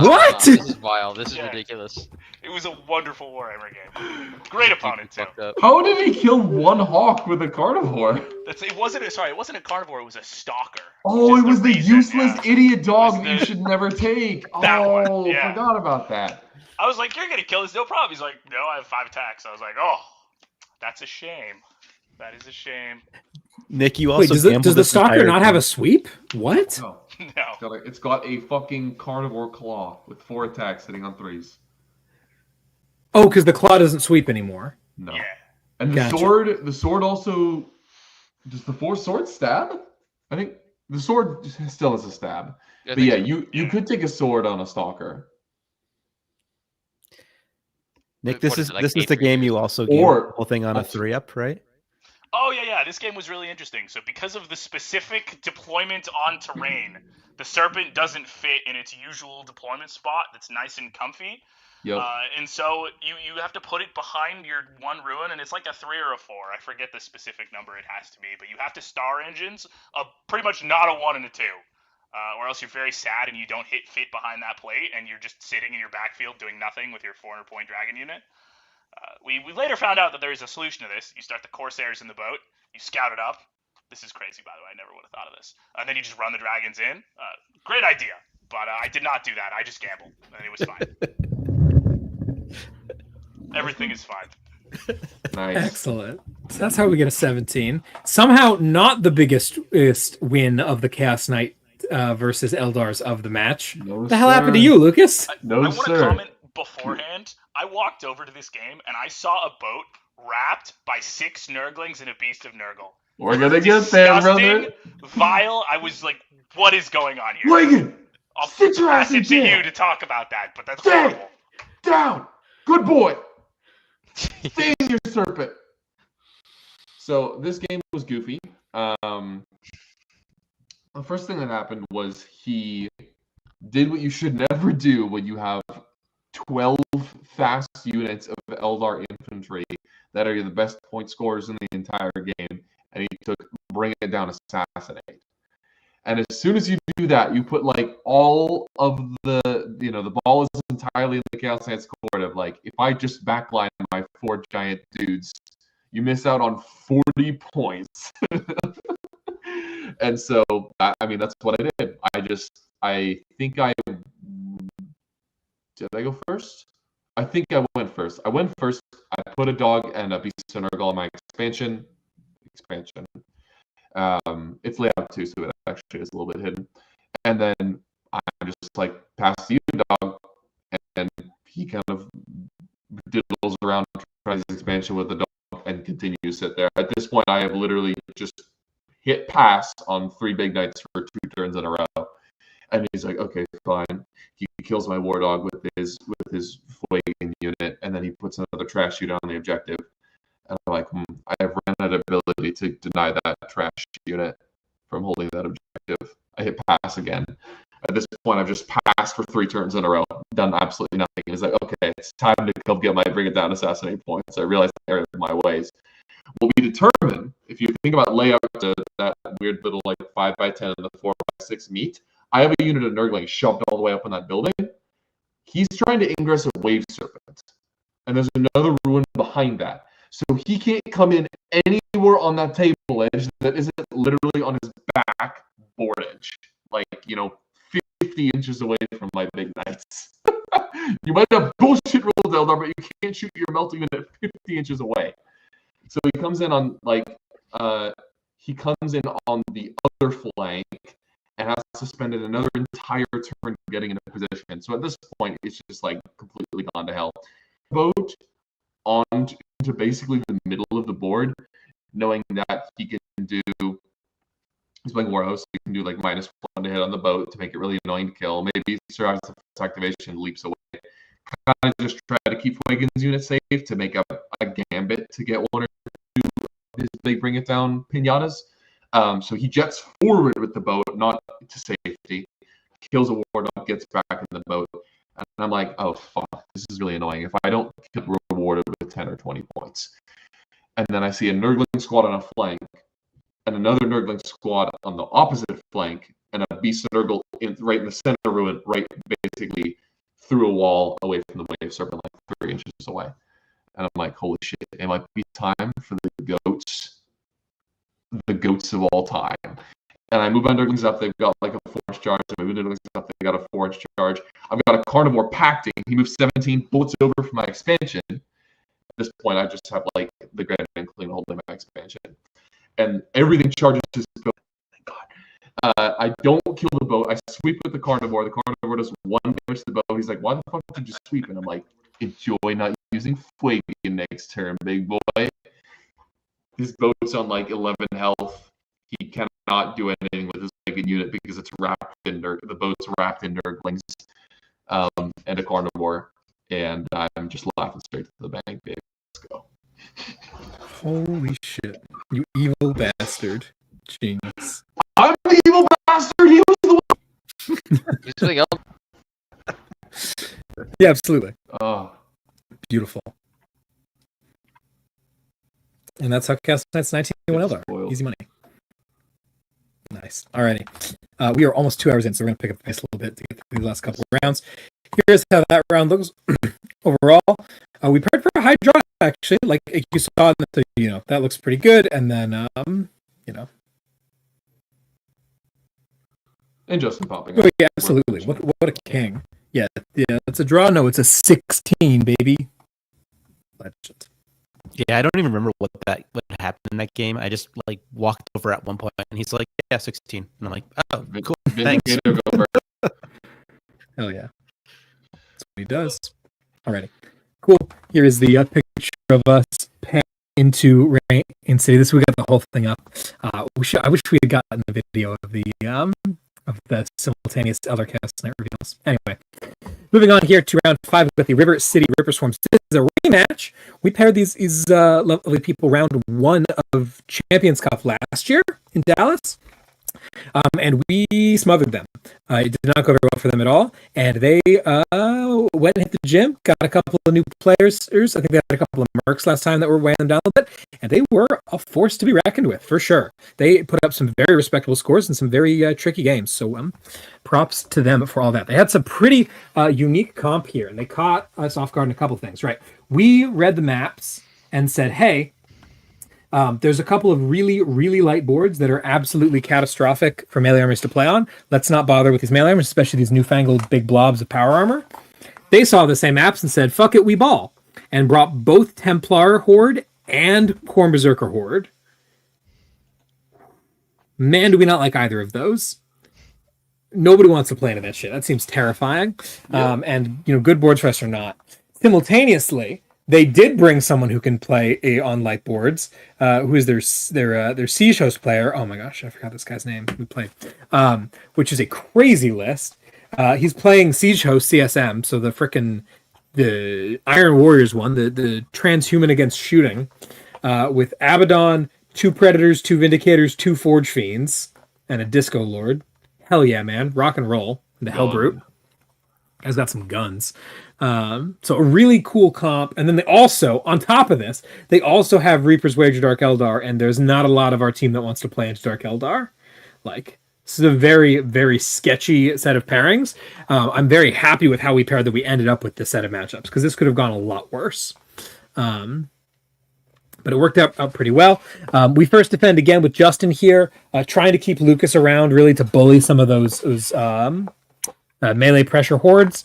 What? This is wild. This is ridiculous. It was a wonderful Warhammer game. Great opponent too. How did he kill 1 hawk with a carnivore? It wasn't a carnivore. It was a stalker. Oh, it was the useless yeah. idiot dog that you should never take. That one, Oh, yeah. Forgot about that. I was like, "You're gonna kill this, no problem." He's like, "No, I have 5 attacks." I was like, "Oh, that's a shame. That is a shame." Nick, you also Wait, does the stalker not have a sweep? What? No. No. It's got a fucking carnivore claw with 4 attacks sitting on 3s. Oh, because the claw doesn't sweep anymore. No. Yeah. And the sword also, does the 4 swords stab? I think the sword still has a stab. But yeah, you could take a sword on a stalker. Nick, What is it, like this is the 8-3 game or you something? also gave Or- the whole thing on a 3-up, right? Oh yeah. This game was really interesting. So because of the specific deployment on terrain, the serpent doesn't fit in its usual deployment spot. That's nice and comfy. Yep. And so you have to put it behind your one ruin, and it's like a 3 or a 4. I forget the specific number it has to be, but you have to star engines pretty much not a 1 and a 2, or else you're very sad and you don't fit behind that plate, and you're just sitting in your backfield doing nothing with your 400-point dragon unit. We later found out that there is a solution to this. You start the Corsairs in the boat, you scout it up. This is crazy, by the way. I never would have thought of this. And then you just run the dragons in. Great idea, but I did not do that. I just gambled, and it was fine. Everything is fine. Nice. Excellent. So that's how we get a 17. Somehow not the biggest win of the Chaos Knight versus Eldars of the match. No, What the hell happened to sir. you, Lucas? No, I want to sir. comment beforehand. I walked over to this game, and I saw a boat wrapped by 6 Nurglings and a Beast of Nurgle. We're gonna get there, Disgusting, brother. vile. I was like, what is going on here? Reagan, I'll sit your ass pass in it to jail. you to talk about that, but that's Damn. horrible. Down. Good boy. Stay in your serpent. So this game was goofy. The first thing that happened was he did what you should never do when you have 12 fast units of Eldar infantry that are the best point scorers in the entire game, and he took bring it down, assassinate. And as soon as you do that, you put like all of the ball is entirely in the Chaos Knight's court of like, if I just backline my 4 giant dudes, you miss out on 40 points. And so, I mean, that's what I did. I think did I go first? I think I went first. I went first. I put a dog and a beast of Nurgle on my expansion. It's layout too, so it actually is a little bit hidden. And then I just like pass you, dog, and he kind of diddles around, tries his expansion with the dog, and continues to sit there. At this point, I have literally just hit pass on 3 big knights for 2 turns in a row. And he's like, okay, fine. He kills my war dog with his Fuegan unit, and then he puts another trash unit on the objective. And I'm like, I have ran out of ability to deny that trash unit from holding that objective. I hit pass again. At this point, I've just passed for 3 turns in a row, done absolutely nothing. He's like, okay, it's time to come get my bring it down assassinate points. I realized I erred in my ways. What we determine, if you think about layout, that weird little like 5x10 and the 4x6 meet, I have a unit of Nurgling shoved all the way up in that building. He's trying to ingress a wave serpent, and there's another ruin behind that. So he can't come in anywhere on that table edge that isn't literally on his back board edge, like 50 inches away from my big knights. You might have bullshit rules, Eldar, but you can't shoot your melting unit 50 inches away. So he comes in on the other flank and has to spend another entire turn getting into position. So at this point, it's just like completely gone to hell. Boat on to basically the middle of the board, knowing that he can do. He's playing Warhouse, so he can do like -1 to hit on the boat to make it really annoying to kill. Maybe survives the first activation, leaps away. Kind of just try to keep Fuegan's unit safe to make up a gambit to get 1 or 2 of his big bring it down pinatas. So he jets forward with the boat, not to safety, kills a war dog, gets back in the boat. And I'm like, oh, fuck, this is really annoying. If I don't get rewarded with 10 or 20 points. And then I see a Nurgling squad on a flank, and another Nurgling squad on the opposite flank, and a Beast of Nurgle right in the center ruin, right basically through a wall away from the wave serpent, like 3 inches away. And I'm like, holy shit, it might be time for the goats of all time. And I move my Nurglings up, they've got like a 4-inch charge. I move the Nurglings up, they've got a 4-inch charge. I've got a Carnivore pacting. He moves 17 bullets over from my expansion. At this point, I just have like the Grand and Clean holding my expansion. And everything charges his boat. Thank God. I don't kill the boat. I sweep with the Carnivore. The Carnivore does 1 damage to the boat. He's like, why the fuck did you sweep? And I'm like, enjoy not using Fuegan next turn, big boy. His boat's on like 11 health. He cannot do anything with his Fuegan unit because it's wrapped in the boat's wrapped in Nurglings and a Carnivore. and I'm just laughing straight to the bank, baby. Let's go. Holy shit. You evil bastard. Genius. I'm the evil bastard. He was the Something else. Yeah, absolutely. one. Beautiful. And that's how Cast Knight's 19 Eldar. Spoiled. Easy money. Nice. Alrighty. We are almost 2 hours in, so we're going to pick up the pace a little bit to get through the last couple of rounds. Here's how that round looks overall. We paired for a high draw, actually. Like you saw, that looks pretty good. And then, And Justin popping Oh, up. yeah, absolutely. What a king. Yeah, it's a draw. No, it's a 16, baby. Legend. Yeah, I don't even remember what happened in that game. I just walked over at one point, and he's like, "Yeah, 16," and I'm like, "Oh, cool, thanks." Vindicator go first. Hell yeah. That's what he does. Alrighty. Cool. Here is the picture of us pairing into Rain in City. We got the whole thing up. I wish we had gotten the video of the simultaneous Elder Cast Night reveals. Anyway, moving on here to round 5 with the River City Ripper Swarms. This is a rematch. We paired these lovely people round 1 of Champions Cup last year in Dallas. And we smothered them. It did not go very well for them at all. And they went and hit the gym, got a couple of new players. I think they had a couple of mercs last time that were weighing them down a little bit. And they were a force to be reckoned with, for sure. They put up some very respectable scores in some very tricky games. So props to them for all that. They had some pretty unique comp here. And they caught us off guard in a couple of things. Right. We read the maps and said, hey, there's a couple of really, really light boards that are absolutely catastrophic for melee armies to play on. Let's not bother with these melee armies, especially these newfangled big blobs of power armor. They saw the same maps and said, fuck it, we ball. And brought both Templar Horde and Khorne Berserker Horde. Man, do we not like either of those. Nobody wants to play into that shit. That seems terrifying. Yep. And, good boards for us or not. Simultaneously, they did bring someone who can play on light boards, who is their Siege Host player. Oh my gosh, I forgot this guy's name. We played, which is a crazy list. He's playing Siege Host CSM, so the Iron Warriors one, the transhuman against shooting, with Abaddon, 2 Predators, 2 Vindicators, 2 Forge Fiends, and a Disco Lord. Hell yeah, man! Rock and roll. The Hellbrute. Guy's got some guns. So a really cool comp. And then they also, on top of this, they also have Reaper's Wager Dark Eldar, and there's not a lot of our team that wants to play into Dark Eldar. This is a very, very sketchy set of pairings. I'm very happy with how we paired that we ended up with this set of matchups, because this could have gone a lot worse. But it worked out pretty well. We first defend again with Justin here, trying to keep Lucas around, really to bully some of those melee pressure hordes.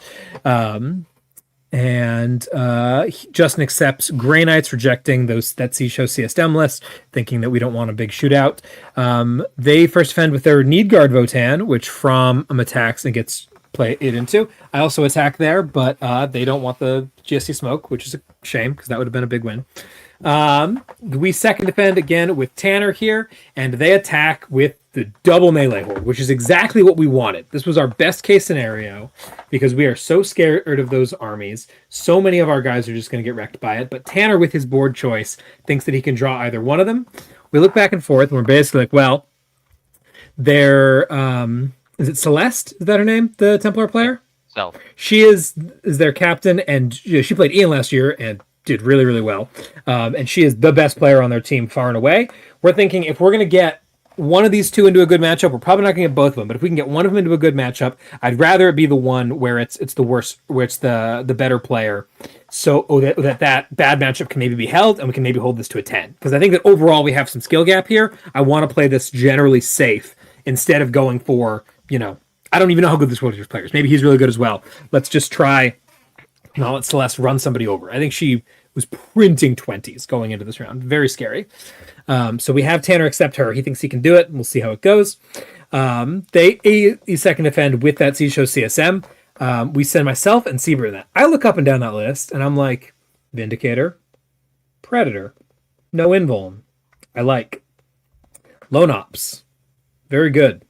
Justin accepts Grey Knights, rejecting that Siege Host CSM list, thinking that we don't want a big shootout. They first defend with their Need Guard Votan, which from attacks and gets played into. I also attack there, but they don't want the GSC smoke, which is a shame, because that would have been a big win. We second defend again with Tanner here, and they attack with the double melee horde, which is exactly what we wanted. This was our best case scenario, because we are so scared of those armies. So many of our guys are just going to get wrecked by it. But Tanner, with his board choice, thinks that he can draw either one of them. We look back and forth, and we're basically like, well, they're is it Celeste? Is that her name? The Templar player? Self. She is their captain, and she played Ian last year and did really, really well. And she is the best player on their team far and away. We're thinking if we're going to get one of these two into a good matchup, we're probably not going to get both of them. But if we can get one of them into a good matchup, I'd rather it be the one where it's the worst, where it's the better player. So that bad matchup can maybe be held, and we can maybe hold this to a 10. Because I think that overall we have some skill gap here. I want to play this generally safe instead of going for, I don't even know how good this World Series player is. Maybe he's really good as well. Let's just try. I'll let Celeste run somebody over. I think she was printing 20s going into this round. Very scary. So we have Tanner accept her. He thinks he can do it. We'll see how it goes. They second defend with that Siege Host CSM. We send myself and Seaber that. I look up and down that list, and I'm like, Vindicator, Predator, no Invuln. I like. Lone Ops. Very good.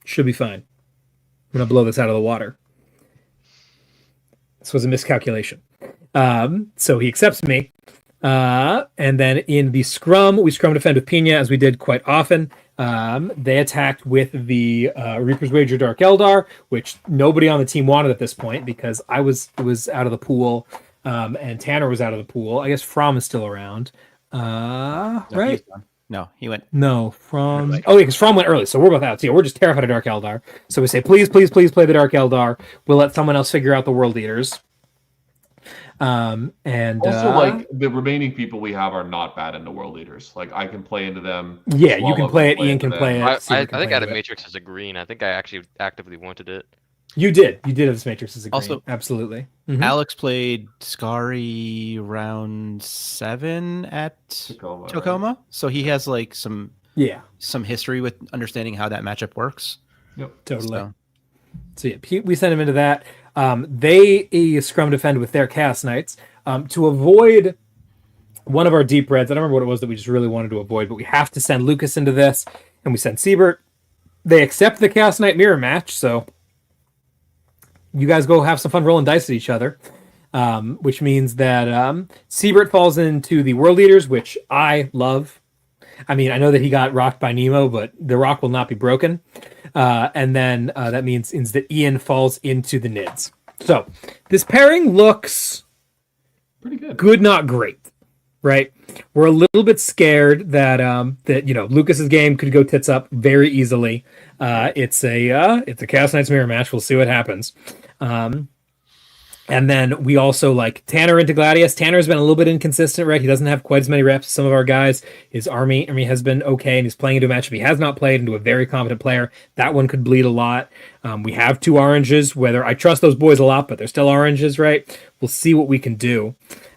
Should be fine. I'm going to blow this out of the water. This was a miscalculation. So he accepts me. And then in the scrum, we scrum defend with Pina as we did quite often. They attacked with the Reaper's Wager Dark Eldar, which nobody on the team wanted at this point because I was out of the pool, and Tanner was out of the pool. I guess Fromm is still around. No, Right? he's done. No, he went. No, Fromm. Right. Oh, yeah, because Fromm went early, so we're both out. So yeah, we're just terrified of Dark Eldar. So we say, please, please, please play the Dark Eldar. We'll let someone else figure out the World Eaters. And Also, like the remaining people we have are not bad into world leaders. Like I can play into them. yeah, you can Swallow play it. can Ian can into play them. it. I Seaver can think play Adam it. Matrix is a green. I think I actually actively wanted it. You did have this Matrix as a green. Also- Absolutely. Mhm. Alex played Scary round 7 at Tacoma, right? Tacoma, so he has like some Yeah, history with understanding how that matchup works. Yep. totally. So, So yeah, we sent him into that. They scrum defend with their Chaos Knights to avoid one of our deep reds. I don't remember what it was that we just really wanted to avoid, but we have to send Lucas into this, and we send Siebert. They accept the Chaos Knight mirror match, so you guys go have some fun rolling dice at each other. Which means that Siebert falls into the World Eaters, which I love. I mean, I know that he got rocked by Nemo, but the rock will not be broken. And then that means that Ian falls into the Nids. So this pairing looks Pretty good. good, not great, right? We're a little bit scared that that Lucas's game could go tits up very easily. It's a Chaos Knights mirror match. We'll see what happens. And then we also like Tanner into Gladius. Tanner's been a little bit inconsistent, right? He doesn't have quite as many reps as some of our guys. His army has been okay, and he's playing into a matchup he has not played into a very competent player. That one could bleed a lot. We have 2 oranges, whether I trust those boys a lot, but they're still oranges, right? We'll see what we can do.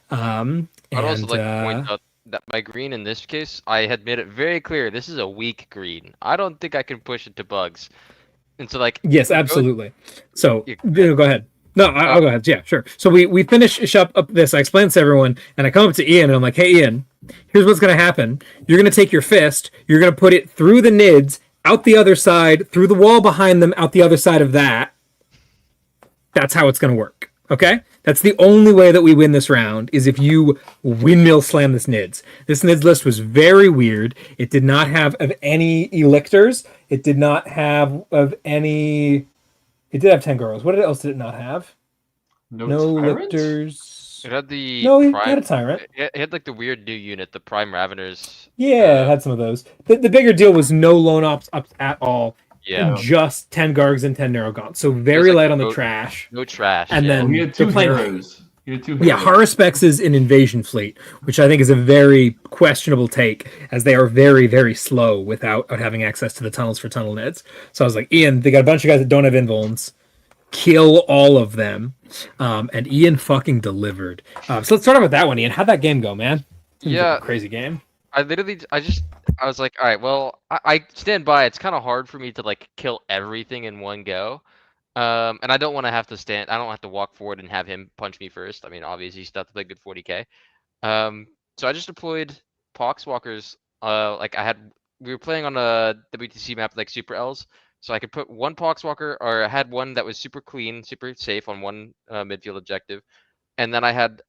I'd also like to point out that my green in this case, I had made it very clear this is a weak green. I don't think I can push it to bugs. And so like yes, absolutely. So Yeah. go ahead. No, I'll go ahead. Yeah, sure. So we finish up this. I explain this to everyone, and I come up to Ian, and I'm like, hey, Ian, here's what's going to happen. You're going to take your fist, you're going to put it through the Nids, out the other side, through the wall behind them, out the other side of that. That's how it's going to work. Okay? That's the only way that we win this round, is if you windmill slam this Nids. This Nids list was very weird. It did not have of any Elictors. It did not have of any... It did have Tangoros. What else did it not have? No Tyrant? Lictors. it had the No, he prime, had a Tyrant. it had like the weird new unit, the Prime Raveners. Yeah, it had some of those. The bigger deal was no lone ops at all. Yeah. And just 10 Gargs and 10 Narrowgaunt. So very like light on no- the trash. No trash. And yeah. then- Oh, he had 2 They're playing- heroes. He had 2 Yeah, heroes. Haruspex is an invasion fleet, which I think is a very questionable take, as they are very, very slow without having access to the tunnels for tunnel neds. So I was like, Ian, they got a bunch of guys that don't have invulns. Kill all of them. And Ian fucking delivered. So let's start off with that one, Ian. How'd that game go, man? Seems like Yeah. a crazy game. I was like, all right, well, I stand by. It's kind of hard for me to like kill everything in one go. And I don't want to have to stand. I don't have to walk forward and have him punch me first. I mean, obviously, he's still have to play good 40k. So I just deployed Poxwalkers. We were playing on a WTC map like Super Ls, so I could put one Poxwalker, or I had one that was super clean, super safe on one midfield objective, and then I had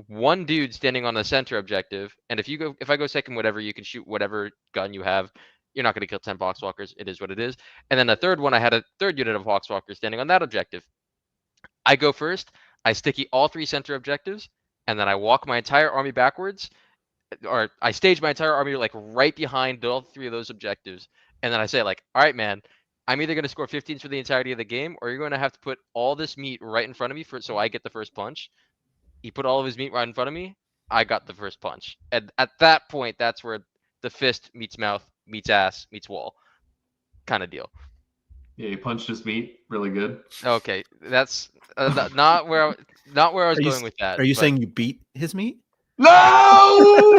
one dude standing on the center objective. And if I go second, whatever, you can shoot whatever gun you have. You're not going to kill 10 Poxwalkers. It is what it is. And then the third one, I had a third unit of Poxwalkers standing on that objective. I go first. I sticky all 3 center objectives, and then I walk my entire army backwards, or I stage my entire army like right behind all 3 of those objectives. And then I say like, all right, man, I'm either going to score 15s for the entirety of the game, or you're going to have to put all this meat right in front of me so I get the first punch. He put all of his meat right in front of me. I got the first punch. And at that point, that's where the fist meets mouth, meets ass, meets wall kind of deal. Yeah, he punched his meat really good. Okay, that's not where I was going with that. Are you but- saying you beat his meat? No!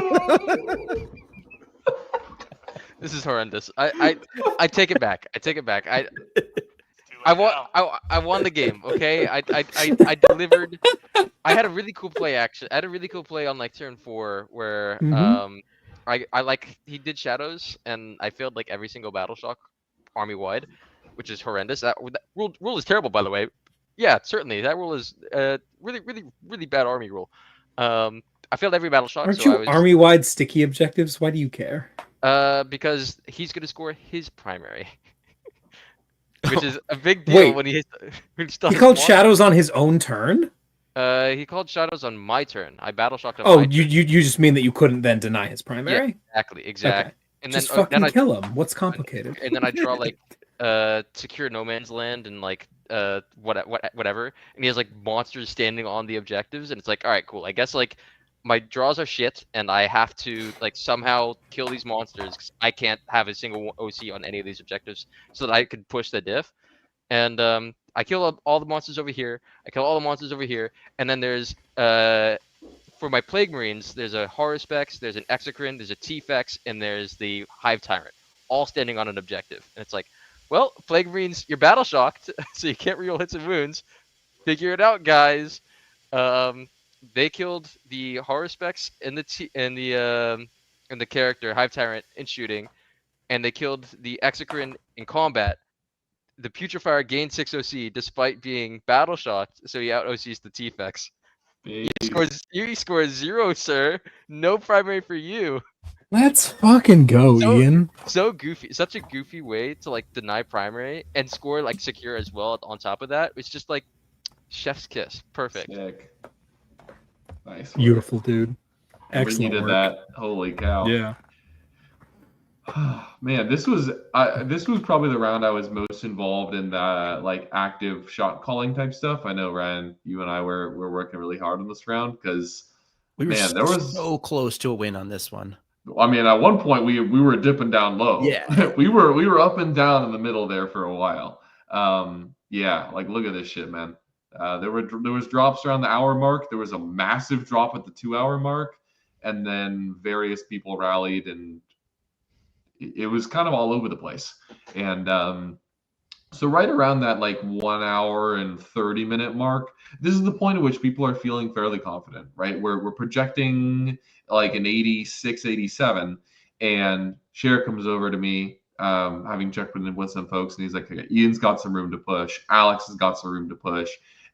This is horrendous. I take it back. I take it back. I won the game. Okay, I delivered. I had a really cool play action. I had a really cool play on like turn 4 where I like he did shadows and I failed like every single battle shock army wide, which is horrendous. That rule is terrible, by the way. Yeah, certainly. That rule is really, really, really bad army rule. I failed every battle shock, Aren't so I you was army-wide sticky objectives? Why do you care? because he's gonna score his primary, which is a big deal Wait, when he still he has called mon- shadows on his own turn? He called shadows on my turn. I battle shocked on Oh, my you, turn. you just mean that you couldn't then deny his Yeah, primary? exactly, Okay. And Just then fucking kill him. What's complicated? and then I draw like secure no man's land and like whatever, and he has like monsters standing on the objectives, and it's like, all right, cool. I guess like my draws are shit, and I have to like somehow kill these monsters 'cause I can't have a single OC on any of these objectives, so that I could push the diff. And I kill all the monsters over here. I kill all the monsters over here, and then there's for my Plague Marines, there's a Horuspex, there's an Exocrine, there's a T-Fex, and there's the Hive Tyrant, all standing on an objective. And it's like, well, Plague Marines, you're battle shocked, so you can't reroll hits and wounds. Figure it out, guys. They killed the Horuspex and the character Hive Tyrant in shooting, and they killed the Exocrine in combat. The Putrefier gained 6 OC despite being battle shocked, so he out OCs the T-Fex. He scores 0, sir. No primary for you. Let's fucking go, So- Ian. So goofy, such a goofy way to like deny primary and score like secure as well on top of that. It's just like chef's kiss. Perfect. Sick. Nice. work. Beautiful, dude. Whoever Excellent needed work. that. Holy cow. Yeah. Man, this was probably the round I was most involved in the like active shot calling type stuff. I know, Ryan, you and I were working really hard on this round because We were Man, there was- so close to a win on this one. I mean, at one point we were dipping down low. Yeah. we were up and down in the middle there for a while. Yeah, like look at this shit, man. There was drops around the hour mark. There was a massive drop at the 2-hour mark, and then various people rallied, and it was kind of all over the place. And so right around that like 1 hour and 30-minute mark, this is the point at which people are feeling fairly confident, right? We're projecting like an 86, 87, and Cher comes over to me, having checked with some folks, and he's like, okay, Ian's got some room to push, Alex has got some room to push,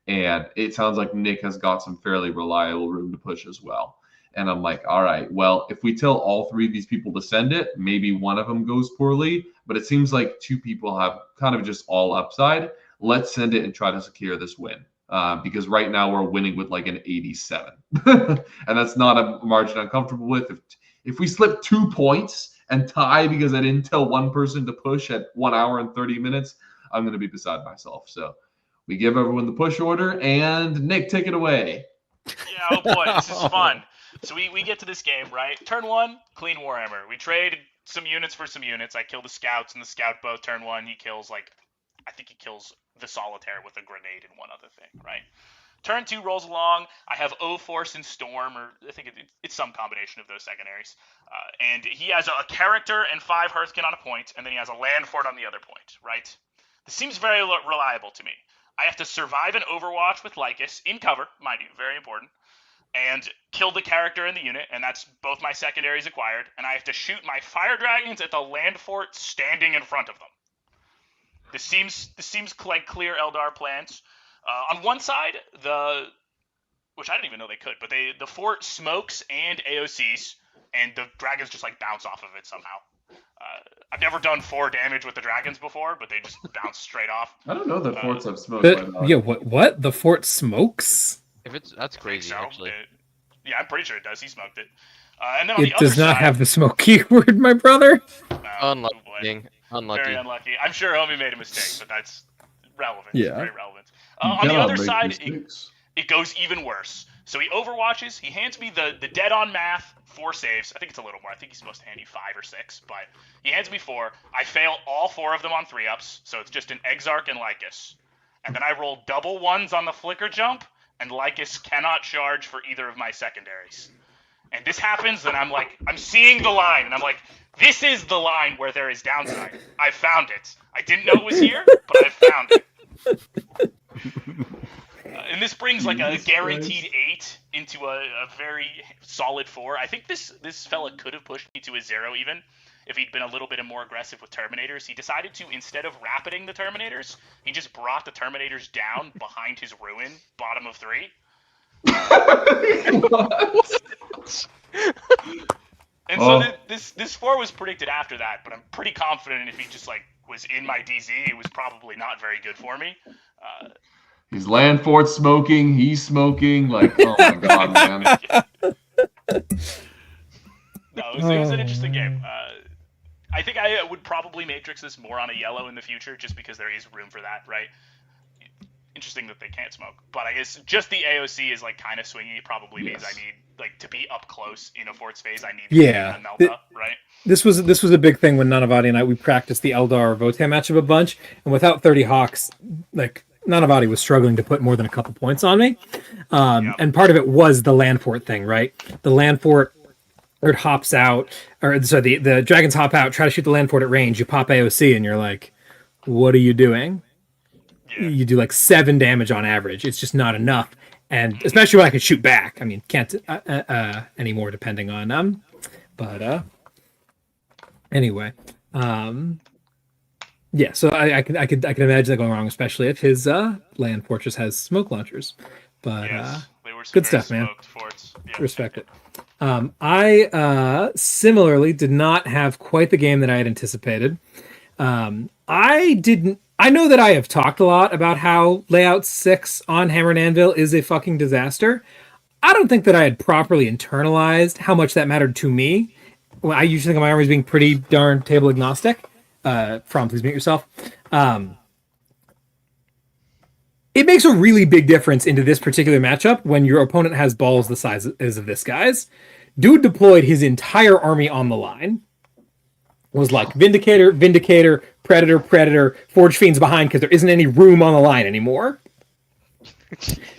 and it sounds like Nick has got some fairly reliable room to push as well. And I'm like, all right, well, if we tell all three of these people to send it, maybe one of them goes poorly, but it seems like two people have kind of just all upside. Let's send it and try to secure this win. Because right now we're winning with like an 87. And that's not a margin I'm comfortable with. If we slip 2 points and tie because I didn't tell one person to push at 1 hour and 30 minutes, I'm going to be beside myself. So we give everyone the push order, and Nick, take it away. Yeah, oh boy, this is fun. So we get to this game, right? Turn 1, clean Warhammer. We trade some units for some units. I kill the scouts and the scout both. Turn 1, he kills I think he kills the solitaire with a grenade and one other thing, right? Turn 2 rolls along. I have O Force and Storm, or I think it's some combination of those secondaries. And he has a character and 5 Hearthkin on a point, and then he has a land fort on the other point, right? This seems very reliable to me. I have to survive an Overwatch with Lycus, in cover, mind you, very important, and kill the character in the unit, and that's both my secondaries acquired, and I have to shoot my fire dragons at the land fort standing in front of them. This seems like clear Eldar plans. On one side, which I didn't even know they could, but the fort smokes and AOCs, and the dragons just like bounce off of it somehow. I've never done 4 damage with the dragons before, but they just bounce straight off. I don't know that forts have smoke. by now. Yeah, what? The fort smokes? That's crazy, So, actually. yeah, I'm pretty sure it does. He smoked it. And then on It the other does not side, have the smoke keyword, my brother. Unlucky. Oh boy. Unlucky. Very unlucky. I'm sure Homie made a mistake, but that's relevant. Yeah. Very relevant. You On the cannot other make side, mistakes. it goes even worse. So he overwatches. He hands me the dead on math 4 saves. I think it's a little more. I think he's supposed to hand you 5 or 6, but he hands me 4. I fail all 4 of them on 3-ups, so it's just an Exarch and Lycus. And then I roll double 1s on the flicker jump, and Lycus cannot charge for either of my secondaries. And this happens, and I'm seeing the line, and I'm like, this is the line where there is downside. I found it. I didn't know it was here, but I found it. And this brings like a Jesus guaranteed Christ. 8 into a very solid 4. I think this fella could have pushed me to a 0 even if he'd been a little bit more aggressive with Terminators. He decided to, instead of rapiding the Terminators, he just brought the Terminators down behind his ruin, bottom of 3. And so this 4 was predicted after that, but I'm pretty confident if he just like was in my DZ, it was probably not very good for me. His land fort smoking, he's smoking, like, oh my god, man. No, it was an interesting game. I think I would probably matrix this more on a yellow in the future, just because there is room for that, right? Interesting that they can't smoke, but I guess just the AOC is like kind of swingy. It probably means I need like to be up close in a fort's phase. I need a Melta, right? This was a big thing when Nanavati and we practiced the Eldar Votan matchup a bunch, and without 30 Hawks, like Nanavati was struggling to put more than a couple points on me. And part of it was the land fort thing, right? The land fort, it hops out, or so the dragons hop out, try to shoot the land fort at range. You pop AOC, and you're like, "What are you doing?" Yeah. You do like 7 damage on average. It's just not enough, and especially when I could shoot back. I mean, can't anymore depending on but anyway, yeah. So I can imagine that going wrong, especially if his land fortress has smoke launchers. But they were some good stuff, man. Forts. Yeah. Respect it. I similarly did not have quite the game that I had anticipated. I know that I have talked a lot about how layout 6 on Hammer and Anvil is a fucking disaster. I don't think that I had properly internalized how much that mattered to me. Well, I usually think of my army as being pretty darn table agnostic. Please mute yourself. It makes a really big difference into this particular matchup when your opponent has balls the size of this guy's. Dude deployed his entire army on the line. Was like Vindicator, Predator, Forge Fiends behind because there isn't any room on the line anymore.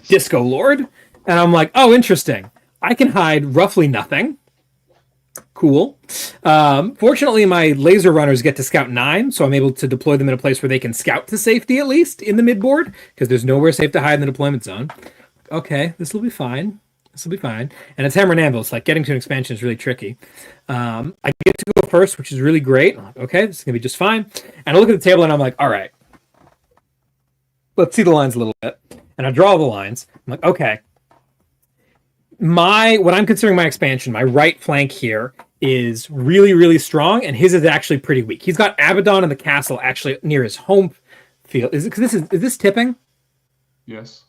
Disco Lord. And I'm like, oh, interesting. I can hide roughly nothing. Cool. Fortunately, my laser runners get to scout 9, so I'm able to deploy them in a place where they can scout to safety, at least, in the midboard, because there's nowhere safe to hide in the deployment zone. Okay, this will be fine. And it's Hammer and Anvil. It's like getting to an expansion is really tricky. I get to go first, which is really great. I'm like, okay, this is going to be just fine. And I look at the table and I'm like, all right, let's see the lines a little bit. And I draw the lines. I'm like, okay. What I'm considering my expansion, my right flank here is really, really strong, and his is actually pretty weak. He's got Abaddon and the castle actually near his home field. Is this tipping? Yes.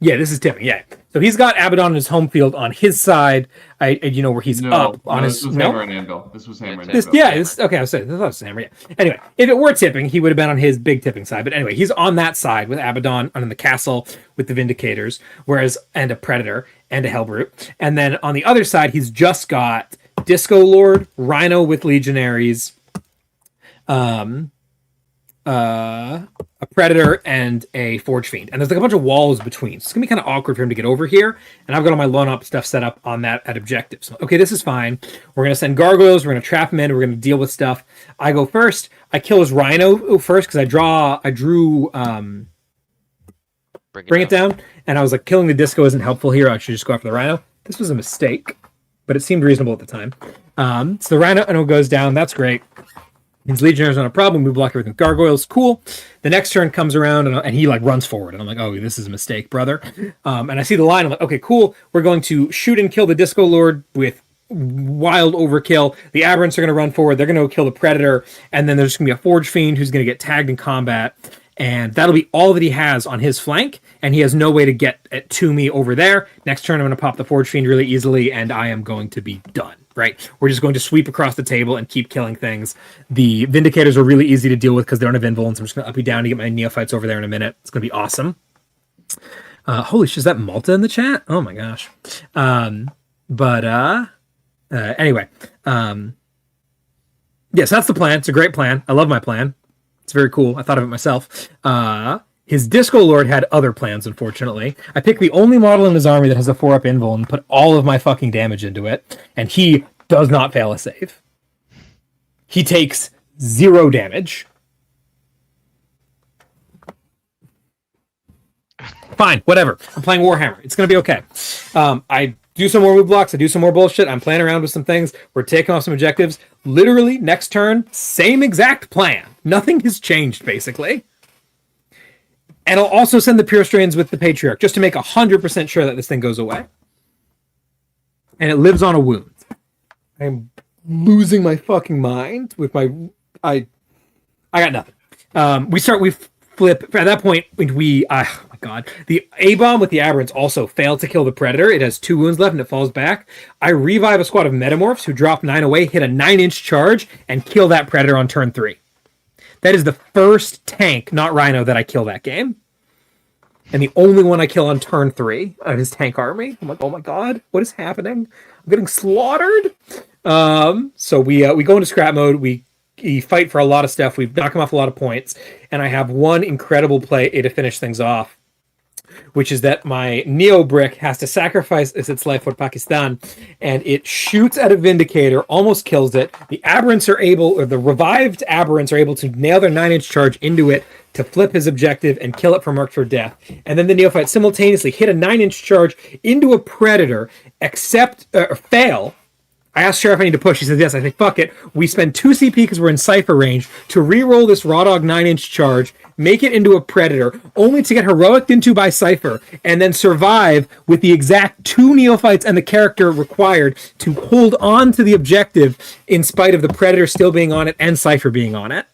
Yeah, this is tipping. Yeah, so he's got Abaddon in his home field on his side. Where he's up on his. This was Hammer and Anvil. This was Hammer and Anvil. Yeah, okay. I thought it was Hammer. Yeah. Anyway, if it were tipping, he would have been on his big tipping side. But anyway, he's on that side with Abaddon on the castle with the Vindicators, and a Predator and a Hellbrute, and then on the other side, he's just got Disco Lord, Rhino with Legionaries, a Predator, and a Forge Fiend. And there's like a bunch of walls between. So it's going to be kind of awkward for him to get over here. And I've got all my loan up stuff set up on that at objectives. So, okay, this is fine. We're going to send gargoyles. We're going to trap him in. We're going to deal with stuff. I go first. I kill his Rhino first because I drew Bring It Down. And I was like, killing the Disco isn't helpful here. I should just go after the Rhino. This was a mistake, but it seemed reasonable at the time. So the Rhino goes down. That's great. His Legionnaires not a problem. We block everything with gargoyles. Cool. The next turn comes around and he like runs forward. And I'm like, oh, this is a mistake, brother. And I see the line. I'm like, okay, cool. We're going to shoot and kill the Disco Lord with wild overkill. The Aberrants are going to run forward. They're going to go kill the Predator. And then there's going to be a Forge Fiend who's going to get tagged in combat. And that'll be all that he has on his flank. And he has no way to get it to me over there. Next turn, I'm going to pop the Forge Fiend really easily. And I am going to be done. Right? We're just going to sweep across the table and keep killing things. The Vindicators are really easy to deal with because they don't have invulns. I'm just going to up you down to get my Neophytes over there in a minute. It's going to be awesome. Holy shit, is that Malta in the chat? Oh my gosh. Anyway. Yes, that's the plan. It's a great plan. I love my plan. It's very cool. I thought of it myself. His Disco Lord had other plans, unfortunately. I picked the only model in his army that has a 4-up invul and put all of my fucking damage into it, and he does not fail a save. He takes 0 damage. Fine, whatever. I'm playing Warhammer. It's gonna be okay. I do some more move blocks. I do some more bullshit. I'm playing around with some things. We're taking off some objectives. Literally, next turn, same exact plan. Nothing has changed, basically. And I'll also send the Pure Strains with the Patriarch, just to make 100% sure that this thing goes away. And it lives on a wound. I'm losing my fucking mind with my... I got nothing. We flip... At that point, we... oh my god. The A-Bomb with the Aberrants also failed to kill the Predator. It has 2 wounds left and it falls back. I revive a squad of Metamorphs who drop 9 away, hit a 9-inch charge, and kill that Predator on turn 3. That is the first tank, not Rhino, that I kill that game. And the only one I kill on turn 3 of his tank army. I'm like, oh my god, what is happening? I'm getting slaughtered. So we go into scrap mode. We fight for a lot of stuff. We knock him off a lot of points. And I have one incredible play to finish things off, which is that my Neo Brick has to sacrifice its life for Pakistan, and it shoots at a Vindicator, almost kills it. The revived Aberrants are able to nail their 9-inch charge into it to flip his objective and kill it for marked for death. And then the Neophytes simultaneously hit a 9-inch charge into a Predator, fail. I asked Sheriff if I need to push. He says yes. I think fuck it. We spend 2 CP because we're in Cypher range to re-roll this Raw Dog 9-inch charge, make it into a Predator, only to get heroiced into by Cypher, and then survive with the exact 2 Neophytes and the character required to hold on to the objective in spite of the Predator still being on it and Cypher being on it.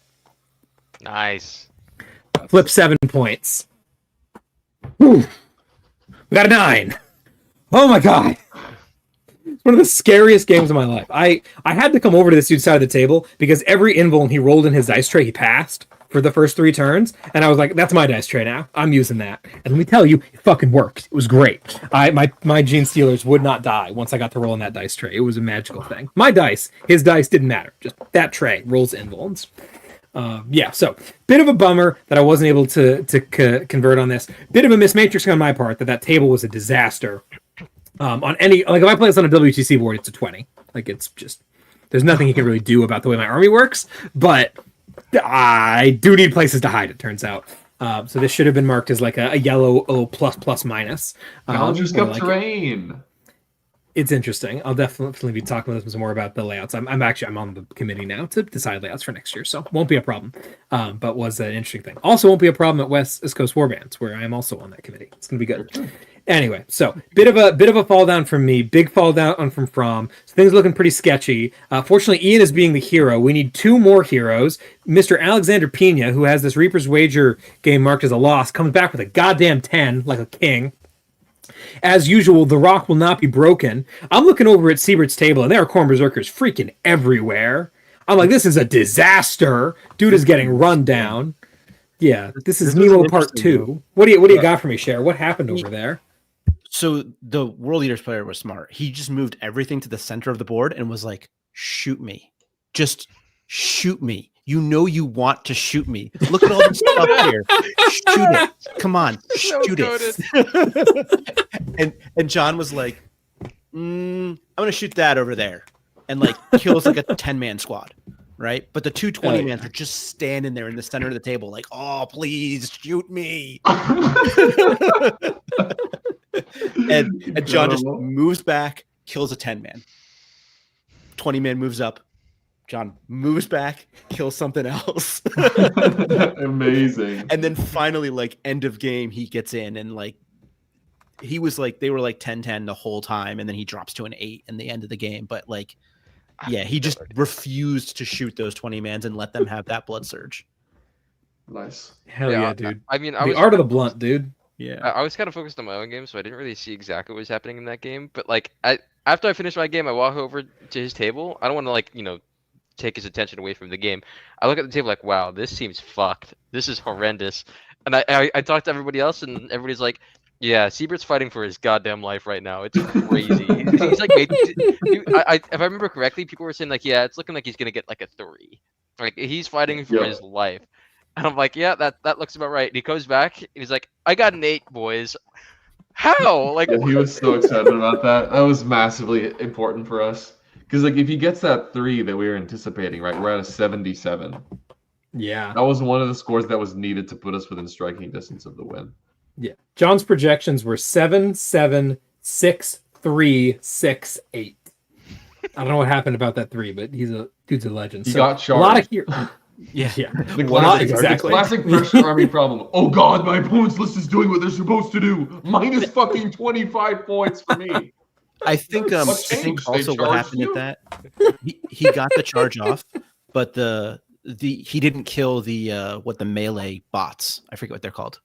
Nice. Flip 7 points. Whew. We got a 9. Oh my god. One of the scariest games of my life. I had to come over to this dude's side of the table because every invuln he rolled in his dice tray, he passed for the first 3 turns. And I was like, that's my dice tray now. I'm using that. And let me tell you, it fucking worked. It was great. My Gene Stealers would not die once I got to roll in that dice tray. It was a magical thing. My dice, his dice didn't matter. Just that tray rolls invulns. So bit of a bummer that I wasn't able to convert on this. Bit of a mismatrix on my part that table was a disaster. On any, like, if I play this on a WTC board, it's a 20. Like, it's just, there's nothing you can really do about the way my army works, but I do need places to hide, it turns out. So this should have been marked as like a yellow plus minus. Challengers Cup terrain. It's interesting. I'll definitely be talking with them some more about the layouts. I'm on the committee now to decide layouts for next year, so won't be a problem. But was an interesting thing. Also won't be a problem at West Coast Warbands, where I am also on that committee. It's gonna be good. Anyway, so bit of a fall down from me, big fall down from From. So things looking pretty sketchy. Fortunately, Ian is being the hero. We need 2 more heroes. Mr. Alexander Pena, who has this Reaper's Wager game marked as a loss, comes back with a goddamn 10 like a king. As usual, the rock will not be broken. I'm looking over at Siebert's table, and there are Khorne Berserkers freaking everywhere. I'm like, this is a disaster. Dude is getting run down. Yeah, this is Nemo Part 2. What do you got for me, Cher? What happened over there? So the World Eaters player was smart. He just moved everything to the center of the board and was like, shoot me. Just shoot me. You know you want to shoot me. Look at all this stuff here. Shoot it. Come on. Shoot it. and John was like, I'm going to shoot that over there. And like kills like a 10-man squad. Right? But the 2 20-mans are just standing there in the center of the table like, oh, please shoot me. and John just moves back, kills a 10-man. 20-man moves up. John moves back, kills something else. Amazing. And then finally, like, end of game, he gets in and like he was like, they were like 10-10 the whole time, and then he drops to an 8 in the end of the game. But like, yeah, he just refused to shoot those 20-mans and let them have that blood surge. Nice. Hell yeah, dude. I mean, the art of the blunt, dude. Yeah. I was kind of focused on my own game, so I didn't really see exactly what was happening in that game. But like, after I finished my game, I walk over to his table. I don't want to like, take his attention away from the game. I look at the table like, wow, this seems fucked. This is horrendous. And I talk to everybody else, and everybody's like, yeah, Siebert's fighting for his goddamn life right now. It's crazy. He's like, if I remember correctly, people were saying like, yeah, it's looking like he's gonna get like a 3. Like he's fighting for his life. And I'm like, yeah, that looks about right. And he comes back and he's like, I got an 8, boys. How? Like, he was so excited about that. That was massively important for us. Because like if he gets that 3 that we were anticipating, right? We're at a 77. Yeah. That was one of the scores that was needed to put us within striking distance of the win. Yeah. John's projections were 7, 7, 6, 3, 6, 8. I don't know what happened about that 3, but dude's a legend. He So got a lot of charged. here. Yeah. The What classic, exactly. the classic Pressure Army problem. Oh God, my opponent's list is doing what they're supposed to do. Minus fucking 25 points for me. I think What I think changed? They also what charged happened you? at that he got the charge off, but the he didn't kill the what the melee bots. I forget what they're called.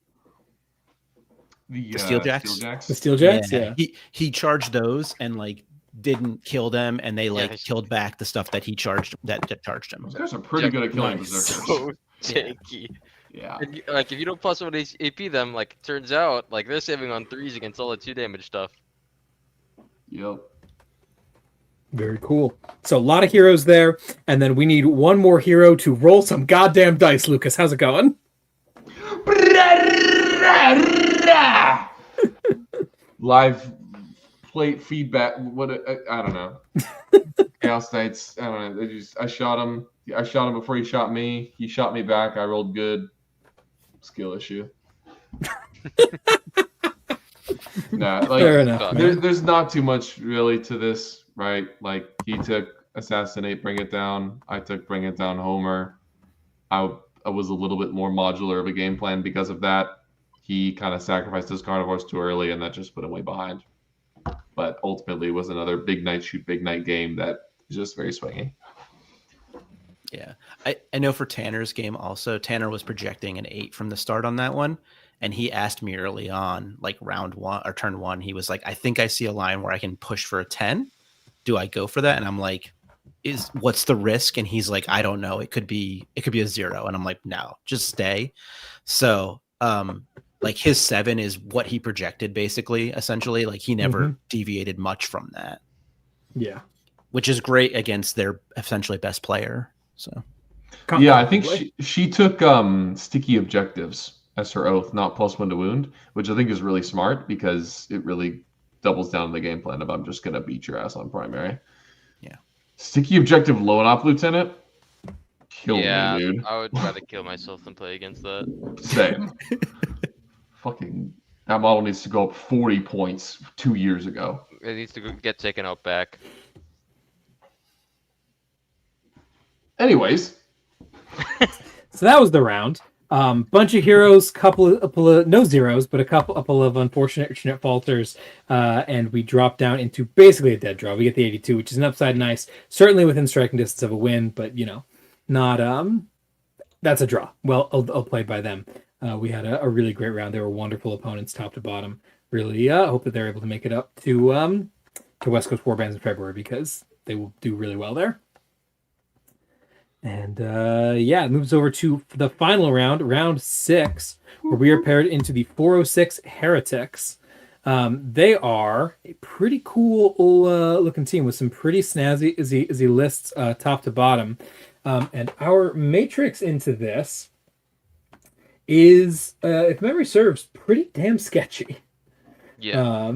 The Steeljacks? Steeljacks? The Steeljacks, yeah. He charged those and like didn't kill them, and they like Yeah. killed back the stuff that he charged that charged him. Those guys are pretty good at killing Nice. berserkers. So tanky. Yeah. And like if you don't plus one AP them, like turns out like they're saving on 3s against all the 2 damage stuff. Yep. Very cool. So a lot of heroes there, and then we need one more hero to roll some goddamn dice. Lucas, how's it going? Live plate feedback. What I don't know. Chaos Knights. I don't know. I shot him. I shot him before he shot me. He shot me back. I rolled good. Skill issue. Nah, like Fair enough. there's not too much really to this, right? Like he took Assassinate, Bring It Down. I took Bring It Down, Homer. I was a little bit more modular of a game plan because of that. He kind of sacrificed his carnivores too early, and that just put him way behind. But ultimately, it was another big night shoot, big night game that is just very swingy. Yeah. I know for Tanner's game also, Tanner was projecting an 8 from the start on that one. And he asked me early on, like round 1 or turn 1, he was like, I think I see a line where I can push for a 10. Do I go for that? And I'm like, what's the risk? And he's like, I don't know. It could be a 0. And I'm like, no, just stay. So like his 7 is what he projected, basically, essentially. Like he never deviated much from that. Yeah. Which is great against their essentially best player. So Yeah, I think she took sticky objectives as her oath, not +1 to wound, which I think is really smart because it really doubles down on the game plan of I'm just gonna beat your ass on primary. Yeah. Sticky objective low op lieutenant. Kill me, dude. I would rather kill myself than play against that. Same. Fucking that model needs to go up 40 points 2 years ago. It needs to get taken out back. Anyways. So that was the round. Bunch of heroes, couple of no zeros, but a couple of unfortunate falters, and we drop down into basically a dead draw. We get the 82, which is an upside nice, certainly within striking distance of a win, but not that's a draw. Well, I'll play by them. We had a really great round. They were wonderful opponents, top to bottom. Really hope that they're able to make it up to West Coast Warbands in February because they will do really well there. And it moves over to the final round, round 6, where we are paired into the 406 Heretics. They are a pretty cool looking team with some pretty snazzy lists top to bottom. And our matrix into this is, if memory serves, pretty damn sketchy. Yeah.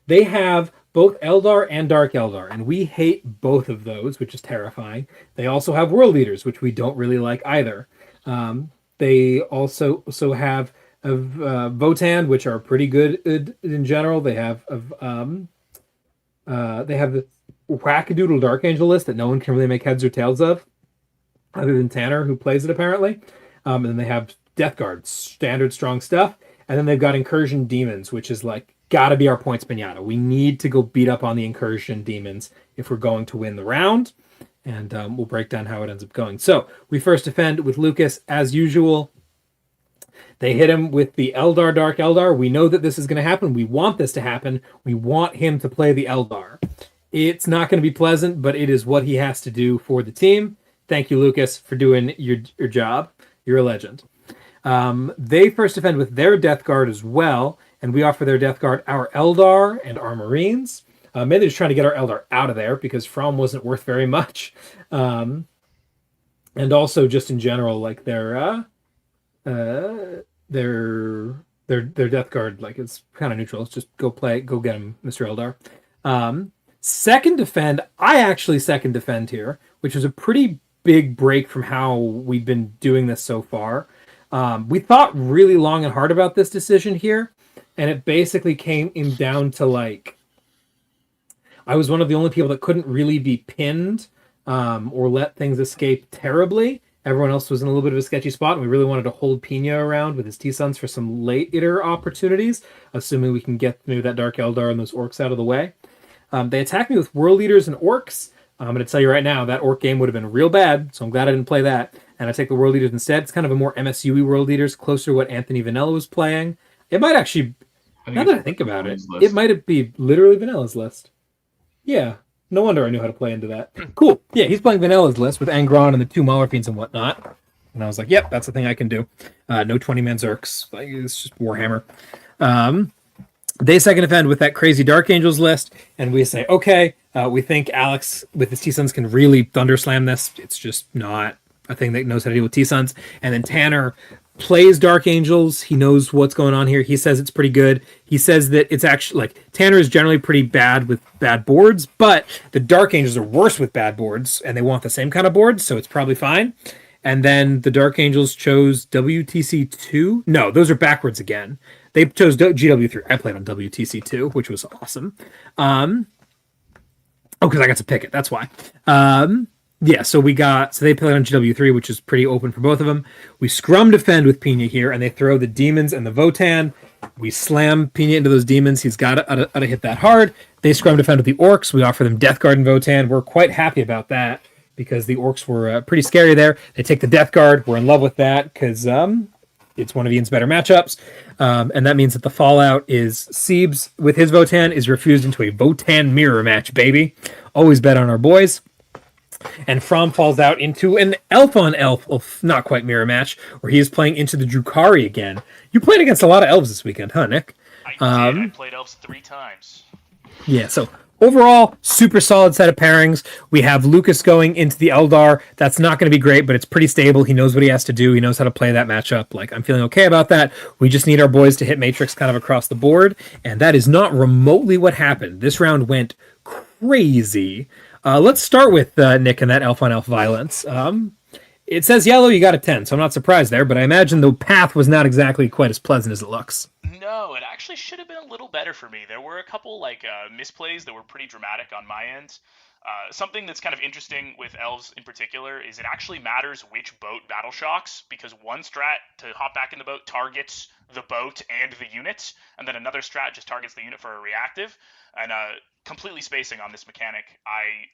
They have both Eldar and Dark Eldar, and we hate both of those, which is terrifying. They also have World Leaders, which we don't really like either. They also have Votan, which are pretty good in general. They have the wackadoodle Dark Angel list that no one can really make heads or tails of, other than Tanner, who plays it apparently. And then they have Death Guard, standard strong stuff. And then they've got Incursion Demons, which is like, gotta be our points pinata. We need to go beat up on the Incursion Demons if we're going to win the round. And we'll break down how it ends up going. So we first defend with Lucas, as usual. They hit him with the Eldar, Dark Eldar. We know that this is going to happen. We want this to happen. We want him to play the Eldar. It's not going to be pleasant, but it is what he has to do for the team. Thank you, Lucas, for doing your job. You're a legend. They first defend with their Death Guard as well, and we offer their Death Guard our Eldar and our Marines. Maybe they're just trying to get our Eldar out of there because From wasn't worth very much. And also just in general, like their Death Guard, like it's kind of neutral. Let's just go get him, Mr. Eldar. Second defend, I actually second defend here, which was a pretty big break from how we've been doing this so far. We thought really long and hard about this decision here, and it basically came down to like I was one of the only people that couldn't really be pinned or let things escape terribly. Everyone else was in a little bit of a sketchy spot, and we really wanted to hold Pina around with his T-Suns for some later opportunities, assuming we can get maybe that Dark Eldar and those Orcs out of the way. They attacked me with World Leaders and Orcs. I'm going to tell you right now, that Orc game would have been real bad, so I'm glad I didn't play that. And I take the World Leaders instead. It's kind of a more MSU-y World Leaders, closer to what Anthony Vanilla was playing. It might actually, now that I think about it, it might be literally Vanilla's list. Yeah. No wonder I knew how to play into that. Cool. Yeah, he's playing Vanilla's list with Angron and the 2 Mauler Fiends and whatnot. And I was like, yep, that's the thing I can do. No 20-man Zerks. Like, it's just Warhammer. They second defend with that crazy Dark Angels list, and we say, okay, we think Alex with his T-Suns can really Thunderslam this. It's just not a thing that knows how to deal with T-Suns. And then Tanner plays Dark Angels. He knows what's going on here. He says it's pretty good. He says that it's actually like Tanner is generally pretty bad with bad boards, but the Dark Angels are worse with bad boards, and they want the same kind of boards, so it's probably fine. And then the Dark Angels chose WTC2. No, those are backwards again. They chose GW3. I played on WTC2, which was awesome. Because I got to pick it. That's why. Yeah, so they played on GW3, which is pretty open for both of them. We scrum defend with Pina here, and they throw the demons and the Votan. We slam Pina into those demons. He's got to hit that hard. They scrum defend with the Orcs. We offer them Death Guard and Votan. We're quite happy about that because the Orcs were pretty scary there. They take the Death Guard. We're in love with that because it's one of Ian's better matchups. And that means that the fallout is Siebes with his Votan is refused into a Votan mirror match, baby. Always bet on our boys. And Fromm falls out into an elf-on-elf, not quite mirror match, where he is playing into the Drukhari again. You played against a lot of elves this weekend, huh, Nick? I did. I played elves 3 times. Yeah, so overall, super solid set of pairings. We have Lucas going into the Eldar. That's not going to be great, but it's pretty stable. He knows what he has to do. He knows how to play that matchup. Like, I'm feeling okay about that. We just need our boys to hit Matrix kind of across the board, and that is not remotely what happened. This round went crazy. Let's start with Nick and that elf-on-elf violence. It says yellow, you got a 10, so I'm not surprised there, but I imagine the path was not exactly quite as pleasant as it looks. No, it actually should have been a little better for me. There were a couple misplays that were pretty dramatic on my end. Something that's kind of interesting with elves in particular is it actually matters which boat battle shocks, because one strat to hop back in the boat targets the boat and the unit, and then another strat just targets the unit for a reactive. And completely spacing on this mechanic, I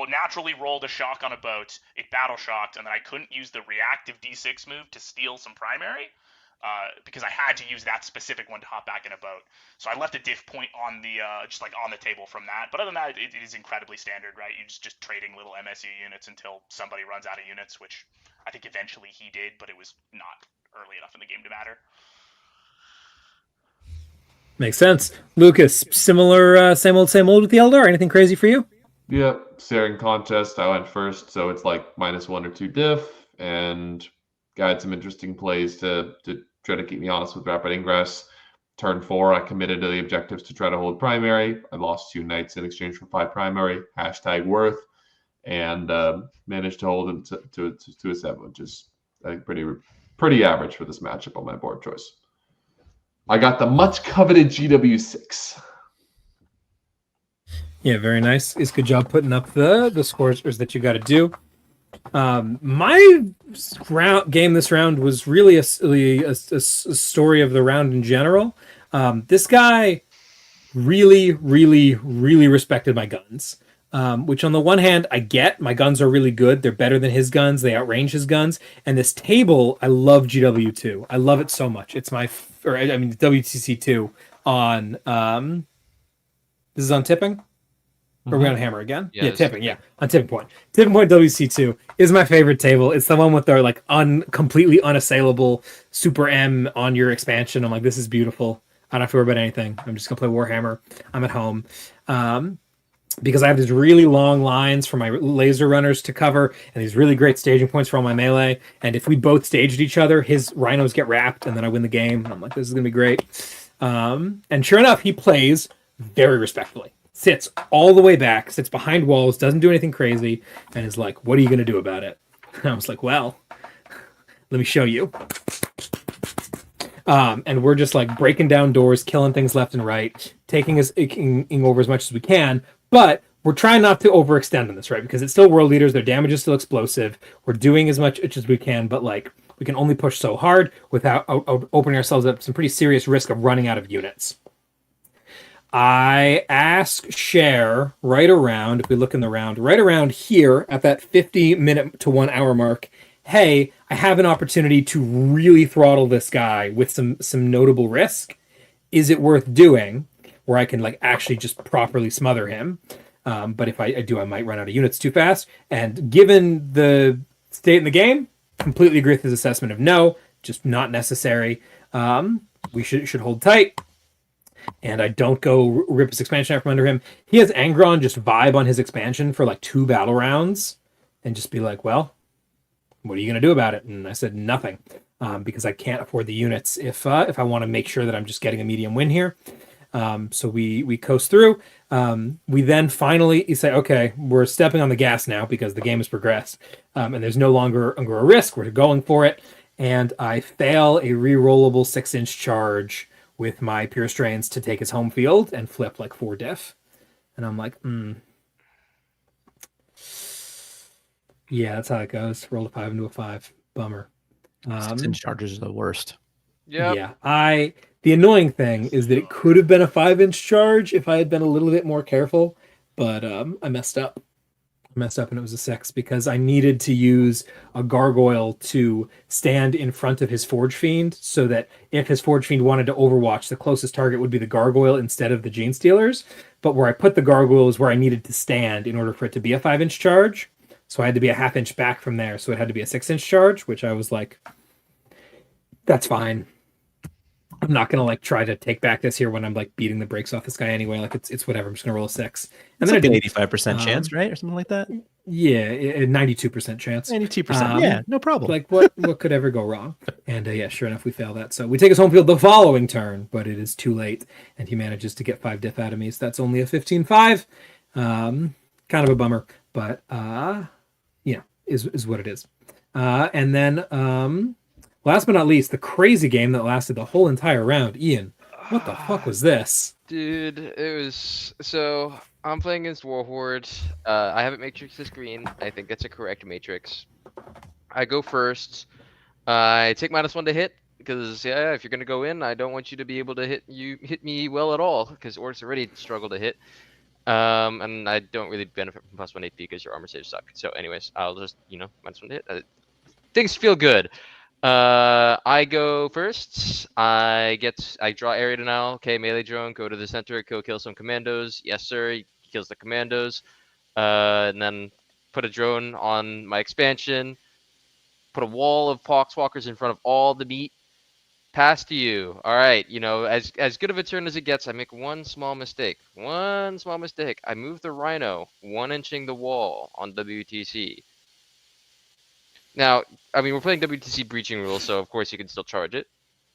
naturally rolled a shock on a boat, it battle shocked, and then I couldn't use the reactive D6 move to steal some primary. Because I had to use that specific one to hop back in a boat. So I left a diff point on the on the table from that. But other than that, it is incredibly standard, right? You're just trading little MSE units until somebody runs out of units, which I think eventually he did, but it was not early enough in the game to matter. Makes sense. Lucas, similar, same old with the Eldar? Anything crazy for you? Yep, staring contest. I went first, so it's like -1 or 2 diff, and got some interesting plays to try to keep me honest with Rapid Ingress. Turn 4, I committed to the objectives to try to hold primary. I lost 2 knights in exchange for 5 primary, #worth, and managed to hold him to a 7, which is I think pretty average for this matchup on my board choice. I got the much coveted GW6. Yeah, very nice. It's good job putting up the scores that you got to do. My game this round was really a story of the round in general. This guy really respected my guns, which on the one hand, I get. My guns are really good. They're better than his guns. They outrange his guns. And this table, I love GW2. I love it so much. It's WTC2 on... this is on tipping? Or are we on hammer again? Yeah, tipping. Yeah, on tipping point. Tipping point WC2 is my favorite table. It's the one with their completely unassailable Super M on your expansion. I'm like, this is beautiful. I don't have to worry about anything. I'm just gonna play Warhammer. I'm at home. Because I have these really long lines for my laser runners to cover, and these really great staging points for all my melee. And if we both staged each other, his rhinos get wrapped, and then I win the game. And I'm like, this is gonna be great. And sure enough, he plays very respectfully. Sits all the way back, sits behind walls, doesn't do anything crazy, and is like, what are you going to do about it? And I was like, well, let me show you. And we're just like breaking down doors, killing things left and right, taking over as much as we can. But we're trying not to overextend on this, right? Because it's still world leaders, their damage is still explosive. We're doing as much as we can, but like we can only push so hard without opening ourselves up some pretty serious risk of running out of units. I ask Cher right around, if we look in the round, right around here at that 50-minute to 1 hour mark, hey, I have an opportunity to really throttle this guy with some notable risk. Is it worth doing? Where I can like actually just properly smother him. But if I do, I might run out of units too fast. And given the state in the game, completely agree with his assessment of no, just not necessary. We should hold tight. And I don't go rip his expansion out from under him. He has Angron just vibe on his expansion for like 2 battle rounds and just be like, well, what are you going to do about it? And I said nothing, because I can't afford the units if I want to make sure that I'm just getting a medium win here. So we coast through. We then finally say, okay, we're stepping on the gas now because the game has progressed, and there's no longer a risk. We're going for it. And I fail a re-rollable 6-inch charge with my Pure Strains to take his home field and flip like 4 diff. And I'm like, yeah, that's how it goes. Roll a 5 into a 5. Bummer. 6-inch charges are the worst. Yeah. Yeah. The annoying thing is that it could have been a 5-inch charge if I had been a little bit more careful, but I messed up. And it was a 6 because I needed to use a gargoyle to stand in front of his Forge Fiend so that if his Forge Fiend wanted to overwatch, the closest target would be the gargoyle instead of the Gene Stealers. But where I put the gargoyle is where I needed to stand in order for it to be a 5-inch charge. So I had to be a 1/2 inch back from there. So it had to be a 6-inch charge, which I was like, that's fine. I'm not gonna like try to take back this here when I'm like beating the brakes off this guy anyway. Like it's whatever. I'm just gonna roll a 6. And then like an 85% chance, right, or something like that. Yeah, a 92% chance. 92%. Yeah, no problem. Like what could ever go wrong? And yeah, sure enough, we fail that. So we take his home field the following turn, but it is too late, and he manages to get 5 diff out of me. So that's only a 15-5. Kind of a bummer, but is what it is. And then last but not least, the crazy game that lasted the whole entire round. Ian, what the fuck was this? Dude, it was so I'm playing against Warhorde. I have it matrix this green. I think that's a correct matrix. I go first. I take -1 to hit because if you're gonna go in, I don't want you to be able to hit me well at all because orcs already struggle to hit. And I don't really benefit from +1 AP because your armor saves suck. So anyways, I'll just -1 to hit. Things feel good. I go first. I draw area denial. Okay, melee drone, go to the center, kill some commandos. Yes, sir. He kills the commandos. And then put a drone on my expansion. Put a wall of poxwalkers in front of all the meat. Pass to you. All right, as good of a turn as it gets. I make one small mistake. I move the Rhino 1-inching the wall on WTC. Now, I mean, we're playing WTC breaching rules, so of course you can still charge it.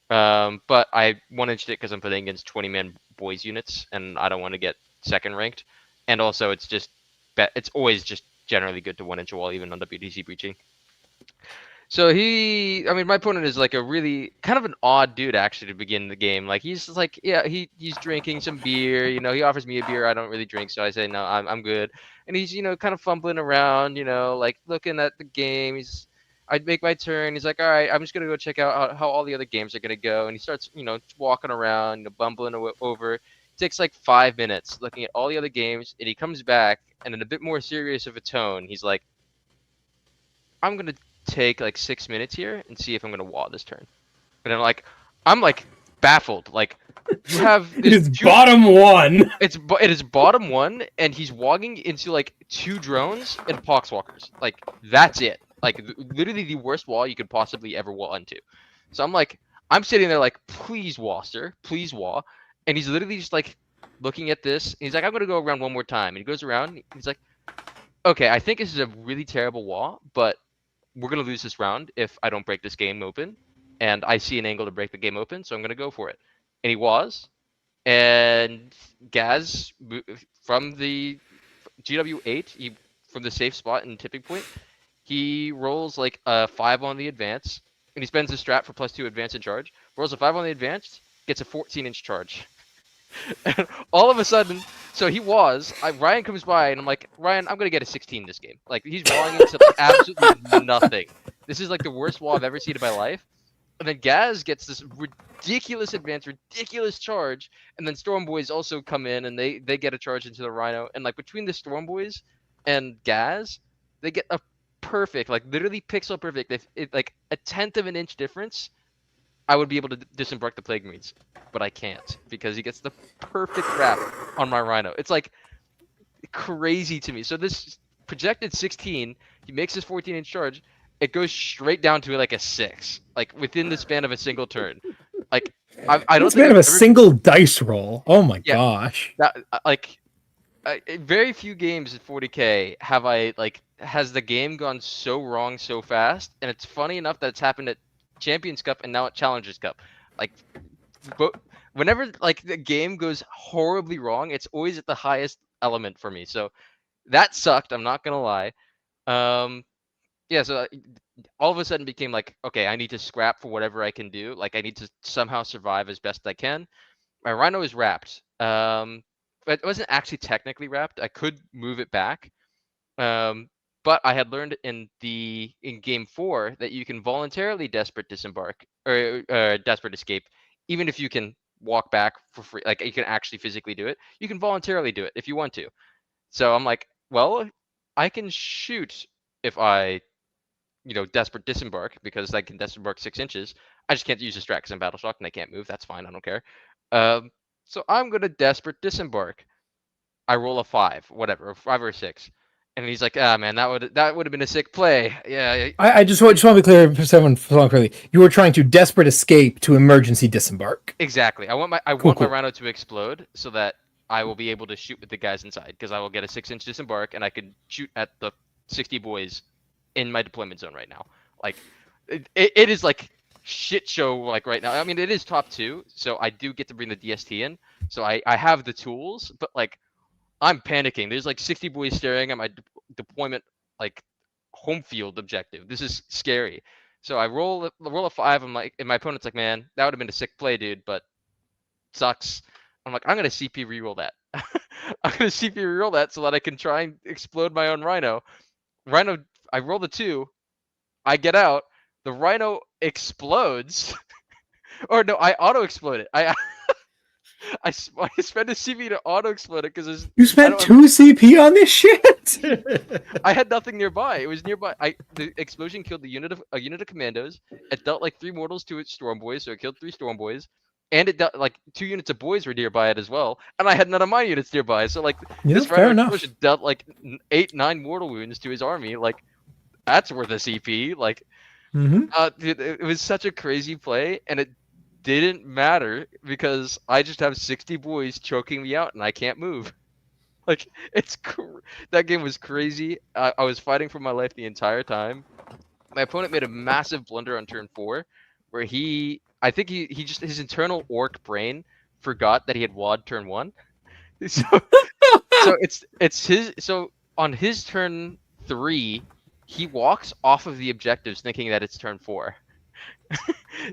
But I 1-inched it because I'm playing against 20-man boys units, and I don't want to get second ranked. And also, it's always just generally good to 1-inch a wall, even on WTC breaching. So my opponent is like a really kind of an odd dude actually to begin the game. Like he's like, he's drinking some beer. He offers me a beer. I don't really drink, so I say no, I'm good. And he's kind of fumbling around, like looking at the game. I'd make my turn. He's like, all right, I'm just gonna go check out how all the other games are gonna go. And he starts, walking around, bumbling over. It takes like 5 minutes looking at all the other games, and he comes back, and in a bit more serious of a tone, he's like, I'm gonna take like 6 minutes here and see if I'm gonna wall this turn. And I'm like baffled. Like you have it is bottom 1. It is bottom 1, and he's walking into like 2 drones and poxwalkers. Like that's it. Like literally the worst wall you could possibly ever wall into. So I'm sitting there like, please wall, sir, please wall. And he's literally just like looking at this. He's like, I'm gonna go around one more time. And he goes around. And he's like, okay, I think this is a really terrible wall, but we're going to lose this round if I don't break this game open. And I see an angle to break the game open, so I'm going to go for it. And he was. And Gaz, from the GW8, from the safe spot in tipping point, he rolls like a 5 on the advance. and he spends his strat for +2 advance and charge. Rolls a 5 on the advanced, gets a 14-inch charge. And all of a sudden, so Ryan comes by, and I'm like, Ryan, I'm gonna get a 16 this game. Like, he's walling into absolutely nothing. This is like the worst wall I've ever seen in my life. And then Gaz gets this ridiculous advance, ridiculous charge, and then Storm Boys also come in and they get a charge into the Rhino. And like between the Storm Boys and Gaz, they get a perfect, like literally pixel perfect. If it like a 1/10 of an inch difference, I would be able to disembark the Plague Marines, but I can't because he gets the perfect wrap on my Rhino. It's like crazy to me. So this projected 16, he makes his 14-inch charge. It goes straight down to like a 6, like within the span of a single turn. Like I don't It's think made of I've a ever- single dice roll. Oh my Yeah. gosh. that like very few games at 40k have has the game gone so wrong so fast. And it's funny enough that it's happened at Champions Cup and now at Challengers Cup. Like whenever like the game goes horribly wrong, it's always at the highest element for me. So that sucked, I'm not gonna lie. Yeah, so all of a sudden became like, okay, I need to scrap for whatever I can do. Like, I need to somehow survive as best I can. My Rhino is wrapped. But it wasn't actually technically wrapped. I could move it back. But I had learned in game 4 that you can voluntarily desperate disembark or desperate escape, even if you can walk back for free. Like, you can actually physically do it. You can voluntarily do it if you want to. So I'm like, well, I can shoot if I desperate disembark because I can disembark 6 inches. I just can't use the strat because I'm battle shocked and I can't move. That's fine. I don't care. So I'm gonna desperate disembark. I roll a 5, whatever, a 5 or a 6, and he's like, "Ah, man, that would have been a sick play." Yeah. I just want to be clear for someone clearly. You were trying to desperate escape to emergency disembark. Exactly. I want my Cool. Rhino to explode so that I will be able to shoot with the guys inside because I will get a 6-inch disembark and I can shoot at the 60 boys in my deployment zone right now. Like it is like shit show like right now. I mean, it is top 2, so I do get to bring the DST in. So I have the tools, but like I'm panicking. There's like 60 boys staring at my deployment like home field objective. This is scary. So I roll a 5. I'm like, and my opponent's like, man, that would have been a sick play, dude, but sucks. I'm like, I'm gonna CP reroll that. I'm gonna CP reroll that so that I can try and explode my own Rhino. I roll the 2. I get out. The Rhino explodes. Or no, I auto explode it. I spent a CP to auto explode it because You spent 2 CP on this shit. I had nothing nearby. It was nearby. The explosion killed a unit of commandos. It dealt like 3 mortals to its Storm Boys, so it killed 3 Storm Boys. And it dealt like 2 units of boys were nearby it as well. And I had none of my units nearby. So like this fair Rhino enough. explosion dealt like 8-9 mortal wounds to his army. Like that's worth a CP. Like dude, it was such a crazy play, and it didn't matter because I just have 60 boys choking me out and I can't move. Like that game was crazy. I was fighting for my life the entire time. My opponent made a massive blunder on turn 4, where I think he just his internal orc brain forgot that he had WAD turn 1. So it's his. So on his turn 3, he walks off of the objectives thinking that it's turn 4.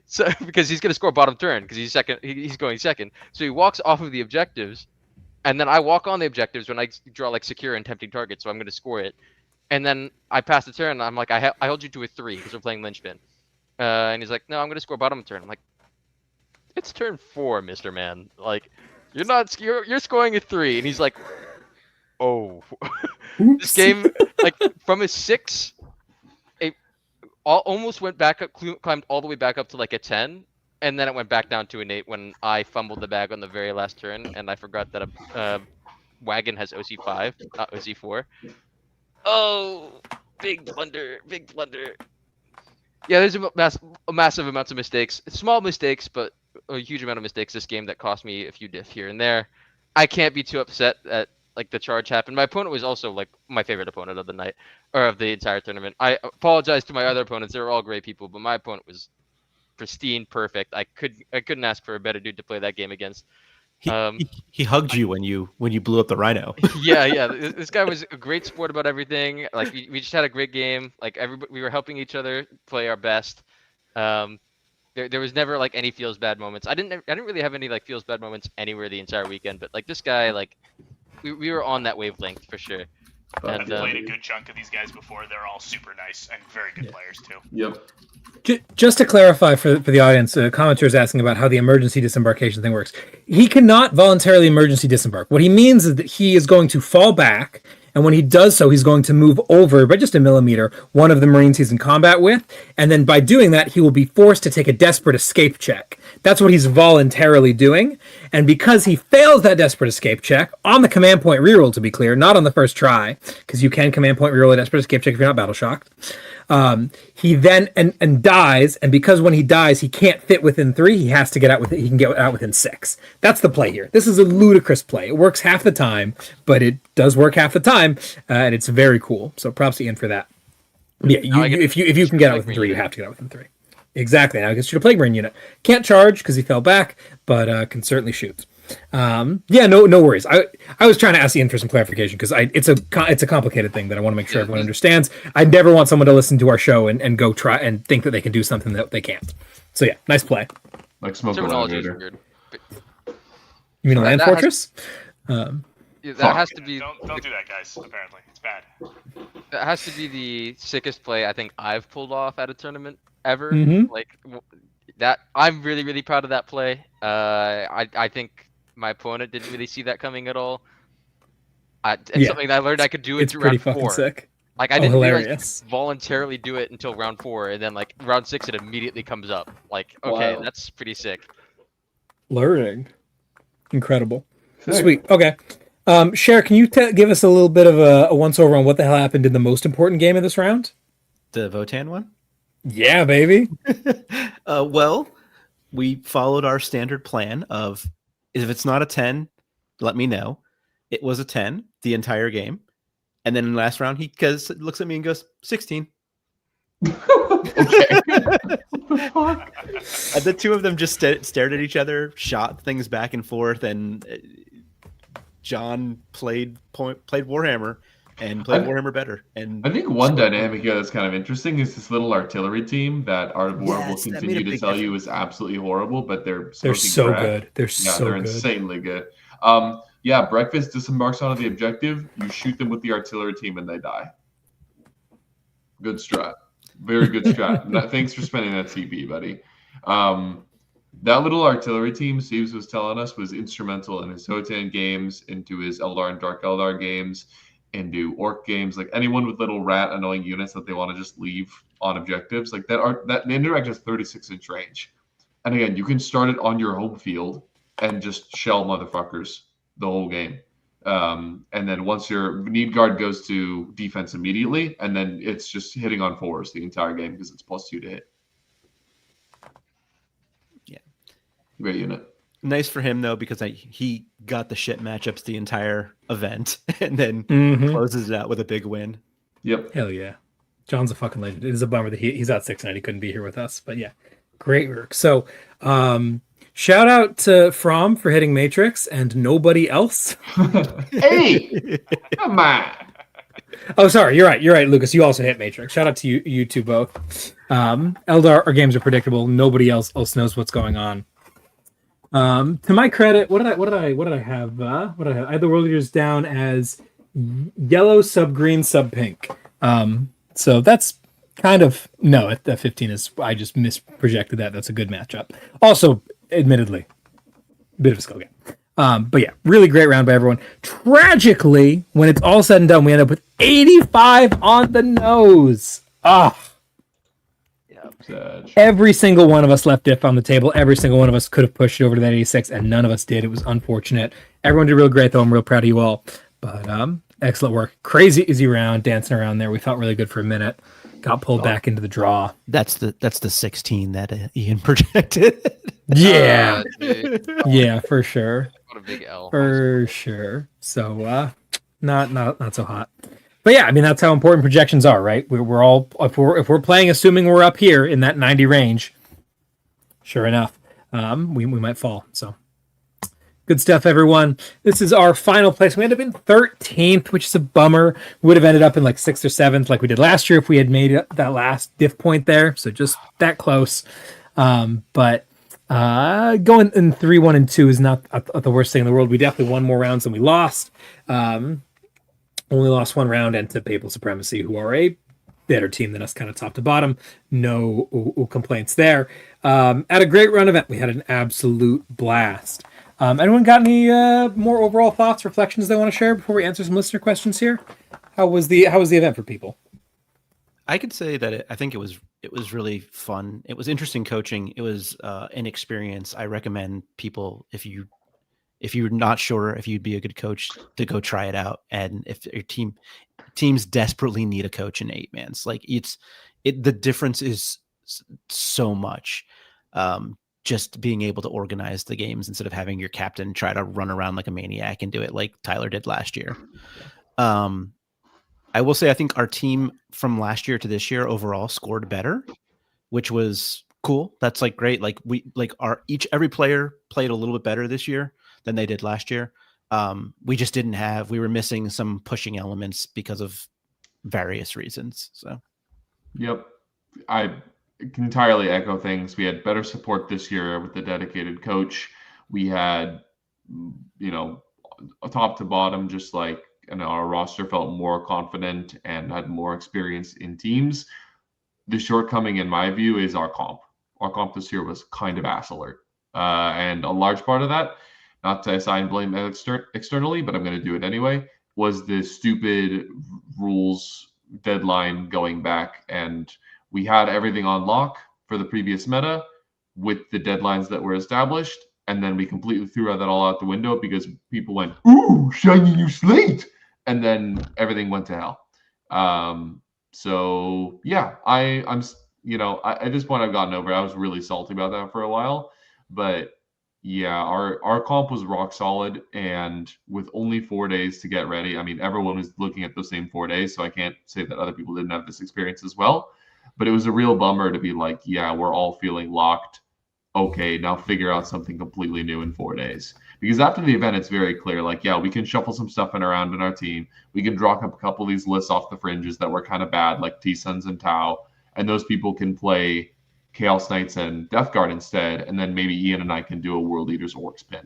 So because he's gonna score bottom turn because he's second, he's going second. So he walks off of the objectives, and then I walk on the objectives when I draw like secure and tempting target. So I'm gonna score it, and then I pass the turn. And I'm like, I hold you to a 3 because we're playing linchpin, and he's like, no, I'm gonna score bottom turn. I'm like, it's turn 4, Mr. Man. Like, you're scoring a 3, and he's like, oh, this game like from a 6. Almost went back up, climbed all the way back up to like a 10, and then it went back down to an 8 when I fumbled the bag on the very last turn, and I forgot that a wagon has OC5, not OC4. Oh, big blunder, big blunder. Yeah, there's a massive amounts of mistakes, small mistakes, but a huge amount of mistakes this game that cost me a few diff here and there. I can't be too upset that like the charge happened. My opponent was also like my favorite opponent of the night or of the entire tournament. I apologize to my other opponents; they were all great people, but my opponent was pristine, perfect. I couldn't ask for a better dude to play that game against. He hugged you when you blew up the Rhino. Yeah. This guy was a great sport about everything. Like we just had a great game. Like we were helping each other play our best. There was never like any feels bad moments. I didn't really have any like feels bad moments anywhere the entire weekend. But like this guy, like we were on that wavelength for sure. I've And played a good chunk of these guys before. They're all super nice and very good players too. Yep. Just to clarify for the audience, a commenter is asking about how the emergency disembarkation thing works. He cannot voluntarily emergency disembark. What he means is that he is going to fall back, and when he does so, he's going to move over by just a millimeter one of the Marines he's in combat with, and then by doing that, he will be forced to take a desperate escape check. That's what he's voluntarily doing, and because he fails that desperate escape check on the command point reroll, to be clear, not on the first try, because you can command point reroll a desperate escape check if you're not battle shocked. He then and dies, and because when he dies he can't fit within 3, he has to get out with it. He can get out within 6. That's the play here. This is a ludicrous play. It works half the time, but it does work half the time, and it's very cool. So props to Ian for that. Yeah, if you can get out within 3, you have to get out within 3. Exactly. Now he gets to the Plague Marine unit. Can't charge because he fell back, but can certainly shoot. No worries. I was trying to ask Ian for some clarification because it's a complicated thing that I want to make sure everyone understands. I never want someone to listen to our show and go try and think that they can do something that they can't. So yeah, nice play. Like smoke terminology is elevator. weird. You mean a land that fortress? That has to be. Don't do that, guys. Apparently, it's bad. That has to be the sickest play I think I've pulled off at a tournament ever. Mhm. Like that, I'm really really proud of that play. I think my opponent didn't really see that coming at all. It's Yeah. something that I learned I could do It's into pretty round fucking 4. sick. Like I didn't realize Hilarious. you could voluntarily do it until round 4, and then like round 6 it immediately comes up. Like okay, Wow. that's pretty sick. Learning. Incredible. Sick. Sweet. Okay. Cher, can you give us a little bit of a once over on what the hell happened in the most important game of this round? The Votan one? Yeah, baby. Well, we followed our standard plan of if it's not a 10, let me know. It was a 10 the entire game. And then in the last round, he looks at me and goes, 16. Okay. And the two of them just stared at each other, shot things back and forth, and John played Warhammer and played Warhammer better. And I think one dynamic here that's kind of interesting is this little artillery team that our board will Yes, that made continue a to big tell you is absolutely horrible, but they're They're smoking so crack. good. They're Yeah, so they're good. insanely good. Breakfast disembarks onto the objective. You shoot them with the artillery team and they die. Good strat. Very good strat. Thanks for spending that CB, buddy. That little artillery team, Steves was telling us, was instrumental in his Votan games, into his Eldar and Dark Eldar games, into Orc games. Like anyone with little rat annoying units that they want to just leave on objectives, like that indirect has 36-inch range. And again, you can start it on your home field and just shell motherfuckers the whole game. And then once your need guard goes to defense immediately, and then it's just hitting on 4s the entire game because it's +2 to hit. Yeah. Great unit. nice for him though, because he got the shit matchups the entire event and then closes it out with a big win. Yep. Hell yeah. John's a fucking legend. It is a bummer that he's out 6 night. He couldn't be here with us, but yeah, great work. So, shout out to From for hitting Matrix and nobody else. Hey, come on. Oh, sorry. You're right, Lucas. You also hit Matrix. Shout out to you two both. Eldar, our games are predictable. Nobody else knows what's going on. To my credit, what did I have? I had the World Leaders down as yellow, sub green, sub pink. So that's kind of that 15 is, I just misprojected that. That's a good matchup. Also, admittedly, bit of a skill game. But yeah, really great round by everyone. Tragically, when it's all said and done, we end up with 85 on the nose. Every single one of us left diff on the table. Every single one of us could have pushed it over to that 86, and none of us did. It was unfortunate. Everyone did real great, though. I'm real proud of you all. But excellent work. Crazy easy round, dancing around there. We felt really good for a minute. Got pulled back into the draw. That's the 16 that Ian projected. Yeah. Dude. Yeah, for sure. What a big L. For sure. So not so hot. But yeah, I mean that's how important projections are, right? We're all if we're playing assuming we're up here in that 90 range, sure enough, we might fall. So Good stuff, everyone. This is our final place. We ended up in 13th, which is a bummer. Would have ended up in like 6th or 7th like we did last year if we had made that last diff point there. So just that close. But going in 3-1 and 2 is not the worst thing in the world. We definitely won more rounds than we lost. Only lost one round and to Papal Supremacy, who are a better team than us, kind of top to bottom. No complaints there. At a great run event, we had an absolute blast. Anyone got any more overall thoughts, reflections they want to share before we answer some listener questions here? How was the event for people? I could say that I think it was really fun. It was interesting coaching. It was an experience. I recommend people, if you're not sure if you'd be a good coach, to go try it out. And if your teams desperately need a coach in 8-mans, like the difference is so much. Just being able to organize the games instead of having your captain try to run around like a maniac and do it like Tyler did last year. I will say, I think our team from last year to this year overall scored better, which was cool. That's like great. Like every player played a little bit better this year than they did last year. We were missing some pushing elements because of various reasons. So, yep. I can entirely echo things. We had better support this year with the dedicated coach. We had, top to bottom, just like, our roster felt more confident and had more experience in teams. The shortcoming, in my view, is our comp. Our comp this year was kind of ass alert. And a large part of that, not to assign blame externally, but I'm going to do it anyway, was the stupid rules deadline going back. And we had everything on lock for the previous meta with the deadlines that were established. And then we completely threw that all out the window because people went, "Ooh, shiny new slate." And then everything went to hell. So yeah, I'm at this point I've gotten over it. I was really salty about that for a while, but yeah, our comp was rock solid, and with only 4 days to get ready, I mean, everyone was looking at those same 4 days, so I can't say that other people didn't have this experience as well. But it was a real bummer to be like, yeah, we're all feeling locked. Okay, now figure out something completely new in 4 days. Because after the event, it's very clear, like, yeah, we can shuffle some stuff around in our team. We can draw up a couple of these lists off the fringes that were kind of bad, like T-Suns and Tau. And those people can play Chaos Knights and Death Guard instead. And then maybe Ian and I can do a World Leaders Orcs pin.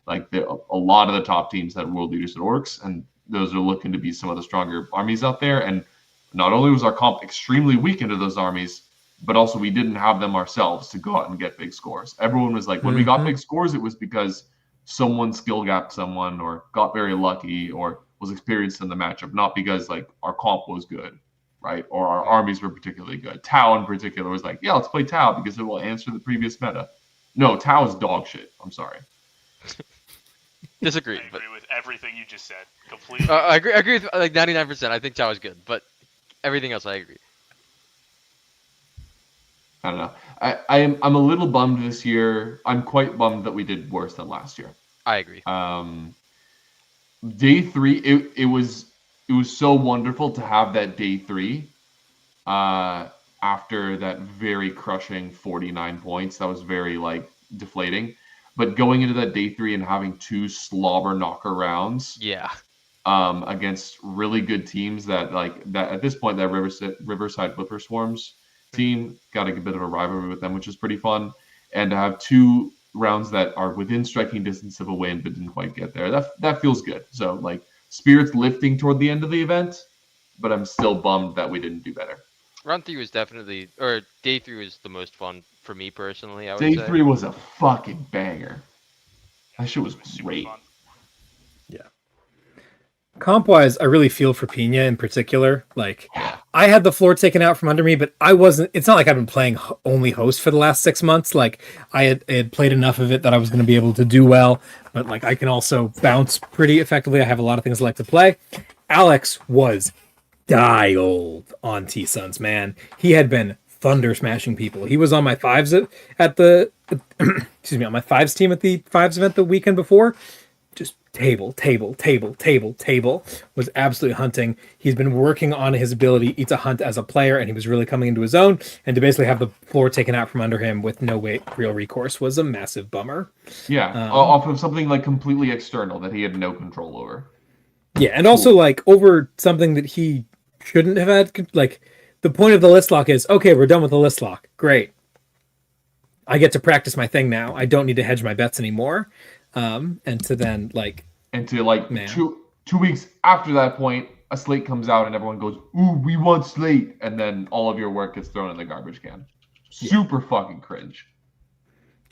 Like, a lot of the top teams had World Leaders and Orcs, and those are looking to be some of the stronger armies out there. And not only was our comp extremely weak into those armies, but also we didn't have them ourselves to go out and get big scores. Everyone was like, when we got big scores, it was because someone skill gapped someone or got very lucky or was experienced in the matchup, not because like our comp was good, right? Or our armies were particularly good. Tau in particular was like, yeah, let's play Tau because it will answer the previous meta. No, Tau is dog shit. I'm sorry. Disagree. I agree with everything you just said. Completely. I agree with like 99%. I think Tau is good, but everything else I agree. I don't know. I'm a little bummed this year. I'm quite bummed that we did worse than last year. I agree. Day 3, it was so wonderful to have that day 3 after that very crushing 49 points. That was very like deflating. But going into that day 3 and having 2 slobber knocker rounds, against really good teams that at this point that Riverside Flipper Swarms team got a bit of a rivalry with them, which is pretty fun. And to have 2 rounds that are within striking distance of a win but didn't quite get there, that feels good. So like spirits lifting toward the end of the event, but I'm still bummed that we didn't do better. Round 3 was definitely, or day 3 was the most fun for me personally. I would Day say. 3 was a fucking banger. That shit was great. Fun. Comp-wise, I really feel for Pina in particular. Like, I had the floor taken out from under me, but I wasn't. It's not like I've been playing only host for the last 6 months. Like, I had played enough of it that I was going to be able to do well. But like, I can also bounce pretty effectively. I have a lot of things I like to play. Alex was dialed on T-Suns, man. He had been thunder smashing people. He was on my fives at the excuse me, on my fives team at the fives event the weekend before. Just table, was absolutely hunting. He's been working on his ability to hunt as a player, and he was really coming into his own. And to basically have the floor taken out from under him with no real recourse was a massive bummer. Yeah, off of something like completely external that he had no control over. Yeah, and also like over something that he shouldn't have had. Like the point of the list lock is, okay, we're done with the list lock. Great. I get to practice my thing now. I don't need to hedge my bets anymore. And to then like, and to like two weeks after that point, a slate comes out and everyone goes, "Ooh, we want slate," and then all of your work gets thrown in the garbage can. Super fucking cringe.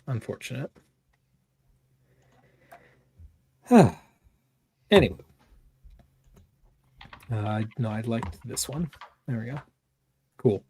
Unfortunate. Anyway, no, I liked this one. There we go. Cool.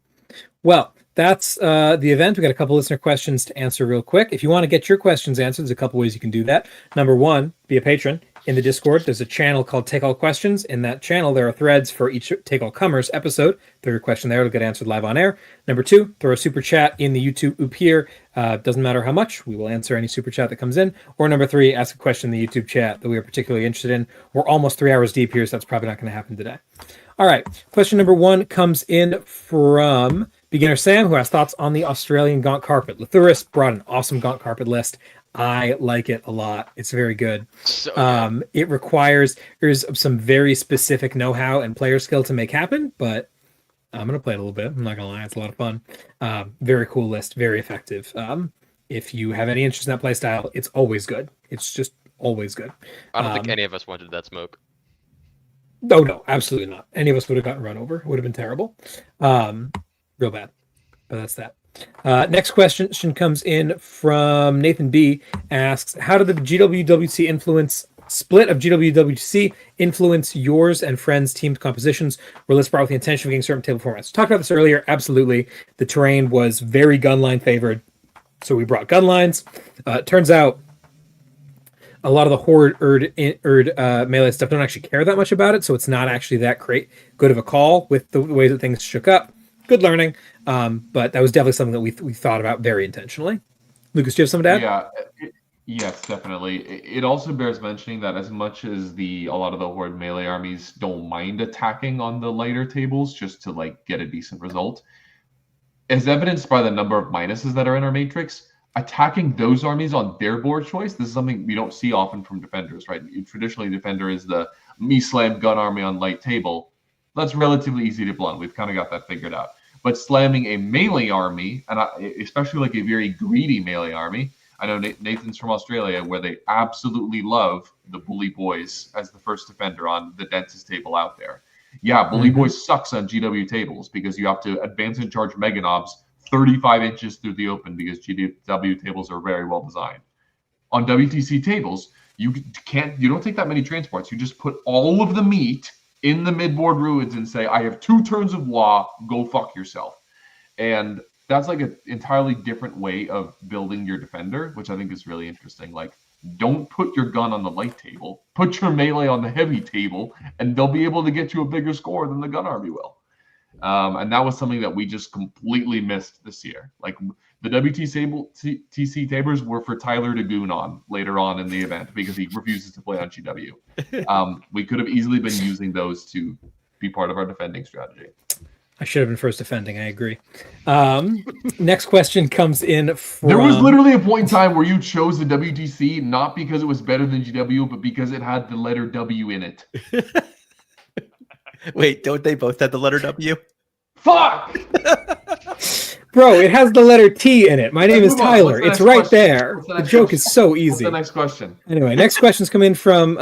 Well, that's the event. We got a couple listener questions to answer real quick. If you want to get your questions answered, there's a couple ways you can do that. Number one, be a patron. In the Discord, there's a channel called Take All Questions. In that channel, there are threads for each Take All Comers episode. Throw your question there, it'll get answered live on air. Number two, throw a super chat in the YouTube oop here. Doesn't matter how much, we will answer any super chat that comes in. Or number three, ask a question in the YouTube chat that we are particularly interested in. We're almost 3 hours deep here, so that's probably not going to happen today. All right, question number one comes in from Beginner Sam, who has thoughts on the Australian Gaunt Carpet. Lathuris brought an awesome Gaunt Carpet list. I like it a lot. It's very good. So good. It requires there's some very specific know-how and player skill to make happen, but I'm gonna play it a little bit. I'm not gonna lie, it's a lot of fun. Very cool list, very effective. If you have any interest in that play style, it's always good. It's just always good. I don't think any of us wanted that smoke. No, absolutely not. Any of us would have gotten run over. It would have been terrible. Real bad. But that's that. Next question comes in from Nathan B. Asks, how did the GWWC split of GWWC influence yours and friends' team compositions? Were lists brought with the intention of getting certain table formats? Talked about this earlier. Absolutely. The terrain was very gunline favored, so we brought gun lines. Turns out a lot of the horde melee stuff don't actually care that much about it, so it's not actually that good of a call with the way that things shook up. Good learning, but that was definitely something that we thought about very intentionally. Lucas, do you have something to add? Yeah, yes, definitely. It also bears mentioning that as much as a lot of the horde melee armies don't mind attacking on the lighter tables just to like get a decent result, as evidenced by the number of minuses that are in our matrix, attacking those armies on their board choice, this is something we don't see often from defenders, right? Traditionally, defender is the me slam gun army on light table. That's relatively easy to blunt. We've kind of got that figured out. But slamming a melee army, and especially like a very greedy melee army, I know Nathan's from Australia, where they absolutely love the Bully Boys as the first defender on the densest table out there. Yeah, Bully Boys sucks on GW tables because you have to advance and charge Mega Knobs 35 inches through the open because GW tables are very well designed. On WTC tables, you don't take that many transports. You just put all of the meat in the midboard ruins and say, I have 2 turns of WA, go fuck yourself. And that's like an entirely different way of building your defender, which I think is really interesting. Like, don't put your gun on the light table, put your melee on the heavy table, and they'll be able to get you a bigger score than the gun army will. And that was something that we just completely missed this year. Like, the WTC tabers were for Tyler to goon on later on in the event because he refuses to play on GW. We could have easily been using those to be part of our defending strategy. I should have been first defending. I agree. Next question comes in from... There was literally a point in time where you chose the WTC not because it was better than GW, but because it had the letter W in it. Wait, don't they both have the letter W? Fuck! Bro, it has the letter T in it. My name is Tyler. It's right there. The joke is so easy. What's the next question? Anyway, next question's come in from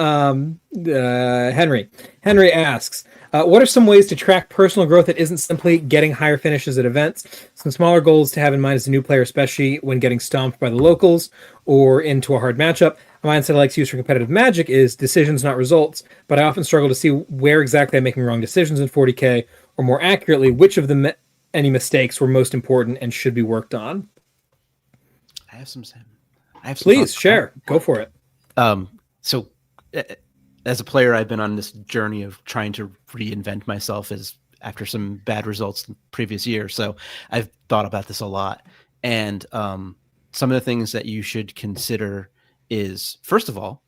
Henry. Henry asks, what are some ways to track personal growth that isn't simply getting higher finishes at events? Some smaller goals to have in mind as a new player, especially when getting stomped by the locals or into a hard matchup. A mindset I like to use for competitive Magic is decisions, not results, but I often struggle to see where exactly I'm making wrong decisions in 40K, or more accurately, which of the any mistakes were most important and should be worked on. I have some Please share. Go for it. So as a player, I've been on this journey of trying to reinvent myself after some bad results the previous year. So I've thought about this a lot. And some of the things that you should consider is, first of all,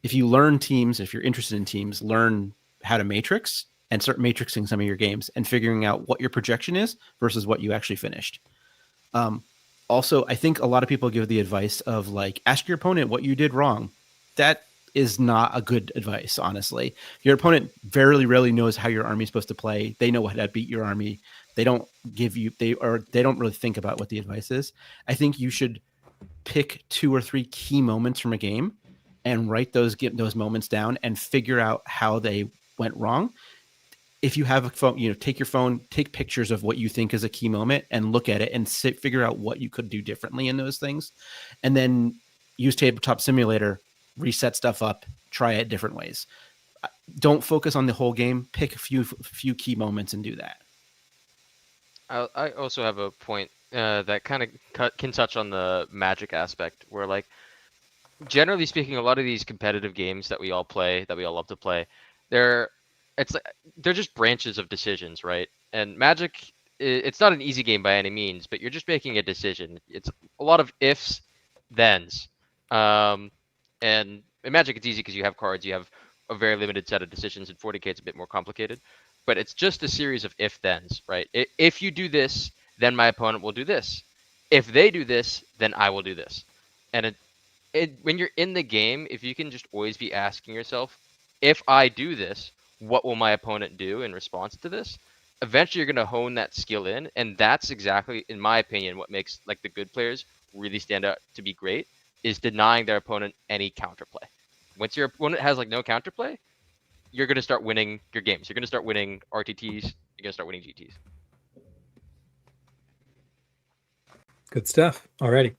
if you learn teams, if you're interested in teams, learn how to matrix and start matrixing some of your games and figuring out what your projection is versus what you actually finished. Also, I think a lot of people give the advice of like, ask your opponent what you did wrong. That is not a good advice, honestly. Your opponent very rarely knows how your army is supposed to play. They know how to beat your army. They don't don't really think about what the advice is. I think you should pick 2 or 3 key moments from a game and write those moments down and figure out how they went wrong. If you have a phone, take your phone, take pictures of what you think is a key moment and look at it and figure out what you could do differently in those things. And then use Tabletop Simulator, reset stuff up, try it different ways. Don't focus on the whole game. Pick a few key moments and do that. I also have a point that kind of can touch on the Magic aspect, where like, generally speaking, a lot of these competitive games that we all play, that we all love to play, they're just branches of decisions, right? And Magic, it's not an easy game by any means, but you're just making a decision. It's a lot of ifs, thens. And in Magic, it's easy because you have cards, you have a very limited set of decisions. In 40k, it's a bit more complicated. But it's just a series of if-thens, right? If you do this, then my opponent will do this. If they do this, then I will do this. And when you're in the game, if you can just always be asking yourself, if I do this, what will my opponent do in response to this? Eventually, you're going to hone that skill in, and that's exactly, in my opinion, what makes like the good players really stand out to be great, is denying their opponent any counterplay. Once your opponent has like no counterplay, you're going to start winning your games. You're going to start winning RTTs. You're going to start winning GTs. Good stuff. Alrighty.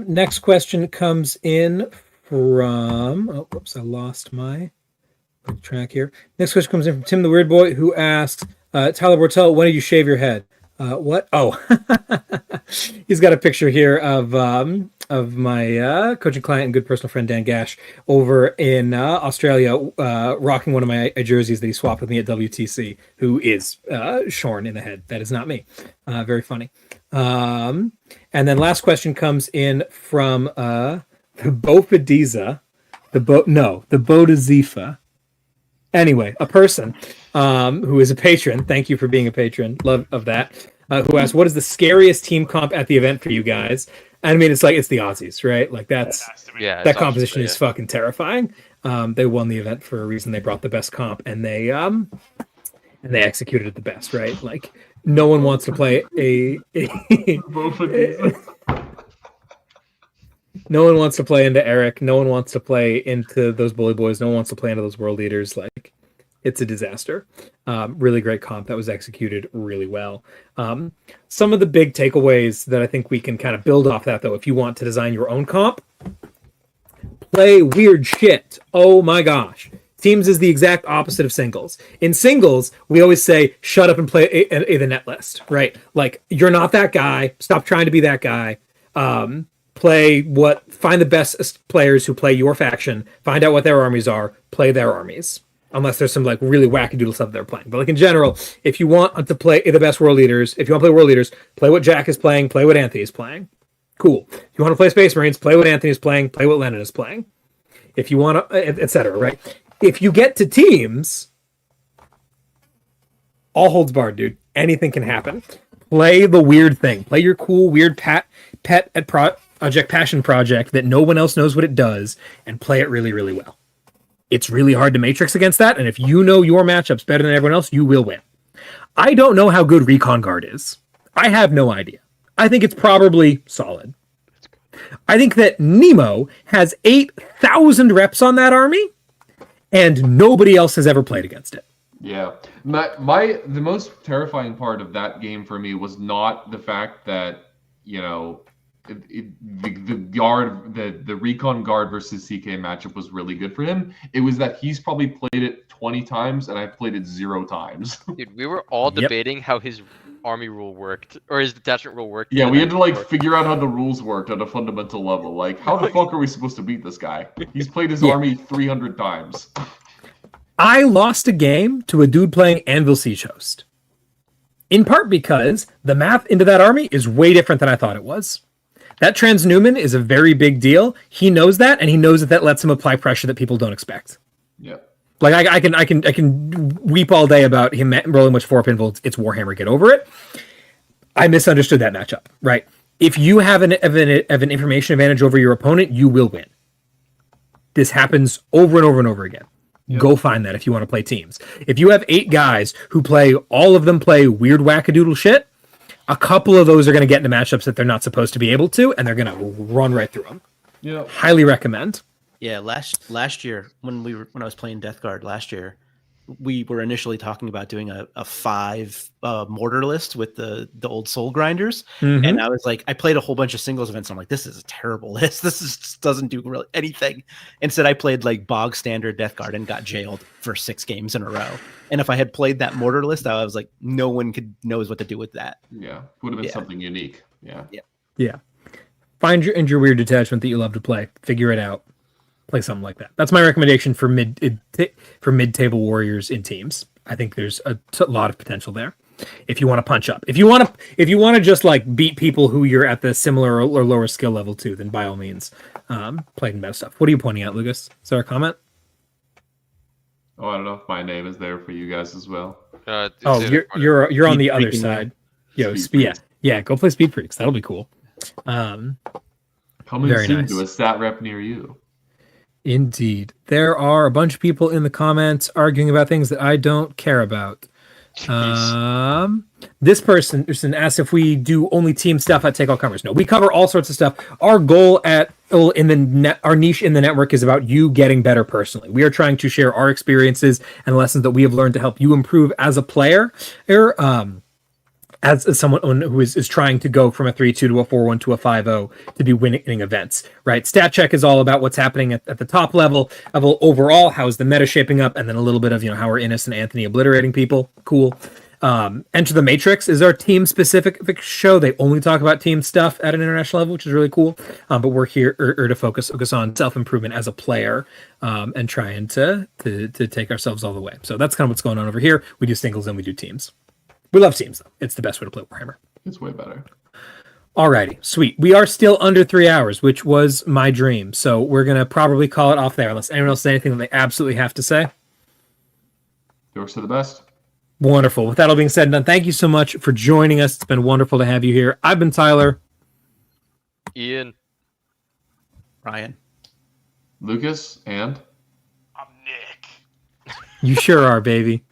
Next question comes in from. Oh, whoops! I lost my track here. Next question comes in from Tim the Weird Boy, who asks, Tyler Bortel, when did you shave your head? What? Oh, he's got a picture here of my coaching client and good personal friend Dan Gash over in Australia, rocking one of my jerseys that he swapped with me at WTC, who is shorn in the head. That is not me. Very funny. And then last question comes in from the Bofadiza, the Bodazifa. Anyway, a person who is a patron. Thank you for being a patron. Love of that. Who asked, what is the scariest team comp at the event for you guys? I mean, it's the Aussies, right? Like that composition is fucking terrifying. They won the event for a reason. They brought the best comp, and they executed it the best, right? Like no one wants to play no one wants to play into Eric. No one wants to play into those bully boys. No one wants to play into those world leaders. Like, it's a disaster. Really great comp that was executed really well. Some of the big takeaways that I think we can kind of build off that, though, if you want to design your own comp, play weird shit. Oh my gosh. Teams is the exact opposite of singles. In singles, we always say, shut up and play the net list, right? Like, you're not that guy. Stop trying to be that guy. Find the best players who play your faction, find out what their armies are, play their armies. Unless there's some like really wackadoodle stuff they're playing. But like in general, if you want to play the best world leaders, if you want to play world leaders, play what Jack is playing, play what Anthony is playing. Cool. If you want to play Space Marines, play what Anthony is playing, play what Lennon is playing. If you want to, etc., right? If you get to teams, all holds barred, dude. Anything can happen. Play the weird thing. Play your cool, weird pet at project passion project that no one else knows what it does, and play it really, really well. It's really hard to matrix against that, and if you know your matchups better than everyone else, you will win. I don't know how good Recon Guard is. I have no idea. I think it's probably solid. I think that Nemo has 8,000 reps on that army, and nobody else has ever played against it. Yeah. The most terrifying part of that game for me was not the fact that, the Recon Guard versus CK matchup was really good for him. It was that he's probably played it 20 times and I played it 0 times. Dude, we were all debating how his army rule worked, or his detachment rule worked. Yeah, we had to figure out how the rules worked at a fundamental level. Like, how the fuck are we supposed to beat this guy? He's played his army 300 times. I lost a game to a dude playing Anvil Siege Host. In part because the math into that army is way different than I thought it was. That transhuman is a very big deal. He knows that, and he knows that lets him apply pressure that people don't expect. Yeah. Like I can weep all day about him rolling much 4 pinfall. It's Warhammer. Get over it. I misunderstood that matchup. Right. If you have an information advantage over your opponent, you will win. This happens over and over and over again. Yep. Go find that if you want to play teams. If you have 8 guys who all of them play weird wackadoodle shit, a couple of those are going to get into matchups that they're not supposed to be able to, and they're going to run right through them. Yeah. Highly recommend. Yeah, last year when I was playing Death Guard last year, we were initially talking about doing a 5 mortar list with the old soul grinders, and I was like, I played a whole bunch of singles events. And I'm like, this is a terrible list. Just doesn't do really anything. Instead, I played like bog standard Death Guard and got jailed for 6 games in a row. And if I had played that mortar list, I was like, no one knows what to do with that. Yeah, would have been something unique. Yeah. Find your weird detachment that you love to play. Figure it out. Play something like that. That's my recommendation for mid-table warriors in teams. I think there's a lot of potential there. If you want to punch up, if you want to just like beat people who you're at the similar or lower skill level to, then by all means, play in better stuff. What are you pointing at, Lucas? Is there a comment? Oh, I don't know if my name is there for you guys as well. You're on the other side. Go play Speed Freaks. That'll be cool. Coming soon to a stat rep near you. Indeed. There are a bunch of people in the comments arguing about things that I don't care about. This person asked if we do only team stuff at Take All Comers. No, we cover all sorts of stuff. Our goal our niche in the network is about you getting better personally. We are trying to share our experiences and lessons that we have learned to help you improve as a player, as someone who is trying to go from a 3-2 to a 4-1 to a 5-0 to be winning events, right? Stat check is all about what's happening at the top level overall. How is the meta shaping up? And then a little bit of, how are Innes and Anthony obliterating people. Cool. Enter the Matrix is our team specific show. They only talk about team stuff at an international level, which is really cool. But we're here to focus on self-improvement as a player, and trying to take ourselves all the way. So that's kind of what's going on over here. We do singles and we do teams. We love teams, though. It's the best way to play Warhammer. It's way better. Alrighty, sweet. We are still under 3 hours, which was my dream. So we're going to probably call it off there, unless anyone else says anything that they absolutely have to say. Yorks are the best. Wonderful. With that all being said and done, thank you so much for joining us. It's been wonderful to have you here. I've been Tyler. Ian. Ryan. Lucas. And? I'm Nick. You sure are, baby.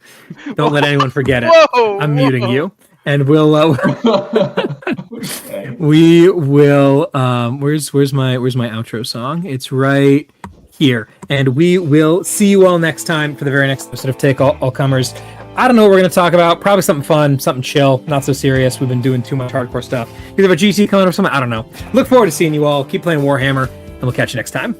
Don't let anyone forget it. I'm muting you. And we'll Okay. we will where's my outro song? It's right here. And we will see you all next time for the very next episode of Take All Comers. I don't know what we're going to talk about. Probably something fun, something chill, not so serious. We've been doing too much hardcore stuff. Either a GC coming or something. I don't know. Look forward to seeing you all. Keep playing Warhammer, and we'll catch you next time.